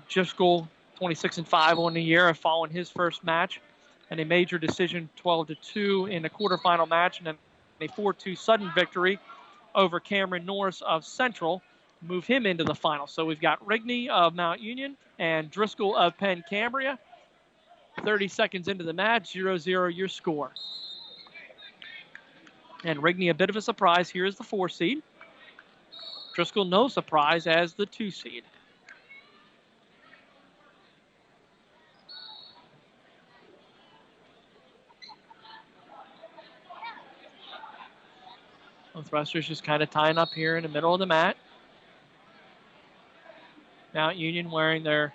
Driscoll 26-5 on the year, following his first match, and a major decision 12-2 in the quarterfinal match, and then a 4-2 sudden victory over Cameron Norris of Central, move him into the final. So we've got Rigney of Mount Union and Driscoll of Penn Cambria. 30 seconds into the match, 0-0 your score. And Rigney a bit of a surprise here as the 4 seed. Driscoll no surprise as the 2 seed. Both wrestlers just kind of tying up here in the middle of the mat. Mount Union wearing their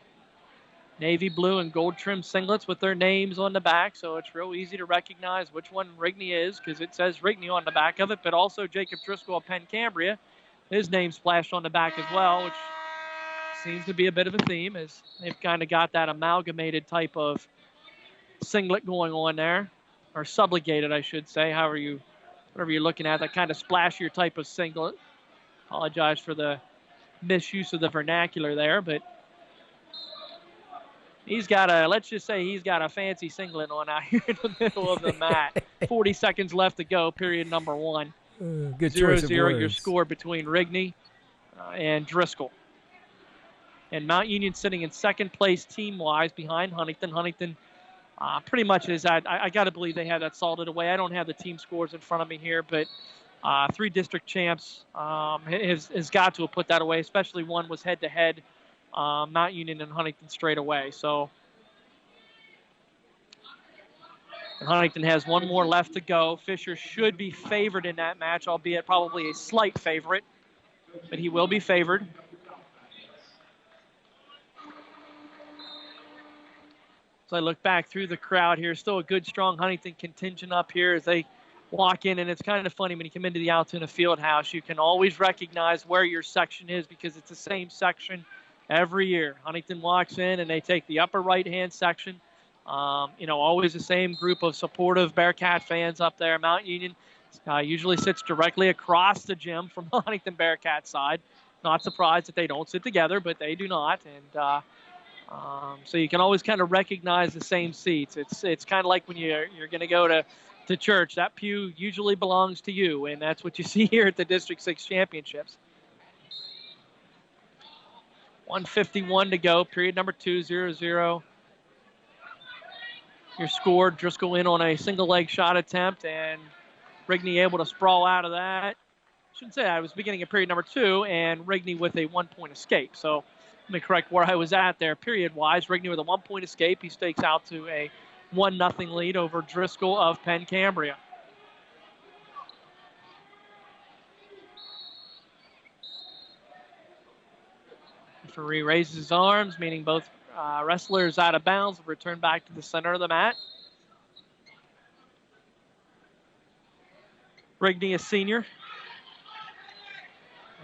navy blue and gold trim singlets with their names on the back, so it's real easy to recognize which one Rigney is because it says Rigney on the back of it, but also Jacob Driscoll of Penn Cambria, his name splashed on the back as well, which seems to be a bit of a theme as they've kind of got that amalgamated type of singlet going on there, or subligated, I should say, whatever you're looking at, that kind of splashier type of singlet. Apologize for the misuse of the vernacular there, but let's just say he's got a fancy singlet on out here in the middle of the mat. 40 seconds left to go, period number 1. Good choice of 0-0 words. your score between Rigney and Driscoll. And Mount Union sitting in second place team-wise behind Huntington. Huntington pretty much is that. I got to believe they have that salted away. I don't have the team scores in front of me here, but 3 district champs has got to have put that away, especially one was head-to-head, Mount Union and Huntington straight away. So Huntington has one more left to go. Fisher should be favored in that match, albeit probably a slight favorite, but he will be favored. So I look back through the crowd here. Still a good, strong Huntington contingent up here as they walk in, and it's kind of funny when you come into the Altoona Fieldhouse, you can always recognize where your section is because it's the same section every year. Huntington walks in and they take the upper right-hand section. Always the same group of supportive Bearcat fans up there. Mount Union usually sits directly across the gym from the Huntington Bearcat side. Not surprised that they don't sit together, but they do not. And so you can always kind of recognize the same seats. It's kind of like when you're going to go to church. That pew usually belongs to you, and that's what you see here at the District 6 Championships. 1:51 to go, period number 2, 0-0. Your score, Driscoll in on a single leg shot attempt, and Rigney able to sprawl out of that. Shouldn't say that. I was beginning of period number 2, and Rigney with a 1-point escape. So let me correct where I was at there, period-wise. Rigney with a 1-point escape. He stakes out to a 1-0 lead over Driscoll of Penn Cambria. Referee raises his arms, meaning both wrestlers out of bounds will return back to the center of the mat. Rigney, a senior.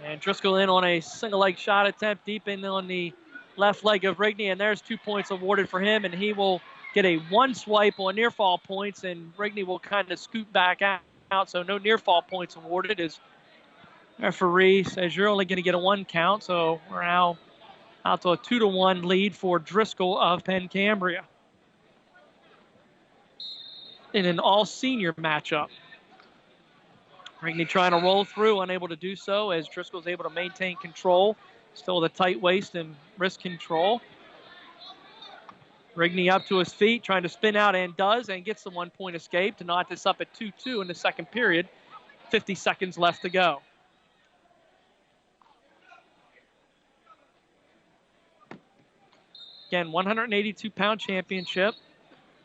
And Driscoll in on a single leg shot attempt deep in on the left leg of Rigney, and there's 2 points awarded for him, and he will get a 1 swipe on near fall points, and Rigney will kind of scoot back out, so no near fall points awarded as referee says you're only going to get a 1 count, so we're now out to a 2-1 lead for Driscoll of Penn Cambria in an all-senior matchup. Rigney trying to roll through, unable to do so as Driscoll's able to maintain control. Still with a tight waist and wrist control. Rigney up to his feet, trying to spin out, and does, and gets the 1-point escape to knot this up at 2-2 in the second period. 50 seconds left to go. Again, 182-pound championship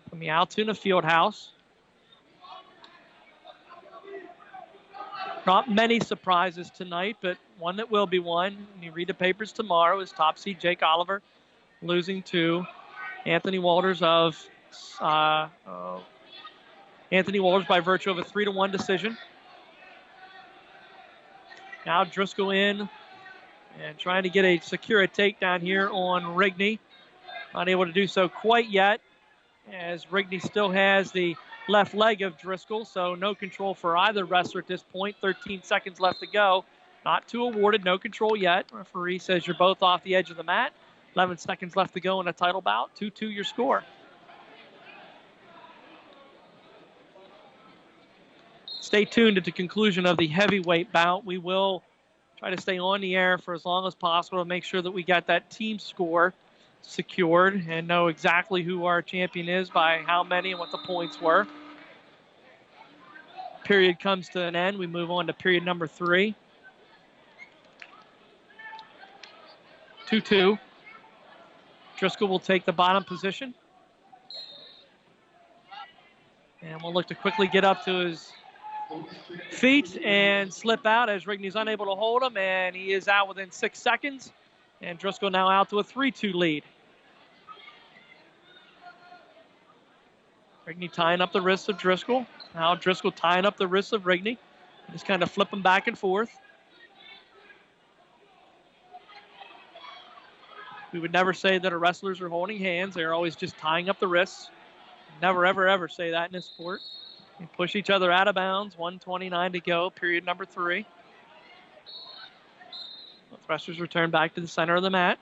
from the Altoona Fieldhouse. Not many surprises tonight, but one that will be one. When you read the papers tomorrow is top seed Jake Oliver losing to Anthony Walters by virtue of a 3-1 decision. Now Driscoll in and trying to secure a takedown here on Rigney. Not able to do so quite yet, as Rigney still has the left leg of Driscoll, so no control for either wrestler at this point. 13 seconds left to go. Not two awarded, no control yet. Referee says you're both off the edge of the mat. 11 seconds left to go in a title bout. 2-2 your score. Stay tuned at the conclusion of the heavyweight bout. We will try to stay on the air for as long as possible to make sure that we got that team score secured and know exactly who our champion is by how many and what the points were. Period comes to an end. We move on to period number 3. 2-2. Driscoll will take the bottom position. And we'll look to quickly get up to his feet and slip out as Rigney's unable to hold him, and he is out within 6 seconds. And Driscoll now out to a 3-2 lead. Rigney tying up the wrists of Driscoll. Now Driscoll tying up the wrists of Rigney. Just kind of flipping back and forth. We would never say that our wrestlers are holding hands. They're always just tying up the wrists. Never, ever, ever say that in this sport. They push each other out of bounds. 1:29 to go, period number 3. Both wrestlers return back to the center of the mat.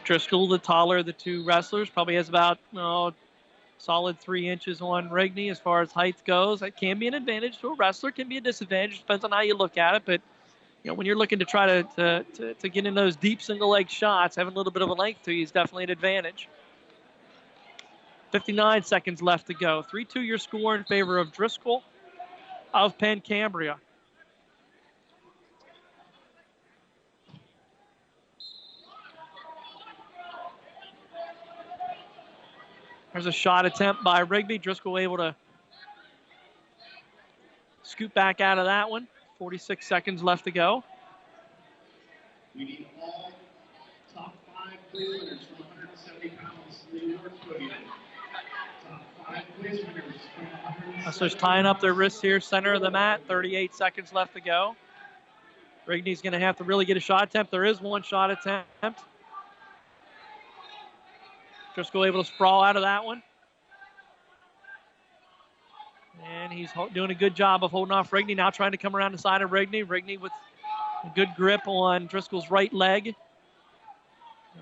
Driscoll, the taller of the two wrestlers, probably has about solid 3 inches on Rigney as far as height goes. That can be an advantage to a wrestler, can be a disadvantage. Depends on how you look at it. But when you're looking to try to get in those deep single leg shots, having a little bit of a length to you is definitely an advantage. 59 seconds left to go. 3-2 your score in favor of Driscoll of Penn Cambria. There's a shot attempt by Rigby. Driscoll able to scoot back out of that one. 46 seconds left to go. We need all top 5 place winners from 170 pounds in the awards podium. Top 5 place winners from 170 Wrestlers tying up their wrists here, center of the mat. 38 seconds left to go. Rigney's going to have to really get a shot attempt. There is one shot attempt. Driscoll able to sprawl out of that one. And he's doing a good job of holding off Rigney. Now trying to come around the side of Rigney. Rigney with a good grip on Driscoll's right leg.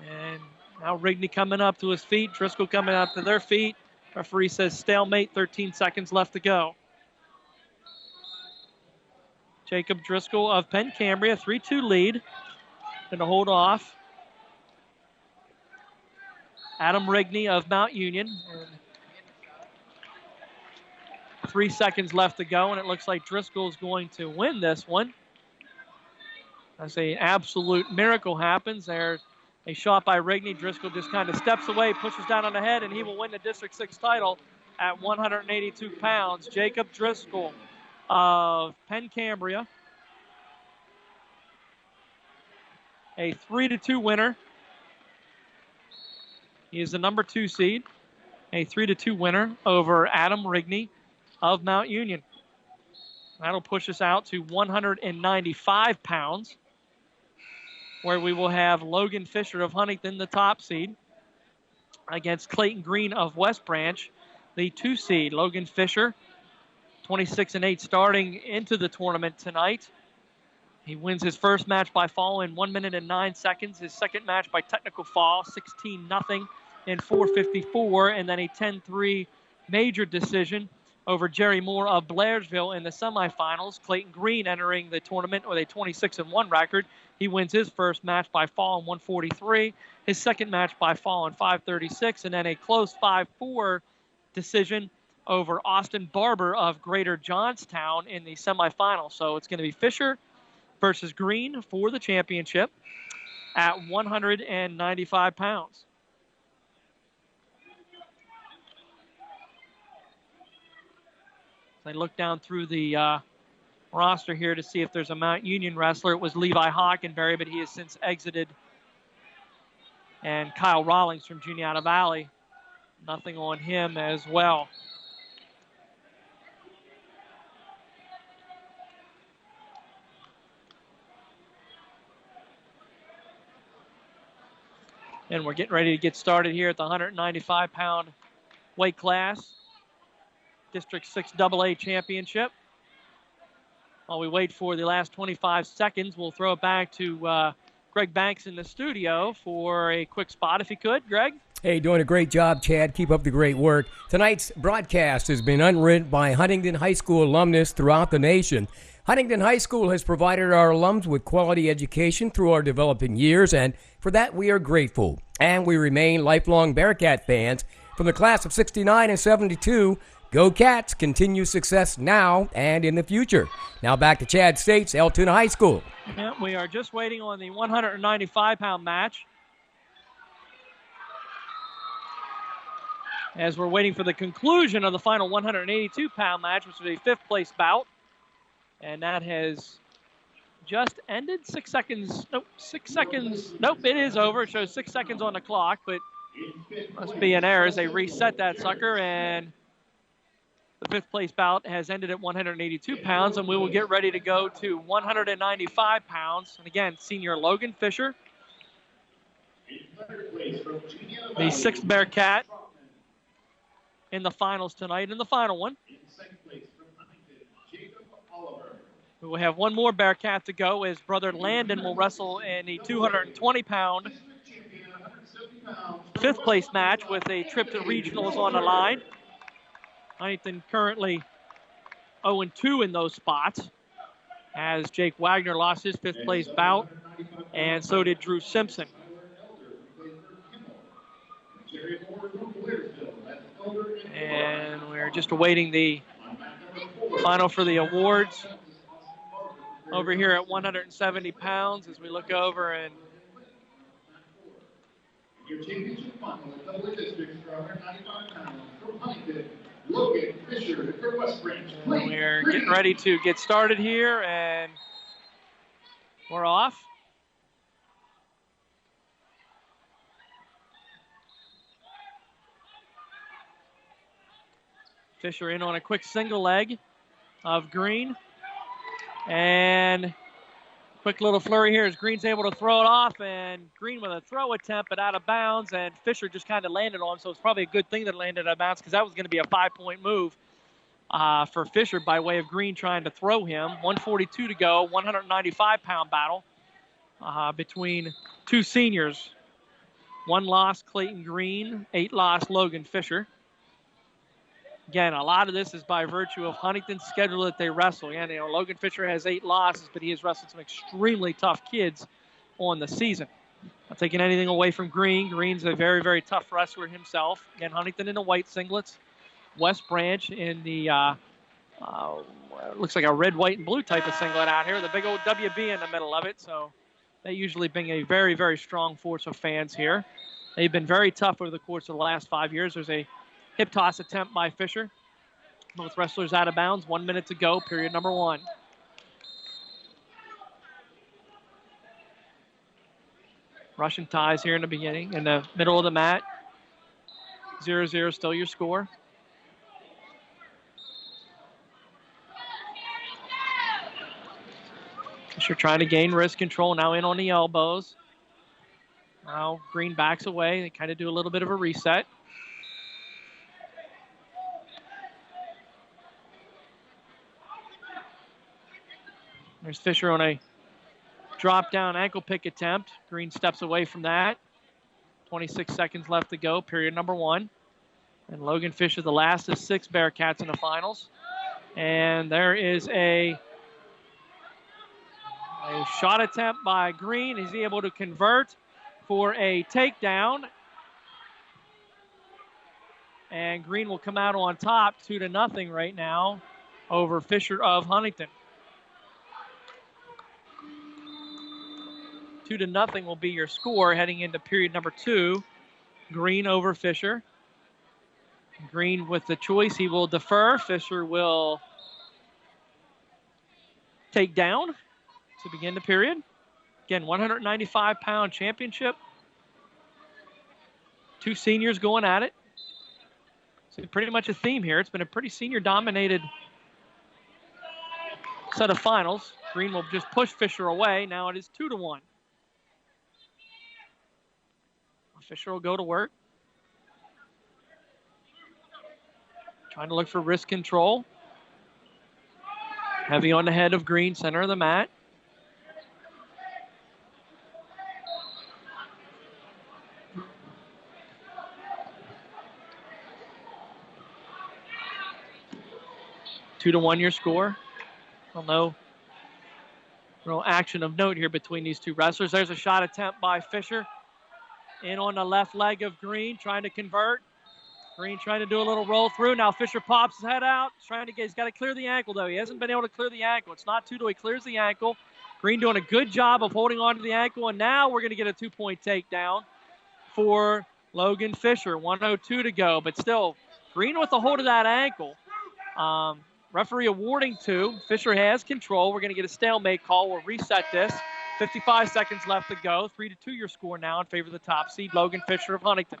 And now Rigney coming up to his feet. Driscoll coming up to their feet. Referee says stalemate, 13 seconds left to go. Jacob Driscoll of Penn Cambria, 3-2 lead. Going to hold off Adam Rigney of Mount Union. 3 seconds left to go, and it looks like Driscoll is going to win this one. As an absolute miracle happens. There's a shot by Rigney. Driscoll just kind of steps away, pushes down on the head, and he will win the District 6 title at 182 pounds. Jacob Driscoll of Penn Cambria, a 3-2 winner. He is the number 2 seed, a 3-2 winner over Adam Rigney of Mount Union. That'll push us out to 195 pounds, where we will have Logan Fisher of Huntingdon, the top seed, against Clayton Green of West Branch, the 2 seed. Logan Fisher, 26-8 starting into the tournament tonight. He wins his first match by fall in 1 minute and 9 seconds. His second match by technical fall, 16-0 in 4:54, and then a 10-3 major decision over Jerry Moore of Blairsville in the semifinals. Clayton Green entering the tournament with a 26-1 record. He wins his first match by fall in 1:43, his second match by fall in 5:36, and then a close 5-4 decision over Austin Barber of Greater Johnstown in the semifinal. So it's going to be Fisher versus Green for the championship at 195 pounds. I look down through the roster here to see if there's a Mount Union wrestler. It was Levi Hockenberry, but he has since exited. And Kyle Rawlings from Juniata Valley. Nothing on him as well. And we're getting ready to get started here at the 195-pound weight class. District 6 AA championship. While we wait for the last 25 seconds, we'll throw it back to Greg Banks in the studio for a quick spot, if he could. Greg? Hey, doing a great job, Chad. Keep up the great work. Tonight's broadcast has been underwritten by Huntingdon High School alumnus throughout the nation. Huntingdon High School has provided our alums with quality education through our developing years, and for that we are grateful. And we remain lifelong Bearcat fans. From the class of 69 and 72, go Cats, continue success now and in the future. Now back to Chad States, Altoona High School. Yeah, we are just waiting on the 195-pound match. As we're waiting for the conclusion of the final 182-pound match, which is a fifth-place bout. And that has just ended. 6 seconds. Nope, 6 seconds. Nope, it is over. It shows 6 seconds on the clock, but must be an error as they reset that sucker. And the fifth-place bout has ended at 182 pounds, and we will get ready to go to 195 pounds. And again, senior Logan Fisher, the sixth Bearcat in the finals tonight, in the final one. We will have one more Bearcat to go as brother Landon will wrestle in the 220-pound fifth-place match with a trip to regionals on the line. Huntington currently 0-2 in those spots as Jake Wagner lost his fifth-place bout, and so did Drew Simpson. And we're just awaiting the final for the awards over here at 170 pounds as we look over and your championship final in double districts for 195 pounds from Huntingdon, Logan Fisher for West Branch. We're getting ready to get started here, and we're off. Fisher in on a quick single leg of Green. And quick little flurry here as Green's able to throw it off, and Green with a throw attempt but out of bounds, and Fisher just kind of landed on him, so it's probably a good thing that it landed out of bounds because that was going to be a 5-point move for Fisher by way of Green trying to throw him. 142 to go, 195-pound battle between two seniors. 1 loss, Clayton Green, 8 loss, Logan Fisher. Again, a lot of this is by virtue of Huntington's schedule that they wrestle. Again, Logan Fisher has 8 losses, but he has wrestled some extremely tough kids on the season. Not taking anything away from Green. Green's a very, very tough wrestler himself. Again, Huntington in the white singlets. West Branch in the, looks like a red, white, and blue type of singlet out here. The big old WB in the middle of it. So they usually bring a very, very strong force of fans here. They've been very tough over the course of the last 5 years. There's a hip toss attempt by Fisher. Both wrestlers out of bounds. 1 minute to go, period number 1. Russian ties here in the beginning. In the middle of the mat. 0-0 still your score. Fisher trying to gain wrist control. Now in on the elbows. Now Green backs away. They kind of do a little bit of a reset. There's Fisher on a drop-down ankle pick attempt. Green steps away from that. 26 seconds left to go, period number 1. And Logan Fisher, the last of 6 Bearcats in the finals. And there is a shot attempt by Green. Is he able to convert for a takedown? And Green will come out on top 2-0 right now over Fisher of Huntington. 2-0 will be your score heading into period number 2. Green over Fisher. Green with the choice. He will defer. Fisher will take down to begin the period. Again, 195-pound championship. 2 seniors going at it. So pretty much a theme here. It's been a pretty senior-dominated set of finals. Green will just push Fisher away. Now it is 2-1. Fisher will go to work. Trying to look for wrist control. Heavy on the head of Green, center of the mat. Two to 1 your score. Well, no real action of note here between these two wrestlers. There's a shot attempt by Fisher. In on the left leg of Green, trying to convert. Green trying to do a little roll through. Now Fisher pops his head out. He's got to clear the ankle, though. He hasn't been able to clear the ankle. It's not 2 till he clears the ankle. Green doing a good job of holding on to the ankle, and now we're going to get a 2-point takedown for Logan Fisher. 1:02 to go, but still, Green with the hold of that ankle. Referee awarding 2. Fisher has control. We're going to get a stalemate call. We'll reset this. 55 seconds left to go. 3-2 your score now in favor of the top seed, Logan Fisher of Huntington.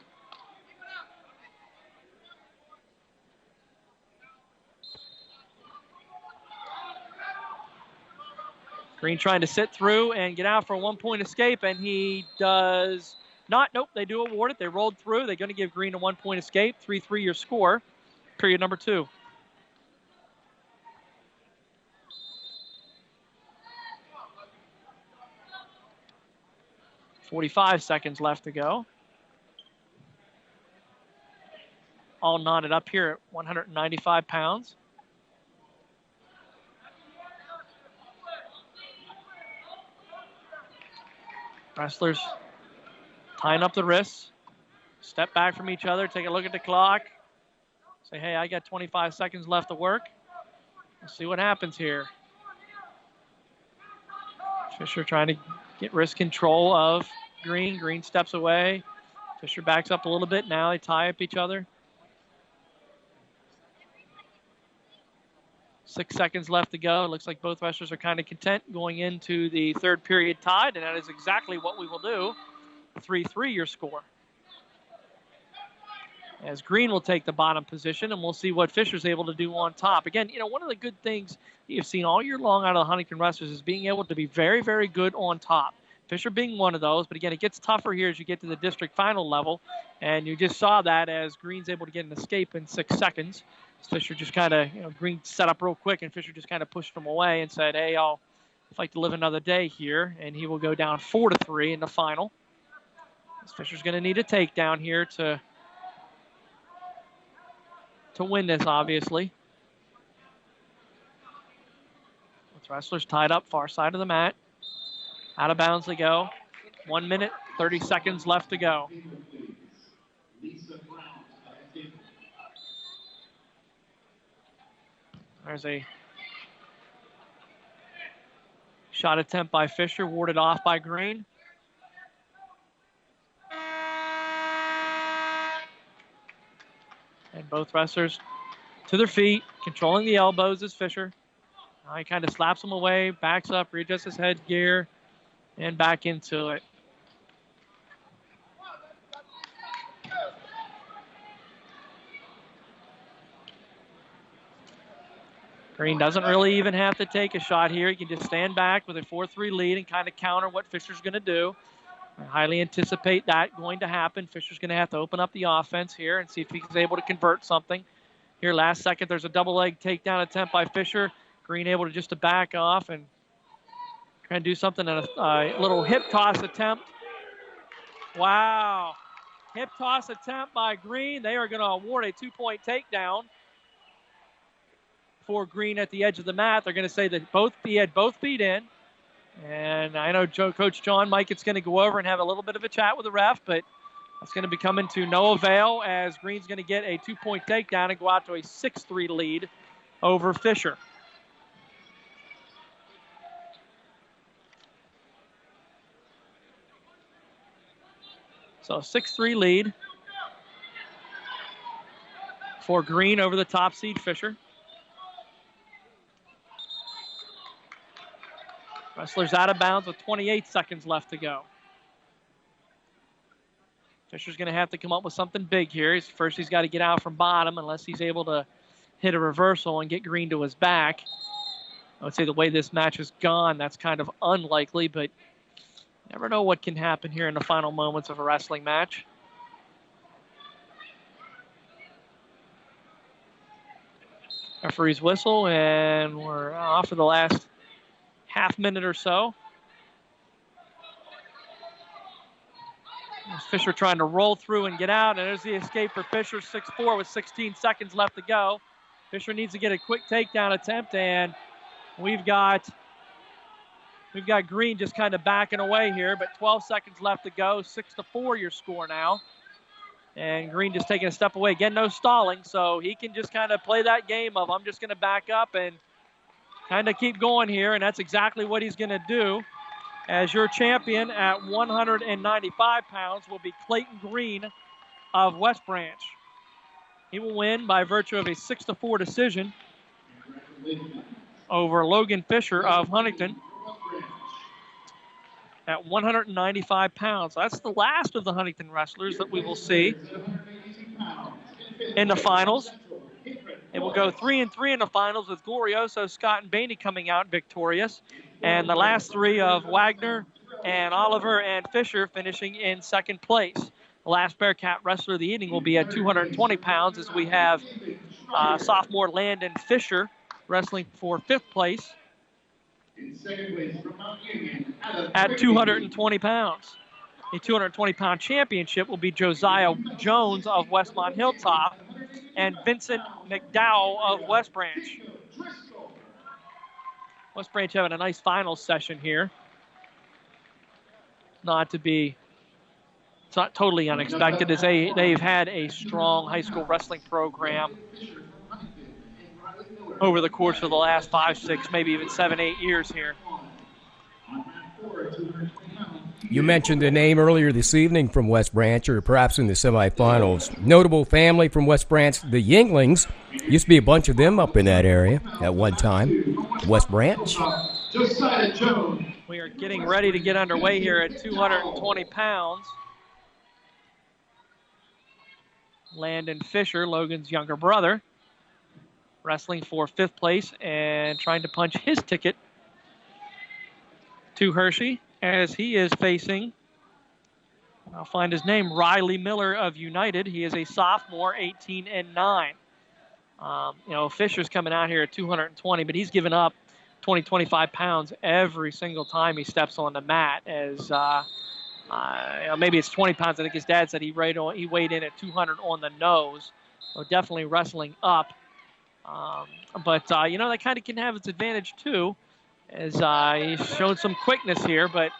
Green trying to sit through and get out for a 1-point escape, and he does not. Nope, they do award it. They rolled through. They're going to give Green a 1-point escape. 3-3 your score, period number 2. .45 seconds left to go. All knotted up here at 195 pounds. Wrestlers tying up the wrists. Step back from each other. Take a look at the clock. Say, hey, I got 25 seconds left to work. We'll see what happens here. Fisher trying to get wrist control of Green. Green steps away. Fisher backs up a little bit. Now they tie up each other. 6 seconds left to go. It looks like both wrestlers are kind of content going into the third period tied, and that is exactly what we will do. 3-3 your score. As Green will take the bottom position, and we'll see what Fisher's able to do on top. Again, one of the good things you've seen all year long out of the Huntington wrestlers is being able to be very, very good on top. Fisher being one of those, but again, it gets tougher here as you get to the district final level, and you just saw that as Green's able to get an escape in 6 seconds. Fisher just kind of, Green set up real quick, and Fisher just kind of pushed him away and said, hey, I'd like to live another day here, and he will go down 4-3 in the final. Fisher's going to need a takedown here to win this, obviously. Both wrestlers tied up far side of the mat. Out of bounds they go. 1 minute, 30 seconds left to go. There's a shot attempt by Fisher, warded off by Green. And both wrestlers to their feet, controlling the elbows is Fisher. Now he kind of slaps them away, backs up, readjusts his headgear, and back into it. Green doesn't really even have to take a shot here. He can just stand back with a 4-3 lead and kind of counter what Fisher's going to do. I highly anticipate that going to happen. Fisher's going to have to open up the offense here and see if he's able to convert something. Here, last second, there's a double leg takedown attempt by Fisher. Green able to just to back off and try and do something, a little hip toss attempt. Wow. Hip toss attempt by Green. They are going to award a 2-point takedown for Green at the edge of the mat. They're going to say that he had both feet in. And I know Coach John Mikett's going to go over and have a little bit of a chat with the ref, but That's going to be coming to no avail as Green's going to get a 2-point takedown and go out to a 6-3 lead over Fisher. So 6-3 lead for Green over the top seed Fisher. Wrestler's out of bounds with 28 seconds left to go. Fisher's going to have to come up with something big here. First, he's got to get out from bottom unless he's able to hit a reversal and get Green to his back. I would say the way this match has gone, that's kind of unlikely, but you never know what can happen here in the final moments of a wrestling match. Referee's whistle, and we're off for the last half minute or so. Fisher trying to roll through and get out, and there's the escape for Fisher, 6-4 with 16 seconds left to go. Fisher needs to get a quick takedown attempt, and we've got Green just kind of backing away here, but 12 seconds left to go. 6-4 your score now. And Green just taking a step away. Again, no stalling, so he can just kind of play that game of I'm just going to back up and kind of keep going here, and that's exactly what he's going to do. As your champion at 195 pounds will be Clayton Green of West Branch. He will win by virtue of a 6-4 decision over Logan Fisher of Huntingdon at 195 pounds. That's the last of the Huntingdon wrestlers that we will see in the finals. It will go 3-3 in the finals with Glorioso, Scott, and Bainey coming out victorious. And the last three of Wagner and Oliver and Fisher finishing in second place. The last Bearcat wrestler of the evening will be at 220 pounds as we have sophomore Landon Fisher wrestling for fifth place at 220 pounds. The 220-pound championship will be Josiah Jones of Westmont Hilltop and Vincent McDowell of West Branch. West Branch having a nice final session here. It's not totally unexpected as they've had a strong high school wrestling program over the course of the last 5, 6, maybe even 7, 8 years here. You mentioned a name earlier this evening from West Branch, or perhaps in the semifinals. Notable family from West Branch, the Yinglings. Used to be a bunch of them up in that area at one time. West Branch. We are getting ready to get underway here at 220 pounds. Landon Fisher, Logan's younger brother, wrestling for fifth place and trying to punch his ticket to Hershey as he is facing, I'll find his name, Riley Miller of United. He is a sophomore, 18-9. Fisher's coming out here at 220, but he's given up 20, 25 pounds every single time he steps on the mat. As maybe it's 20 pounds. I think his dad said he weighed in at 200 on the nose. So definitely wrestling up. But that kind of can have its advantage too, as he's shown some quickness here. But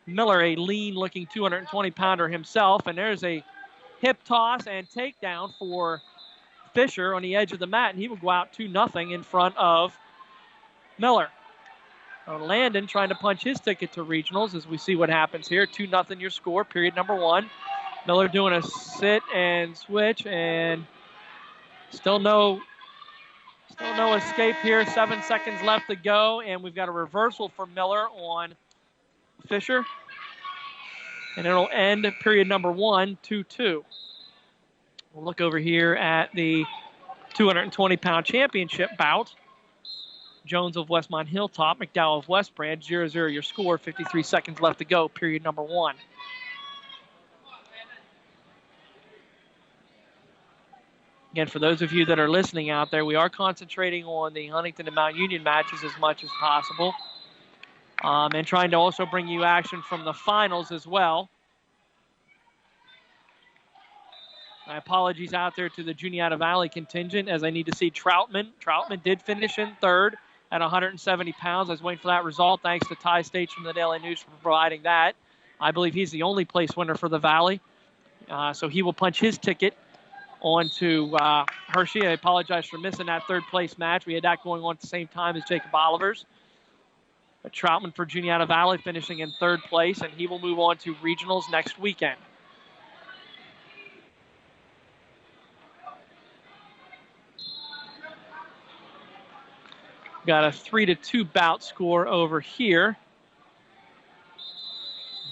Miller, a lean-looking 220-pounder himself, and there's a hip toss and takedown for Fisher on the edge of the mat, and he will go out 2-0 in front of Miller. Landon trying to punch his ticket to regionals as we see what happens here. 2-0 your score, period number 1. Miller doing a sit and switch, and still no escape here. 7 seconds left to go, and we've got a reversal for Miller on Fisher. And it'll end period number 1, 2-2. We'll look over here at the 220-pound championship bout. Jones of Westmont Hilltop, McDowell of West Branch, 0-0 your score, 53 seconds left to go, period number 1. Again, for those of you that are listening out there, we are concentrating on the Huntington and Mount Union matches as much as possible. And trying to also bring you action from the finals as well. My apologies out there to the Juniata Valley contingent as I need to see Troutman. Troutman did finish in third at 170 pounds. I was waiting for that result. Thanks to Ty States from the Daily News for providing that. I believe he's the only place winner for the Valley. So he will punch his ticket on to Hershey. I apologize for missing that third place match. We had that going on at the same time as Jacob Oliver's. But Troutman for Juniata Valley finishing in third place, and he will move on to regionals next weekend. Got a 3-2 bout score over here.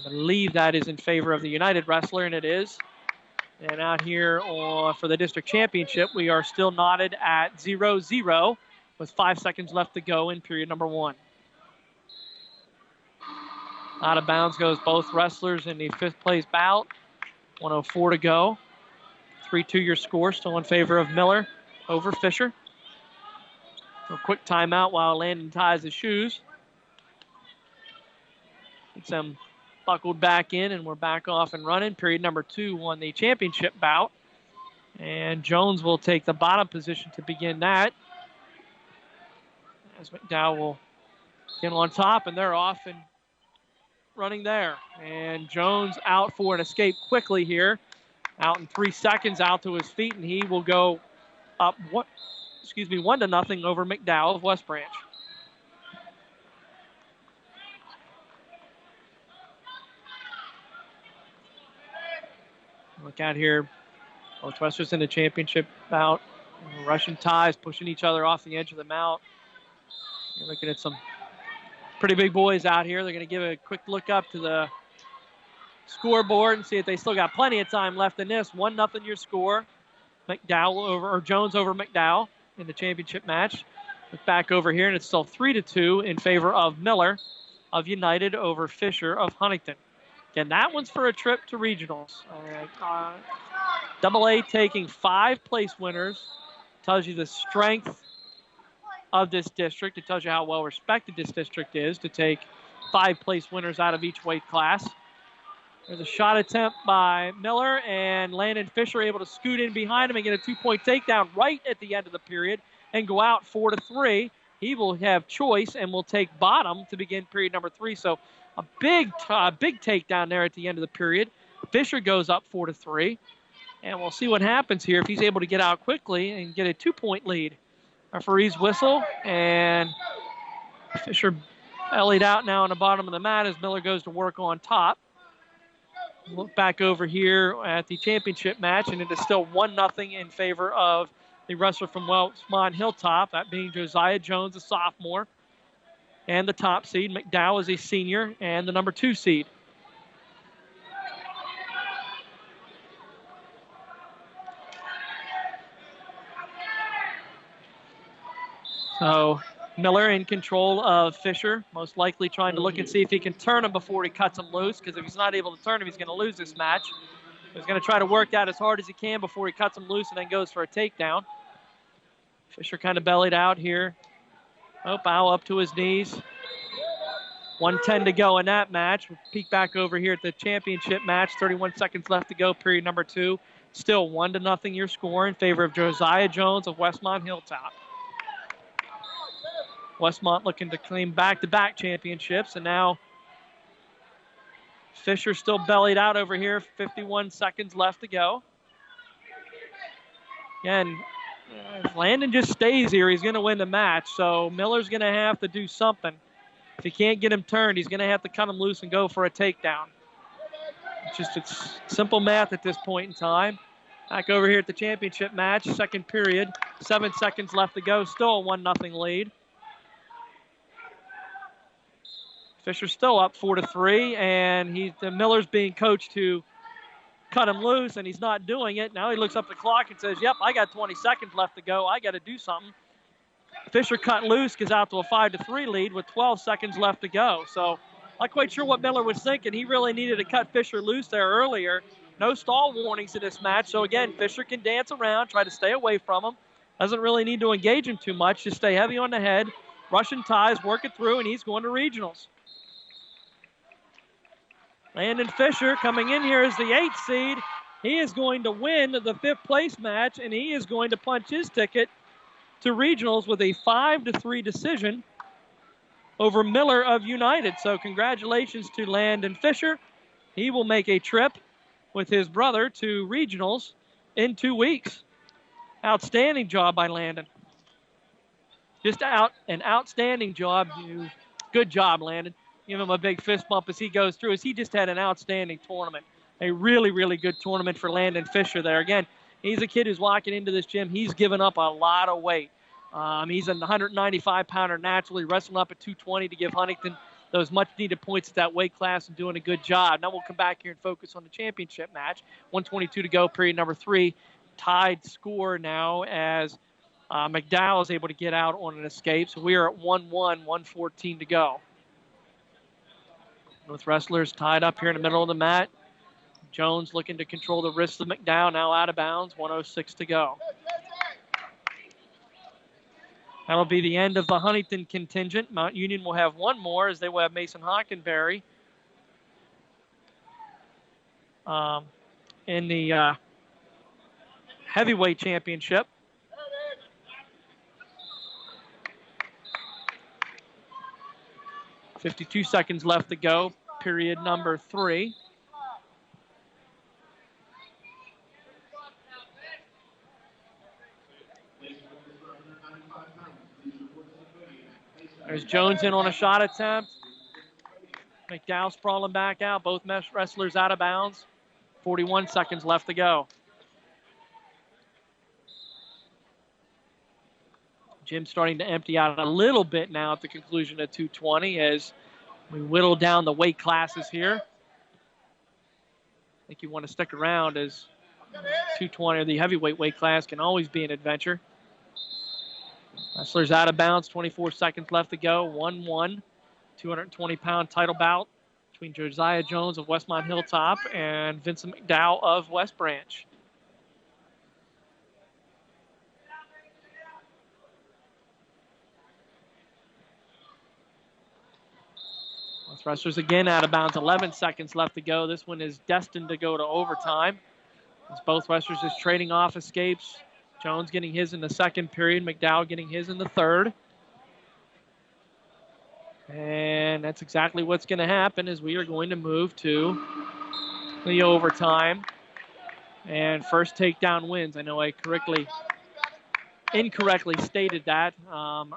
I believe that is in favor of the United wrestler, and it is. And out here for the district championship, we are still knotted at 0-0 with 5 seconds left to go in period number 1. Out of bounds goes both wrestlers in the 5th place bout. 1:04 to go. 3-2 your score, still in favor of Miller over Fisher. A quick timeout while Landon ties his shoes. Gets them buckled back in, and we're back off and running. Period number 2 on the championship bout. And Jones will take the bottom position to begin that. As McDowell will get on top, and they're off and running there. And Jones out for an escape quickly here. Out in 3 seconds, out to his feet, and he will go up 1-0 over McDowell of West Branch. Look out here. Both wrestlers in the championship bout. Russian ties, pushing each other off the edge of the mount. You're looking at some pretty big boys out here. They're going to give a quick look up to the scoreboard and see if they still got plenty of time left in this. 1-0 your score. Jones over McDowell in the championship match. Look back over here, and it's still 3-2 in favor of Miller of United over Fisher of Huntington. Again, that one's for a trip to regionals. AA taking 5 place winners. Tells you the strength of this district. It tells you how well respected this district is to take 5 place winners out of each weight class. There's a shot attempt by Miller, and Landon Fisher able to scoot in behind him and get a 2-point takedown right at the end of the period and go out 4-3. He will have choice and will take bottom to begin period number 3. So a big takedown there at the end of the period. Fisher goes up 4-3, and we'll see what happens here if he's able to get out quickly and get a 2-point lead. Referee's whistle, and Fisher bellied out now on the bottom of the mat as Miller goes to work on top. Look back over here at the championship match, and it is still 1-0 in favor of the wrestler from Westmont Hilltop, that being Josiah Jones, a sophomore, and the top seed. McDowell is a senior, and the number 2 seed. So Miller in control of Fisher, most likely trying to look and see if he can turn him before he cuts him loose, because if he's not able to turn him, he's going to lose this match. He's going to try to work that as hard as he can before he cuts him loose and then goes for a takedown. Fisher kind of bellied out here. Bow up to his knees. 1:10 to go in that match. We'll peek back over here at the championship match. 31 seconds left to go, period number 2. Still 1-0 your score in favor of Josiah Jones of Westmont Hilltop. Westmont looking to claim back-to-back championships, and now Fisher still bellied out over here. 51 seconds left to go. Again, if Landon just stays here, he's going to win the match, so Miller's going to have to do something. If he can't get him turned, he's going to have to cut him loose and go for a takedown. It's simple math at this point in time. Back over here at the championship match, second period, 7 seconds left to go, still a 1-0 lead. Fisher's still up 4-3, and Miller's being coached to cut him loose, and he's not doing it. Now he looks up the clock and says, yep, I got 20 seconds left to go. I got to do something. Fisher cut loose, goes out to a 5-3 lead with 12 seconds left to go. So not quite sure what Miller was thinking. He really needed to cut Fisher loose there earlier. No stall warnings in this match. So, again, Fisher can dance around, try to stay away from him. Doesn't really need to engage him too much. Just stay heavy on the head. Russian ties, work it through, and he's going to regionals. Landon Fisher coming in here as the 8th seed. He is going to win the 5th place match, and he is going to punch his ticket to regionals with a 5-3 decision over Miller of United. So congratulations to Landon Fisher he will make a trip with his brother to regionals in 2 weeks. Outstanding job by Landon. Just an outstanding job. Good job, Landon. Give him a big fist bump as he goes through, as he just had an outstanding tournament. A really, really good tournament for Landon Fisher there. Again, he's a kid who's walking into this gym. He's given up a lot of weight. He's a 195-pounder naturally, wrestling up at 220 to give Huntington those much-needed points at that weight class and doing a good job. Now we'll come back here and focus on the championship match. 1:22 to go, period number 3. Tied score now as McDowell is able to get out on an escape. So we are at 1-1, 1:14 to go. Both wrestlers tied up here in the middle of the mat. Jones looking to control the wrists of McDowell, now out of bounds, 1:06 to go. That'll be the end of the Huntington contingent. Mount Union will have one more, as they will have Mason Hockenberry in the heavyweight championship. .52 seconds left to go, period number 3. There's Jones in on a shot attempt. McDowell sprawling back out. Both wrestlers out of bounds. 41 seconds left to go. Gym's starting to empty out a little bit now at the conclusion of 220 as we whittle down the weight classes here. I think you want to stick around, as 220 or the heavyweight weight class can always be an adventure. Wrestlers out of bounds, 24 seconds left to go. 1-1, 220-pound title bout between Josiah Jones of Westmont Hilltop and Vincent McDowell of West Branch. Both wrestlers again out of bounds, 11 seconds left to go. This one is destined to go to overtime, as both wrestlers just trading off escapes. Jones getting his in the second period, McDowell getting his in the third. And that's exactly what's going to happen, as we are going to move to the overtime. And first takedown wins. I know I incorrectly stated that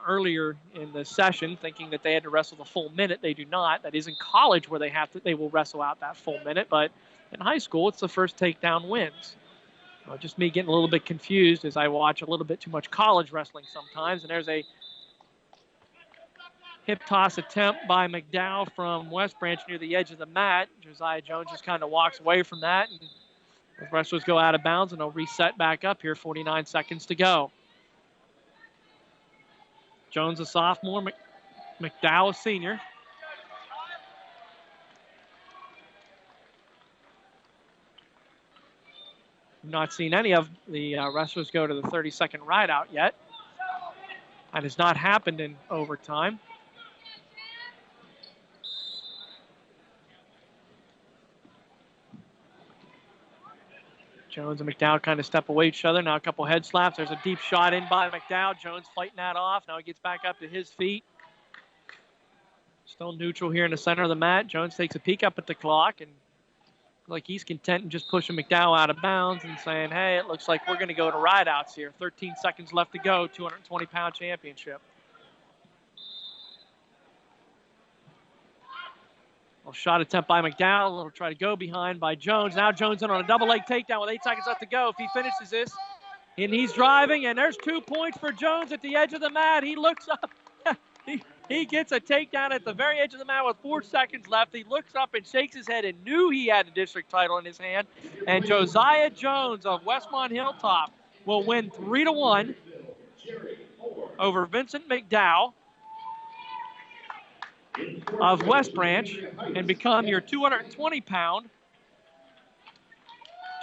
earlier in the session, thinking that they had to wrestle the full minute. They do not. That is in college where they will wrestle out that full minute, but in high school, it's the first takedown wins. Just me getting a little bit confused as I watch a little bit too much college wrestling sometimes. And there's a hip toss attempt by McDowell from West Branch near the edge of the mat. Josiah Jones just kind of walks away from that, and the wrestlers go out of bounds, and they'll reset back up here. 49 seconds to go. Jones a sophomore, McDowell a senior. Not seen any of the wrestlers go to the 30-second ride out yet. That has not happened in overtime. Jones and McDowell kind of step away each other. Now a couple head slaps. There's a deep shot in by McDowell. Jones fighting that off. Now he gets back up to his feet. Still neutral here in the center of the mat. Jones takes a peek up at the clock, and like he's content in just pushing McDowell out of bounds and saying, hey, it looks like we're going to go to rideouts here. 13 seconds left to go, 220-pound championship. Well, shot attempt by McDowell. Will try to go behind by Jones. Now Jones in on a double leg takedown with 8 seconds left to go. If he finishes this, and he's driving, and there's 2 points for Jones at the edge of the mat. He looks up. He gets a takedown at the very edge of the mat with 4 seconds left. He looks up and shakes his head and knew he had the district title in his hand. And Josiah Jones of Westmont Hilltop will win 3-1 over Vincent McDowell of West Branch and become your 220-pound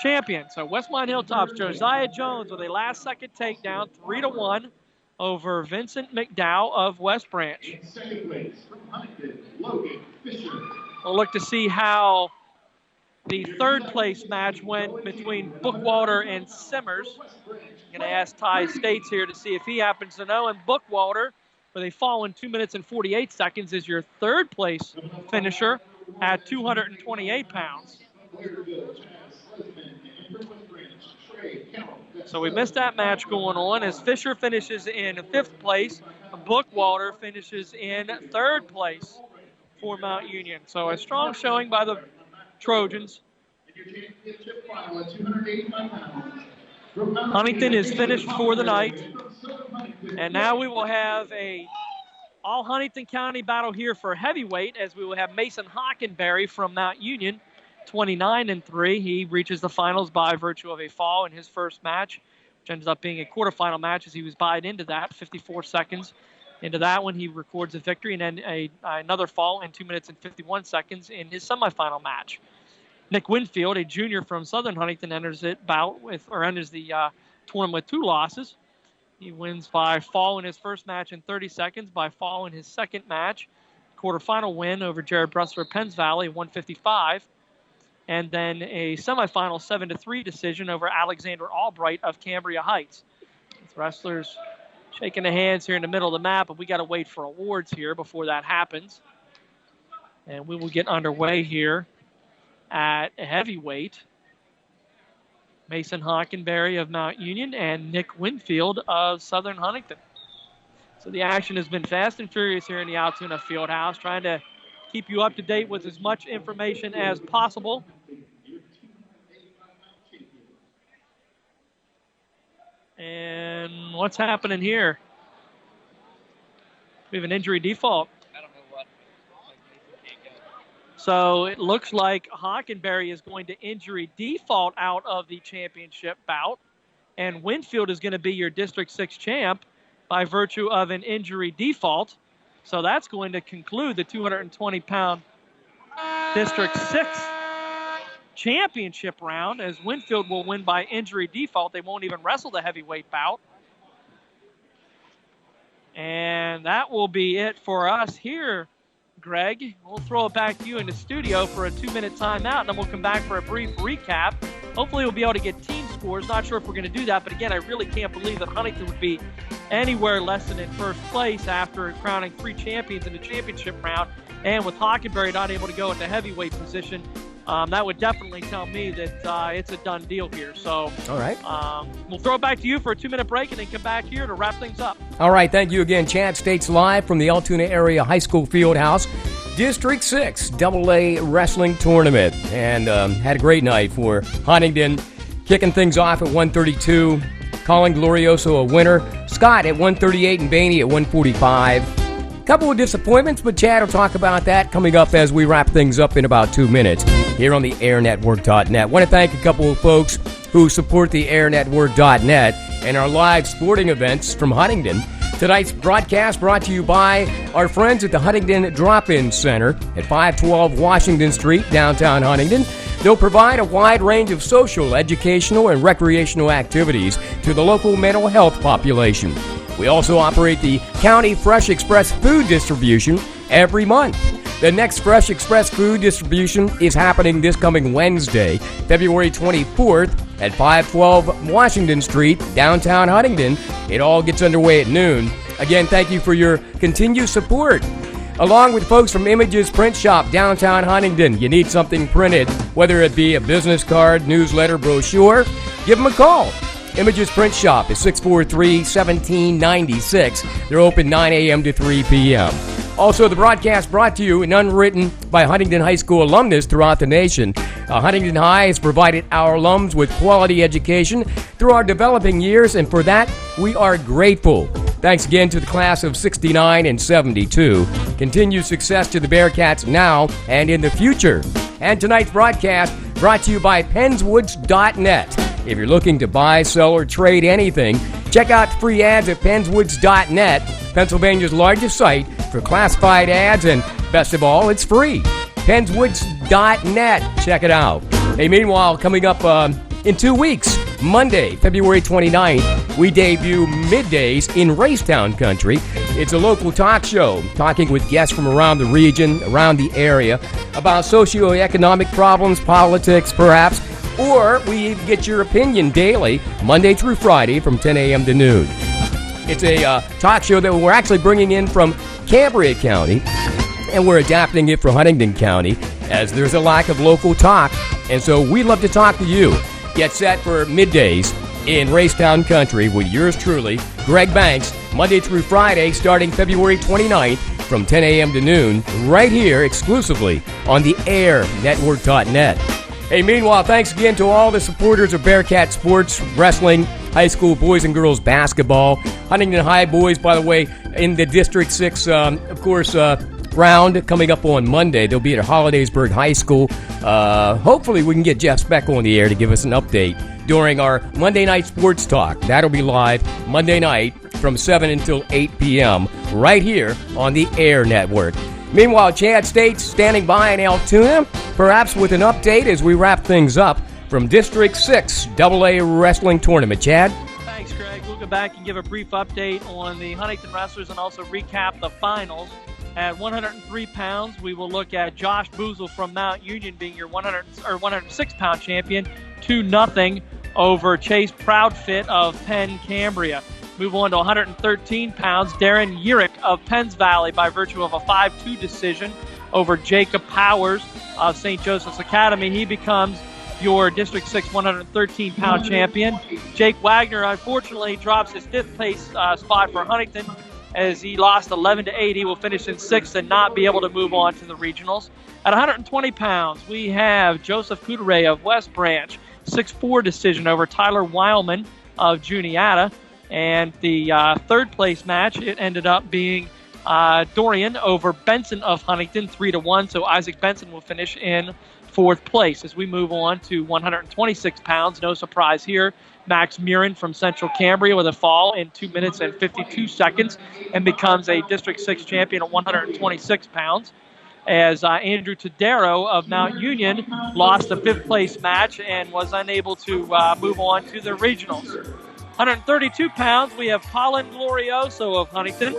champion. So Westmont Hilltop's Josiah Jones with a last-second takedown, 3-1. Over Vincent McDowell of West Branch. We'll look to see how the third place match went between Bookwalter and Simmers. I'm going to ask Ty States here to see if he happens to know. And Bookwalter, with a fall in 2 minutes and 48 seconds, is your third place finisher at 228 pounds. So we missed that match going on as Fisher finishes in 5th place. Bookwalter finishes in 3rd place for Mount Union. So a strong showing by the Trojans. Huntingdon is finished for the night. And now we will have a all Huntingdon County battle here for heavyweight, as we will have Mason Hockenberry from Mount Union, 29-3. He reaches the finals by virtue of a fall in his first match, which ends up being a quarterfinal match as he was buyed into that. 54 seconds into that one, he records a victory, and then another fall in 2 minutes and 51 seconds in his semifinal match. Nick Winfield, a junior from Southern Huntingdon, enters the tournament with 2 losses. He wins by fall in his first match in 30 seconds, by fall in his second match. Quarterfinal win over Jared Bressler of Penns Valley, 155. And then a semifinal 7-3 decision over Alexander Albright of Cambria Heights. Wrestlers shaking the hands here in the middle of the map, but we got to wait for awards here before that happens. And we will get underway here at heavyweight. Mason Hockenberry of Mount Union and Nick Winfield of Southern Huntingdon. So the action has been fast and furious here in the Altoona Fieldhouse, trying to keep you up to date with as much information as possible. And what's happening here? We have an injury default. So it looks like Hockenberry is going to injury default out of the championship bout, and Winfield is going to be your District 6 champ by virtue of an injury default. So that's going to conclude the 220-pound District 6 championship round, as Winfield will win by injury default. They won't even wrestle the heavyweight bout. And that will be it for us here, Greg. We'll throw it back to you in the studio for a 2-minute timeout, and then we'll come back for a brief recap. Hopefully we'll be able to get team scores. Not sure if we're going to do that, but again, I really can't believe that Huntingdon would be anywhere less than in first place after crowning 3 champions in the championship round, and with Hockenberry not able to go in the heavyweight position. That would definitely tell me that it's a done deal here. So, all right. We'll throw it back to you for a 2-minute break and then come back here to wrap things up. All right. Thank you again. Chad States live from the Altoona Area High School Fieldhouse. District 6 AA Wrestling Tournament. And had a great night for Huntingdon. Kicking things off at 132. Colin Glorioso a winner. Scott at 138 and Bainey at 145. Couple of disappointments, but Chad will talk about that coming up as we wrap things up in about 2 minutes here on the airnetwork.net. Want to thank a couple of folks who support the airnetwork.net and our live sporting events from Huntingdon. Tonight's broadcast brought to you by our friends at the Huntingdon Drop-In Center at 512 Washington Street, downtown Huntingdon. They'll provide a wide range of social, educational, and recreational activities to the local mental health population. We also operate the County Fresh Express food distribution every month. The next Fresh Express food distribution is happening this coming Wednesday, February 24th at 512 Washington Street, downtown Huntingdon. It all gets underway at noon. Again, thank you for your continued support. Along with folks from Images Print Shop, downtown Huntingdon. You need something printed, whether it be a business card, newsletter, brochure, give them a call. Images Print Shop is 643-1796. They're open 9 a.m. to 3 p.m. Also, the broadcast brought to you and underwritten by Huntingdon High School alumnus throughout the nation. Huntingdon High has provided our alums with quality education through our developing years, and for that, we are grateful. Thanks again to the class of 69 and 72. Continued success to the Bearcats now and in the future. And tonight's broadcast brought to you by Pennswoods.net. If you're looking to buy, sell, or trade anything, check out free ads at Pennswoods.net, Pennsylvania's largest site for classified ads, and best of all, it's free. Pennswoods.net. Check it out. Hey, meanwhile, coming up in 2 weeks, Monday, February 29th, we debut Middays in Racetown Country. It's a local talk show, talking with guests from around the region, around the area, about socioeconomic problems, politics, perhaps, or we get your opinion daily, Monday through Friday from 10 a.m. to noon. It's a talk show that we're actually bringing in from Cambria County, and we're adapting it for Huntingdon County. as there's a lack of local talk, and so we'd love to talk to you. Get set for middays in Racetown Country with yours truly, Greg Banks, Monday through Friday, starting February 29th from 10 a.m. to noon, right here exclusively on the airnetwork.net. Hey, meanwhile, thanks again to all the supporters of Bearcat sports, wrestling, high school boys and girls basketball. Huntingdon High boys, by the way, in the District 6, round coming up on Monday. They'll be at Hollidaysburg High School. Hopefully we can get Jeff Speck on the air to give us an update during our Monday night sports talk. That'll be live Monday night from 7 until 8 p.m. right here on the Air Network. Meanwhile, Chad State's standing by in Altoona, perhaps with an update as we wrap things up from District 6 AA Wrestling Tournament. Chad? Thanks, Greg. We'll go back and give a brief update on the Huntington Wrestlers and also recap the finals. At 103 pounds, we will look at Josh Boozle from Mount Union being your 106-pound champion, 2-0 over Chase Proudfit of Penn Cambria. Move on to 113 pounds, Darren Urick of Penns Valley by virtue of a 5-2 decision over Jacob Powers of St. Joseph's Academy. He becomes your District 6 113-pound champion. Jake Wagner, unfortunately, drops his fifth place spot for Huntington as he lost 11-8. He will finish in sixth and not be able to move on to the regionals. At 120 pounds, we have Joseph Couteret of West Branch, 6-4 decision over Tyler Weilman of Juniata. And the third place match, it ended up being Dorian over Benson of Huntington, 3-1. So Isaac Benson will finish in fourth place. As we move on to 126 pounds, no surprise here, Max Murin from Central Cambria with a fall in 2 minutes and 52 seconds and becomes a District 6 champion at 126 pounds. As Andrew Tadero of Mount Union lost a fifth place match and was unable to move on to the regionals. 132 pounds, we have Colin Glorioso of Huntington,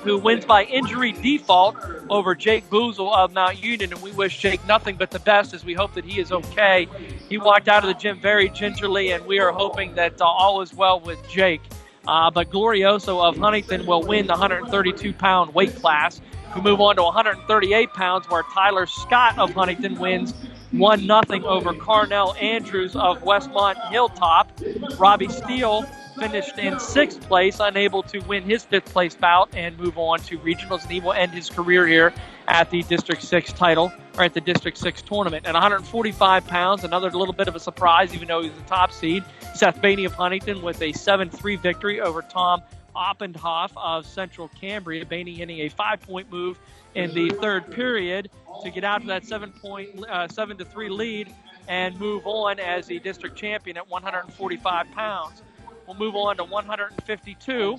who wins by injury default over Jake Boozle of Mount Union, and we wish Jake nothing but the best as we hope that he is okay. He walked out of the gym very gingerly, and we are hoping that all is well with Jake. But Glorioso of Huntington will win the 132-pound weight class. We move on to 138 pounds, where Tyler Scott of Huntington wins 1-0 over Carnell Andrews of Westmont Hilltop. Robbie Steele finished in sixth place, unable to win his fifth place bout and move on to regionals, and he will end his career here at the District 6 title, or at the District 6 tournament. At 145 pounds, another little bit of a surprise, even though he's the top seed, Seth Bainey of Huntington with a 7-3 victory over Tom Oppendhoff of Central Cambria. Bainey hitting a 5-point move in the third period to get out to that 7-3 lead and move on as the district champion at 145 pounds. We'll move on to 152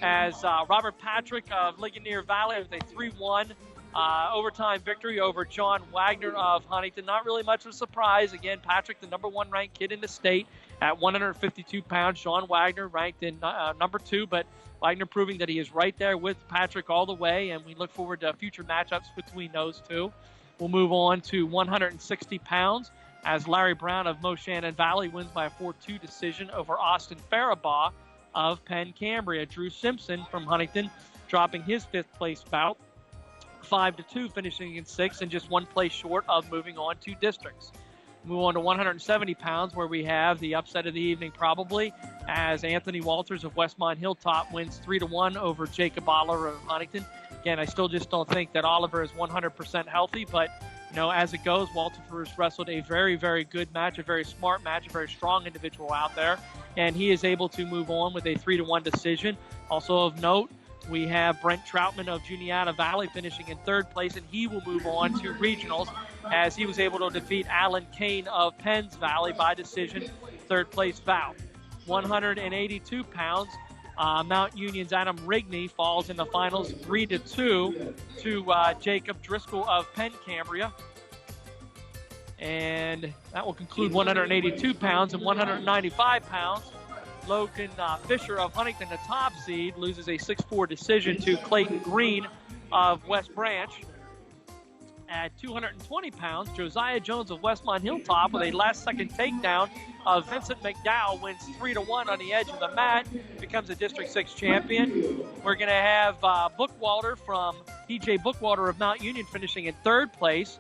as Robert Patrick of Ligonier Valley with a 3-1 overtime victory over John Wagner of Huntington. Not really much of a surprise. Again, Patrick, the number one ranked kid in the state at 152 pounds. John Wagner ranked in number 2, but Wagner proving that he is right there with Patrick all the way, and we look forward to future matchups between those two. We'll move on to 160 pounds as Larry Brown of Moshannon Valley wins by a 4-2 decision over Austin Faribaugh of Penn Cambria. Drew Simpson from Huntington dropping his fifth place bout, 5-2, finishing in sixth and just one place short of moving on to districts. Move on to 170 pounds, where we have the upset of the evening probably, as Anthony Walters of Westmont Hilltop wins 3-1 over Jacob Oliver of Huntington. Again, I still just don't think that Oliver is 100% healthy, but you know, as it goes, Walters wrestled a very, very good match, a very smart match, a very strong individual out there, and he is able to move on with a 3-1 decision. Also of note, we have Brent Troutman of Juniata Valley finishing in third place, and he will move on to regionals as he was able to defeat Alan Kane of Penns Valley by decision, third place bout. 182 pounds, Mount Union's Adam Rigney falls in the finals 3-2 to Jacob Driscoll of Penn Cambria. And that will conclude 182 pounds. And 195 pounds, Logan Fisher of Huntington, the top seed, loses a 6-4 decision to Clayton Green of West Branch. At 220 pounds, Josiah Jones of Westmont Hilltop with a last-second takedown of Vincent McDowell wins 3-1 on the edge of the mat, becomes a District 6 champion. We're going to have DJ Bookwalter of Mount Union finishing in third place.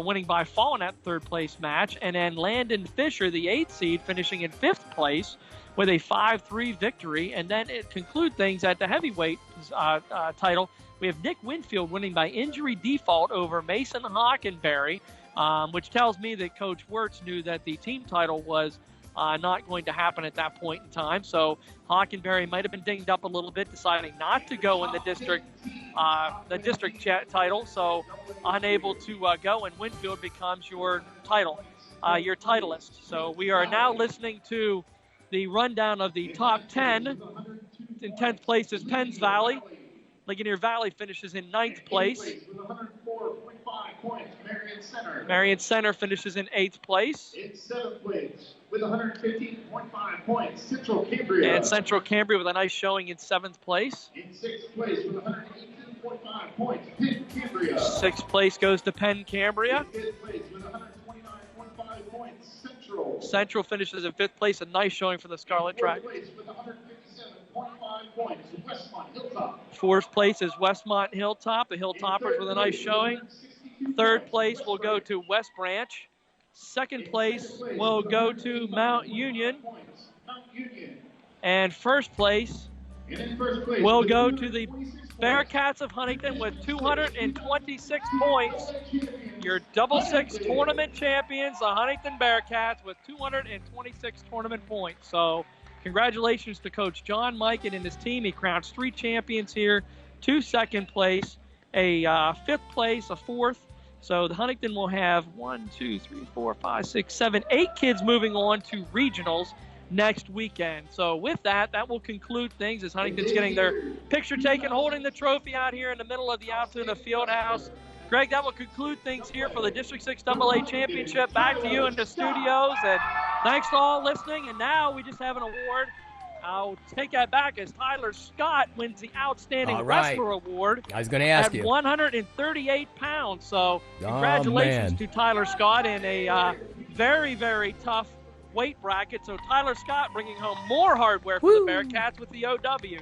winning by fall in that third-place match. And then Landon Fisher, the 8th seed, finishing in 5th place with a 5-3 victory. And then it concludes things at the heavyweight title. We have Nick Winfield winning by injury default over Mason Hockenberry, which tells me that Coach Wirtz knew that the team title was not going to happen at that point in time. So Hockenberry might have been dinged up a little bit, deciding not to go in the district title. So unable to go, and Winfield becomes your titleist. So we are now listening to the rundown of the top 10. In 10th place is Penns Valley. Ligonier Valley finishes in 9th place. Marion Center finishes in 8th place. In 7th place with 115.5 points, Central Cambria. And Central Cambria with a nice showing in 7th place. In 6th place with 118.5 points, Penn Cambria. 6th place goes to Penn Cambria. In 5th place with 129.5 points, Central. Central finishes in 5th place, a nice showing for the Scarlet Track. 4th place with 157.5 points, Westmont Hilltop. 4th place is Westmont Hilltop, the Hilltoppers with a nice showing. 3rd place will go to West Branch. 2nd place will go to Mount Union. And 1st place will go to the Bearcats of Huntingdon with 226 points. Your double six tournament champions, the Huntingdon Bearcats, with 226 tournament points. So congratulations to Coach John Mikan and his team. He crowns 3 champions here, 2 second place, a 5th place, a 4th. So the Huntingdon will have 8 kids moving on to regionals next weekend. So with that, that will conclude things as Huntington's getting their picture taken, holding the trophy out here in the middle of the Altoona Fieldhouse. Greg, that will conclude things here for the District 6 AA Championship. Back to you in the studios, and thanks to all listening. And now we just have an award. I'll take that back as Tyler Scott wins the Outstanding Wrestler Award. I was going to ask you. At 138 pounds. So congratulations to Tyler Scott in a very, very tough weight bracket. So Tyler Scott bringing home more hardware for the Bearcats with the OW.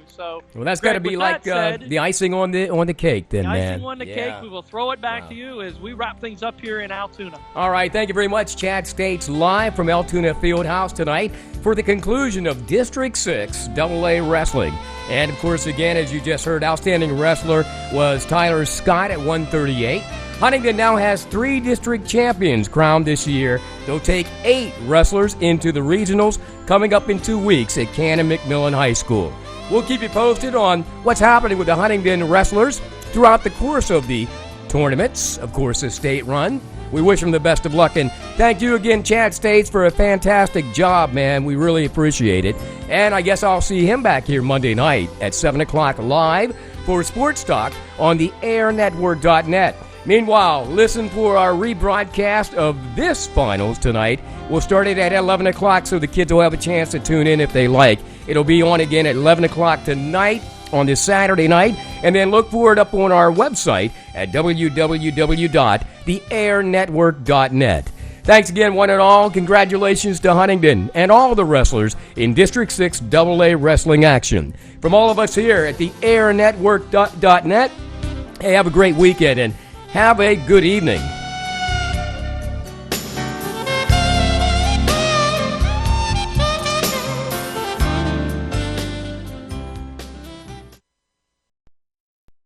So well, that's got to be like the icing on the cake, then, the man. Icing on the cake. We will throw it back to you as we wrap things up here in Altoona. All right, thank you very much, Chad States, live from Altoona Fieldhouse tonight for the conclusion of District 6 AA Wrestling. And of course, again, as you just heard, outstanding wrestler was Tyler Scott at 138. Huntingdon now has 3 district champions crowned this year. They'll take 8 wrestlers into the regionals coming up in 2 weeks at Cannon McMillan High School. We'll keep you posted on what's happening with the Huntingdon wrestlers throughout the course of the tournaments, of course, the state run. We wish them the best of luck, and thank you again, Chad States, for a fantastic job, man. We really appreciate it. And I guess I'll see him back here Monday night at 7 o'clock live for Sports Talk on the airnetwork.net. Meanwhile, listen for our rebroadcast of this finals tonight. We'll start it at 11 o'clock so the kids will have a chance to tune in if they like. It'll be on again at 11 o'clock tonight on this Saturday night, and then look for it up on our website at www.theairnetwork.net. Thanks again, one and all. Congratulations to Huntingdon and all the wrestlers in District 6 AA Wrestling action. From all of us here at theairnetwork.net, hey, have a great weekend and have a good evening.